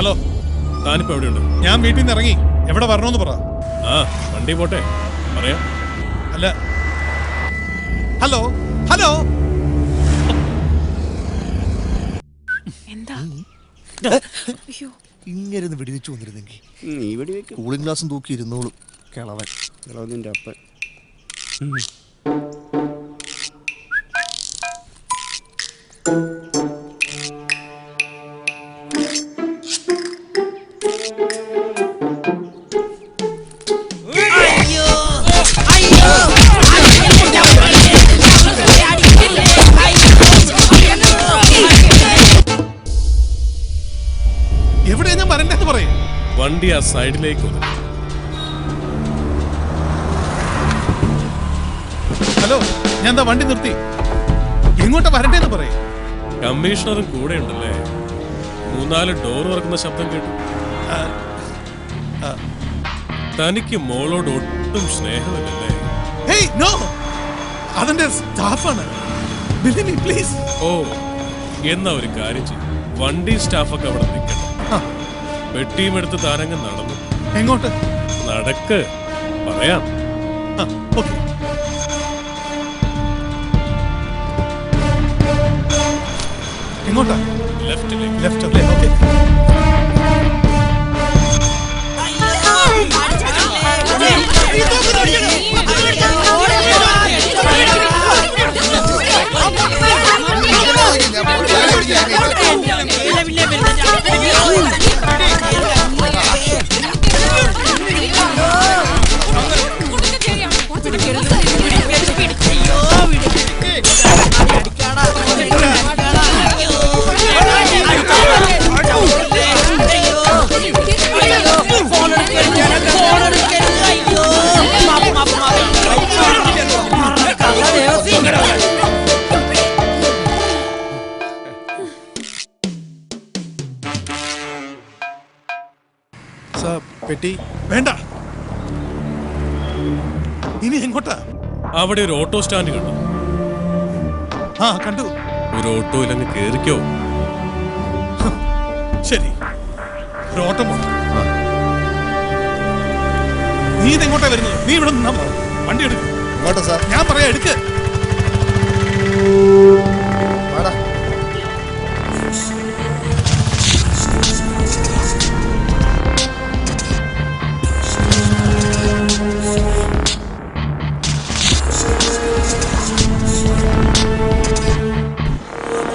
ഹലോ, താനിപ്പോ എവിടെയുണ്ട്? ഞാൻ വീട്ടിൽ നിന്ന് ഇറങ്ങി. എവിടെ വരണോന്ന് പറ. വണ്ടി പോട്ടെ, പറയാം. അല്ല, ഹലോ. എന്താ ഇങ്ങനെ വെടിവെച്ചു വന്നിരുന്നെങ്കിൽ കൂളിംഗ് ഗ്ലാസും തൂക്കി ഇരുന്നോളും. കിളവന്റെ അപ്പൻ. ആ സൈഡിലേക്ക് വന്നു. ഹലോ, ഞാൻ എന്താ വണ്ടി നിർത്തി എങ്ങോട്ടാ വരണ്ടേന്ന് പറയും. കമ്മീഷണറും കൂടെ ഉണ്ടല്ലേ? 3-4 ഡോർ തുറക്കുന്ന ശബ്ദം കേട്ടു. തനിക്ക് മോളോട് ഒട്ടും സ്നേഹമില്ലല്ലേ? ഹേയ് നോ, അതെന്റെ സ്റ്റാഫാണ്. പ്ലീസ്. ഓ, എന്നാ ഒരു കാര്യം ചെയ്യും, വണ്ടി സ്റ്റാഫൊക്കെ അവിടെ നിൽക്കണം. പെട്ടിയും എടുത്ത് താരങ്ങ് നടന്നു. എങ്ങോട്ട്? നടക്ക്, പറയാം. ഓക്കെ. എങ്ങോട്ടാ? ലെഫ്റ്റിലേക്ക്. ലെഫ്റ്റ് അല്ലേ? ഓക്കെ. പെട്ടി വേണ്ട. ഇനി എങ്ങോട്ടാ? അവിടെ ഒരു ഓട്ടോ സ്റ്റാൻഡ് കണ്ടു. കണ്ടു. ഒരു ഓട്ടോയിൽ അങ്ങ് കേറിക്കോ. ശരി, ഒരു ഓട്ടം പോണം. നീ ഇതെങ്ങോട്ടാ വരുന്നത്? നീ ഇവിടെ നിന്നാ മതി. വണ്ടി എടുക്കും. ഇങ്ങോട്ടാ സാർ? ഞാൻ പറയാ, എടുക്ക്.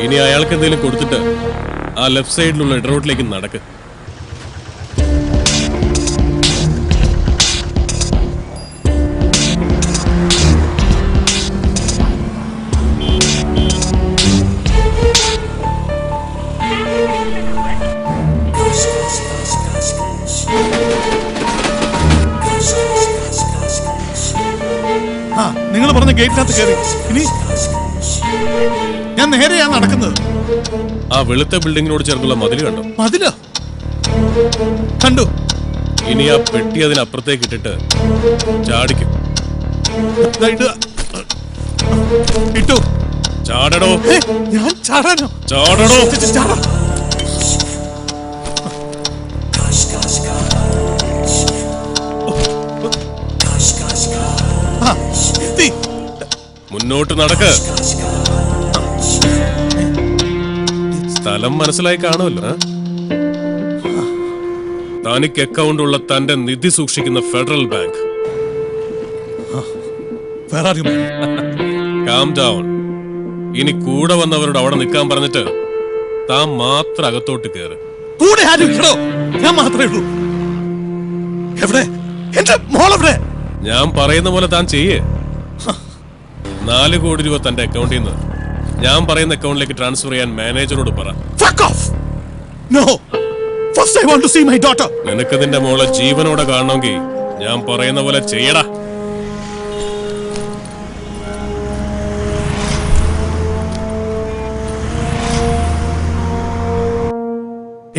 ഇനി അയാൾക്ക് എന്തെങ്കിലും കൊടുത്തിട്ട് ആ ലെഫ്റ്റ് സൈഡിലുള്ള ഇടറോട്ടിലേക്ക് നടക്ക്. നിങ്ങൾ പറഞ്ഞ ഗേറ്റിനകത്ത് കയറി. ഇനി ഞാൻ നേരെയാണ് നടക്കുന്നത്. ആ വെളുത്ത ബിൽഡിങ്ങിനോട് ചേർന്നുള്ള മതിൽ കണ്ടോ? മതിലോ? കണ്ടു. ഇനി ആ പെട്ടി അതിനപ്പുറത്തേക്ക് ഇട്ടിട്ട് ചാടിക്കും. ഇട്ടു. ചാടടോ. ഞാൻ ചാടാനോ? ചാടടോ. ചാടാ. മുന്നോട്ട് നടക്ക്. സ്ഥലം മനസ്സിലായി കാണുമല്ലോ. തനിക്ക് അക്കൗണ്ട് ഉള്ള തന്റെ നിധി സൂക്ഷിക്കുന്ന ഫെഡറൽ ബാങ്ക്. Calm down. ഇനി കൂടെ വന്നവരോട് അവിടെ നിൽക്കാൻ പറഞ്ഞിട്ട് താൻ മാത്രം അകത്തോട്ട് കയറ്. കൂടെ ഞാൻ മാത്രമേ ഉള്ളൂ. എവിടെ എന്റെ മോളെവിടെ? ഞാൻ പറയുന്ന പോലെ താൻ ചെയ്യേ. 4 കോടി രൂപ തന്റെ അക്കൗണ്ടിൽ നിന്ന് ഞാൻ പറയുന്ന അക്കൗണ്ടിലേക്ക് ട്രാൻസ്ഫർ ചെയ്യാൻ മാനേജറോട് പറ. നിനക്ക് നിന്റെ മോളെ ജീവനോടെ കാണണമെങ്കിൽ ഞാൻ പറയുന്ന പോലെ ചെയ്യടാ.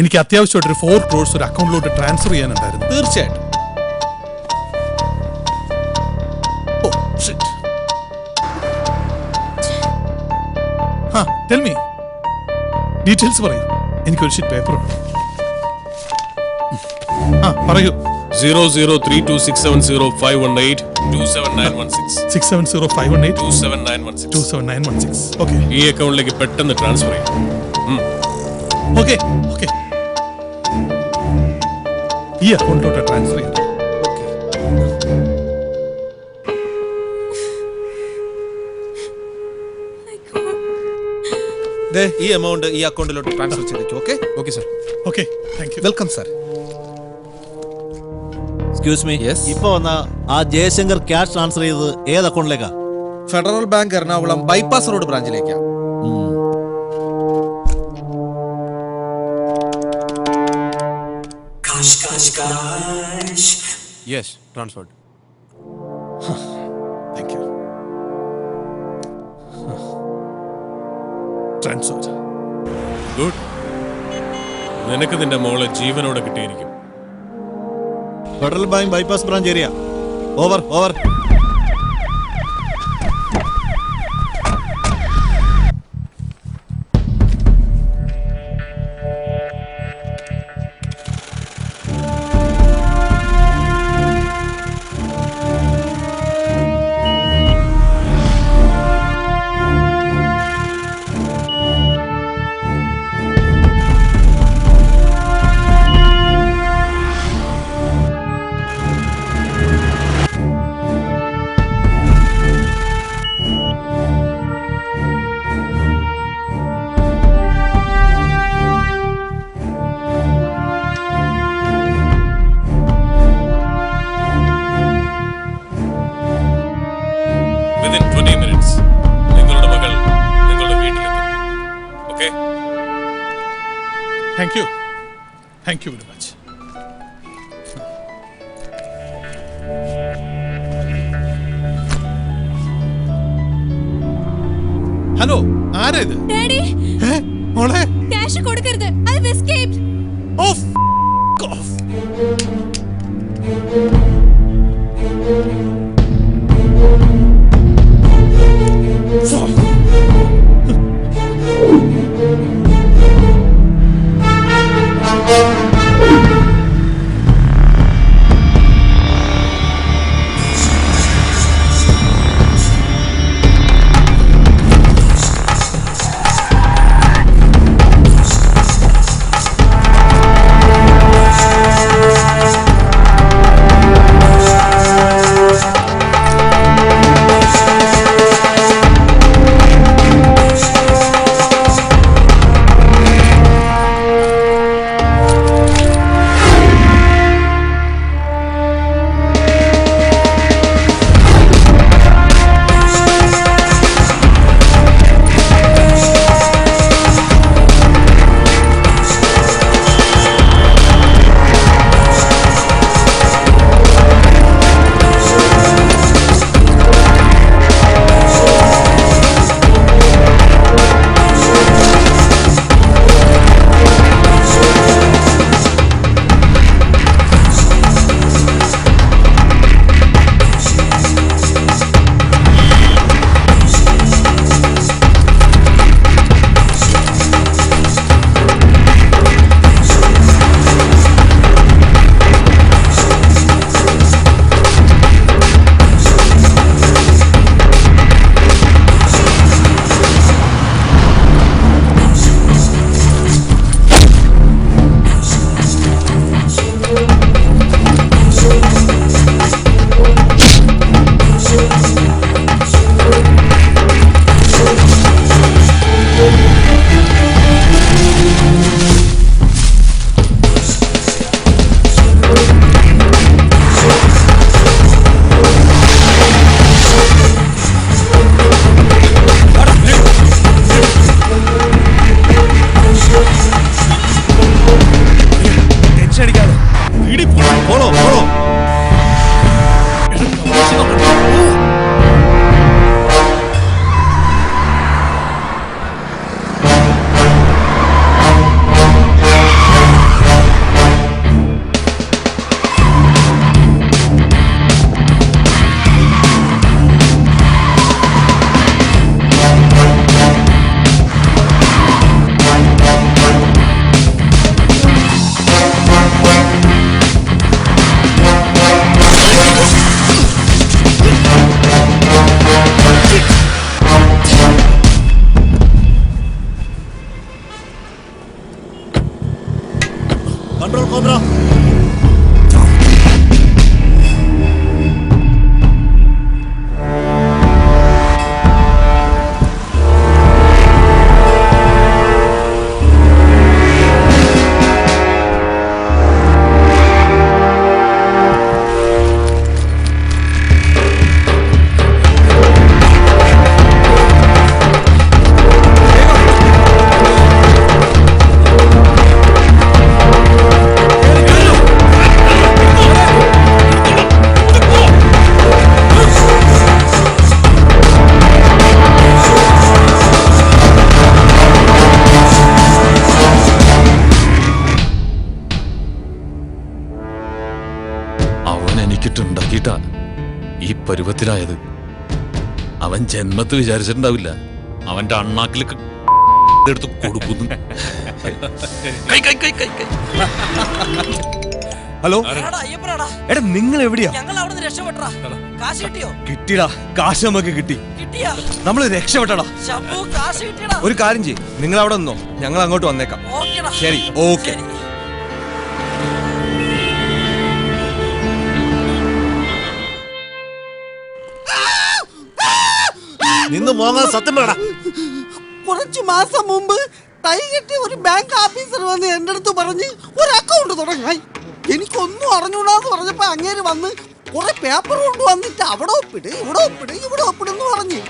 എനിക്ക് അത്യാവശ്യമായിട്ട് ഒരു 4 crores ഒരു അക്കൗണ്ടിലോട്ട് ട്രാൻസ്ഫർ ചെയ്യാനുണ്ടായിരുന്നു. തീർച്ചയായിട്ടും. ടെൽ മീ ഡീറ്റെയിൽസ് പറയൂ. എനിക്കൊരു ഷീറ്റ് പേപ്പർ ഉണ്ട്. പറയൂ. 003267051827916 ഓക്കെ. ഈ അക്കൗണ്ടിലേക്ക് പെട്ടെന്ന് ട്രാൻസ്ഫർ ചെയ്യും. Okay okay. ഈ അക്കൗണ്ടിലോട്ട് ട്രാൻസ്ഫർ ചെയ്യും. ഈ എമൗണ്ട് ഈ അക്കൗണ്ടിലോട്ട് ട്രാൻസ്ഫർ ചെയ്തേക്കും. Okay? Okay sir. Okay, thank you. Welcome sir. Excuse me, ഇപ്പൊ വന്ന ആ ജയശങ്കർ ക്യാഷ് ട്രാൻസ്ഫർ ചെയ്തത് ഏത് അക്കൗണ്ടിലേക്കാ? ഫെഡറൽ ബാങ്ക് എറണാകുളം ബൈപ്പാസ് റോഡ് ബ്രാഞ്ചിലേക്കാ. Yes transferred. Thank you. Transfer. Good. നിനക്ക് നിന്റെ മോളെ ജീവനോടെ കിട്ടിയിരിക്കും. Federal Bank bypass branch area. Over over. Within 20 minutes, നിങ്ങളുടെ മകൾ നിങ്ങളുടെ വീട്ടിലെത്തും. Okay? Thank you. Thank you very much. Hello, ആരാ ഇത്? ഡാഡി, മോളെ ക്യാഷ് കൊടുക്കരുത്. I have escaped. Of of. ഈ പരുവത്തിലായത് അവൻ ജന്മത്ത് വിചാരിച്ചിട്ടുണ്ടാവില്ല. അവന്റെ അണ്ണാക്കിൽ എടുത്ത് കൊടുക്കുന്നു. ഹലോ എടാ, നിങ്ങൾ എവിടെയാ? കിട്ടിയടാ, കാശ് നമുക്ക് കിട്ടി. നമ്മൾ രക്ഷപ്പെട്ടടാ. ഒരു കാര്യം ചെയ്യ്, നിങ്ങൾ അവിടെ നിന്നോ, ഞങ്ങൾ അങ്ങോട്ട് വന്നേക്കാം. ശരി, ഓക്കെ. നിന്ന് മോങ്ങാൻ സത്യം വേണ്ട. കുറച്ചു മാസം മുമ്പ് ടൈ കെട്ടിയ ഒരു ബാങ്ക് ഓഫീസർ വന്ന് എന്റെ അടുത്ത് പറഞ്ഞ് ഒരു അക്കൗണ്ട് തുടങ്ങാൻ. എനിക്കൊന്നും അറിഞ്ഞൂടാന്ന് പറഞ്ഞപ്പോ അങ്ങേര് വന്ന് കുറെ പേപ്പർ കൊണ്ടുവന്നിട്ട് അവിടെ ഒപ്പിട്, ഇവിടെ ഒപ്പിട്, ഇവിടെ ഒപ്പിടെന്ന് പറഞ്ഞ്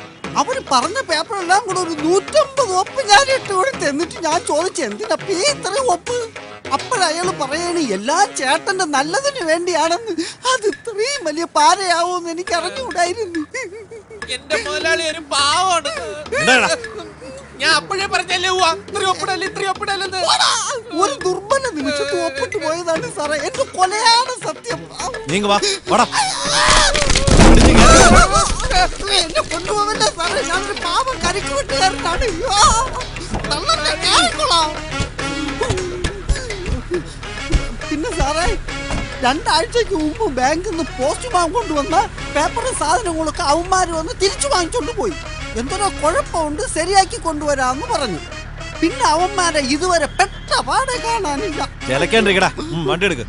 അവര് പറഞ്ഞ പേപ്പറെല്ലാം കൂടെ ഒരു 150 ഒപ്പ് ഞാൻ ഇട്ട് കൊടുത്ത്. എന്നിട്ട് ഞാൻ ചോദിച്ചു, എന്തിനപ്പ ഇത്രയും ഒപ്പ്? അപ്പോഴയാള് പറയണ എല്ലാം ചേട്ടന്റെ നല്ലതിന് വേണ്ടിയാണെന്ന്. അത് ഇത്രയും വലിയ പാരയാവോന്ന് എനിക്ക് അറിഞ്ഞുകൂടായിരുന്നു. എന്റെ മുതലാളി ഒരു പാവമാണ്. ഞാൻ അപ്പോഴേ പറഞ്ഞല്ലേ ഇത്രയും ഒപ്പിടല്ലെന്ന്. ഒരു ദുർബല നിമിഷത്ത് ഒപ്പിട്ട് പോയതാണ് സാറേ. എന്റെ കൊലയാണ് സത്യം. എന്നെ കൊണ്ടുപോകല്ലേ സാറേ, ഞാനൊരു പാവം കരിക്ക് വെട്ടുകാരനാണ്. പിന്നെ സാറേ, 2 ആഴ്ചക്ക് മുമ്പ് ബാങ്കിൽ നിന്ന് പോസ്റ്റ്മാൻ കൊണ്ടുവന്ന പേപ്പറും സാധനങ്ങളൊക്കെ അവന്മാര് വന്ന് തിരിച്ചു വാങ്ങിച്ചോണ്ട് പോയി. എന്തൊരോ കുഴപ്പമുണ്ട്, ശരിയാക്കി കൊണ്ടുവരാന്ന് പറഞ്ഞു. പിന്നെ അവന്മാരെ ഇതുവരെ പെട്ട പാടെ കാണാനില്ല. വണ്ടി എടുക്ക്.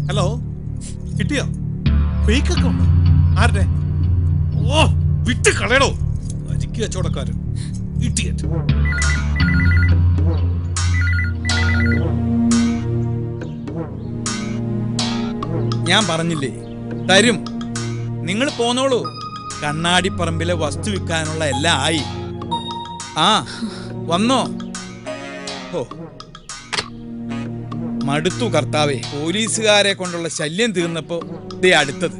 ഹലോ, കിട്ടിയോ? ഫേക്ക് അക്കൗണ്ട് ആരുടെ? ഓ, വിട്ട് കളയടോ, അരിക്ക് കച്ചവടക്കാരൻ. ഇഡിയറ്റ്. ഞാൻ പറഞ്ഞില്ലേ, തരും. നിങ്ങൾ പോന്നോളൂ. കണ്ണാടിപ്പറമ്പിലെ വസ്തു വിൽക്കാനുള്ള എല്ലാം ആയി. ആ, വന്നോ? ഓ, മടുത്തു കർത്താവേ. പോലീസുകാരെ കൊണ്ടുള്ള ശല്യം തീർന്നപ്പോ ദേ അടുത്തത്.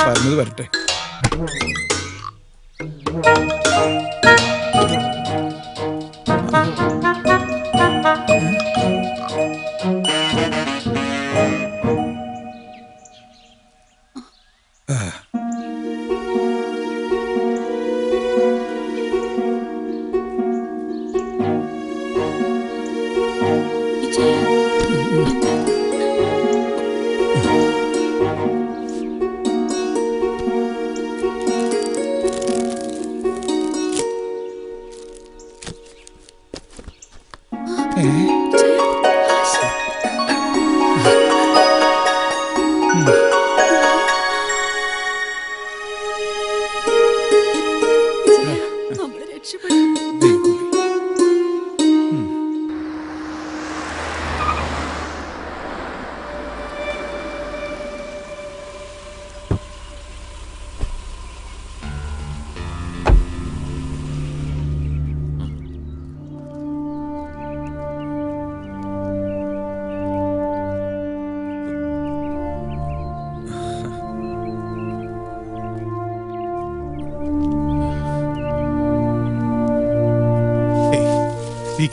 പറഞ്ഞത് വരട്ടെ.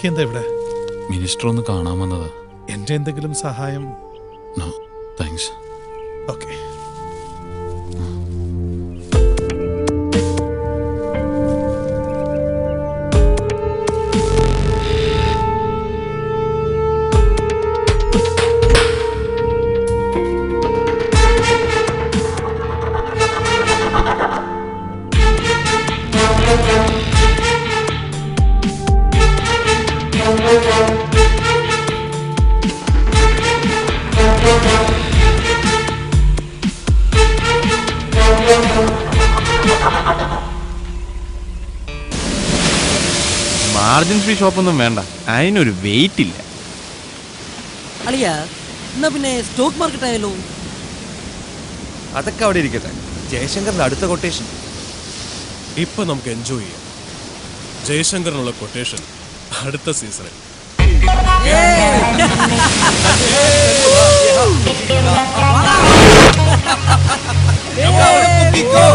എന്താ ഇവിടെ? മിനിസ്റ്റർ ഒന്ന് കാണാൻ വന്നതാ. എന്റെ എന്തെങ്കിലും സഹായം? No thanks. Okay. Margin Free ഷോപ്പൊന്നും വേണ്ട, അതിനൊരു വെയിറ്റ് ഇല്ല. അളിയ, എന്നാ പിന്നെ സ്റ്റോക്ക് മാർക്കറ്റ് ആയാലോ? അതൊക്കെ അവിടെ ഇരിക്കട്ടെ. ജയശങ്കറിന്റെ അടുത്ത കൊട്ടേഷൻ ഇപ്പൊ നമുക്ക് എൻജോയ് ചെയ്യാം. ജയശങ്കറിനുള്ള കൊട്ടേഷൻ അടുത്ത സീസണിൽ. അവിടെ പൊക്കിക്കോ.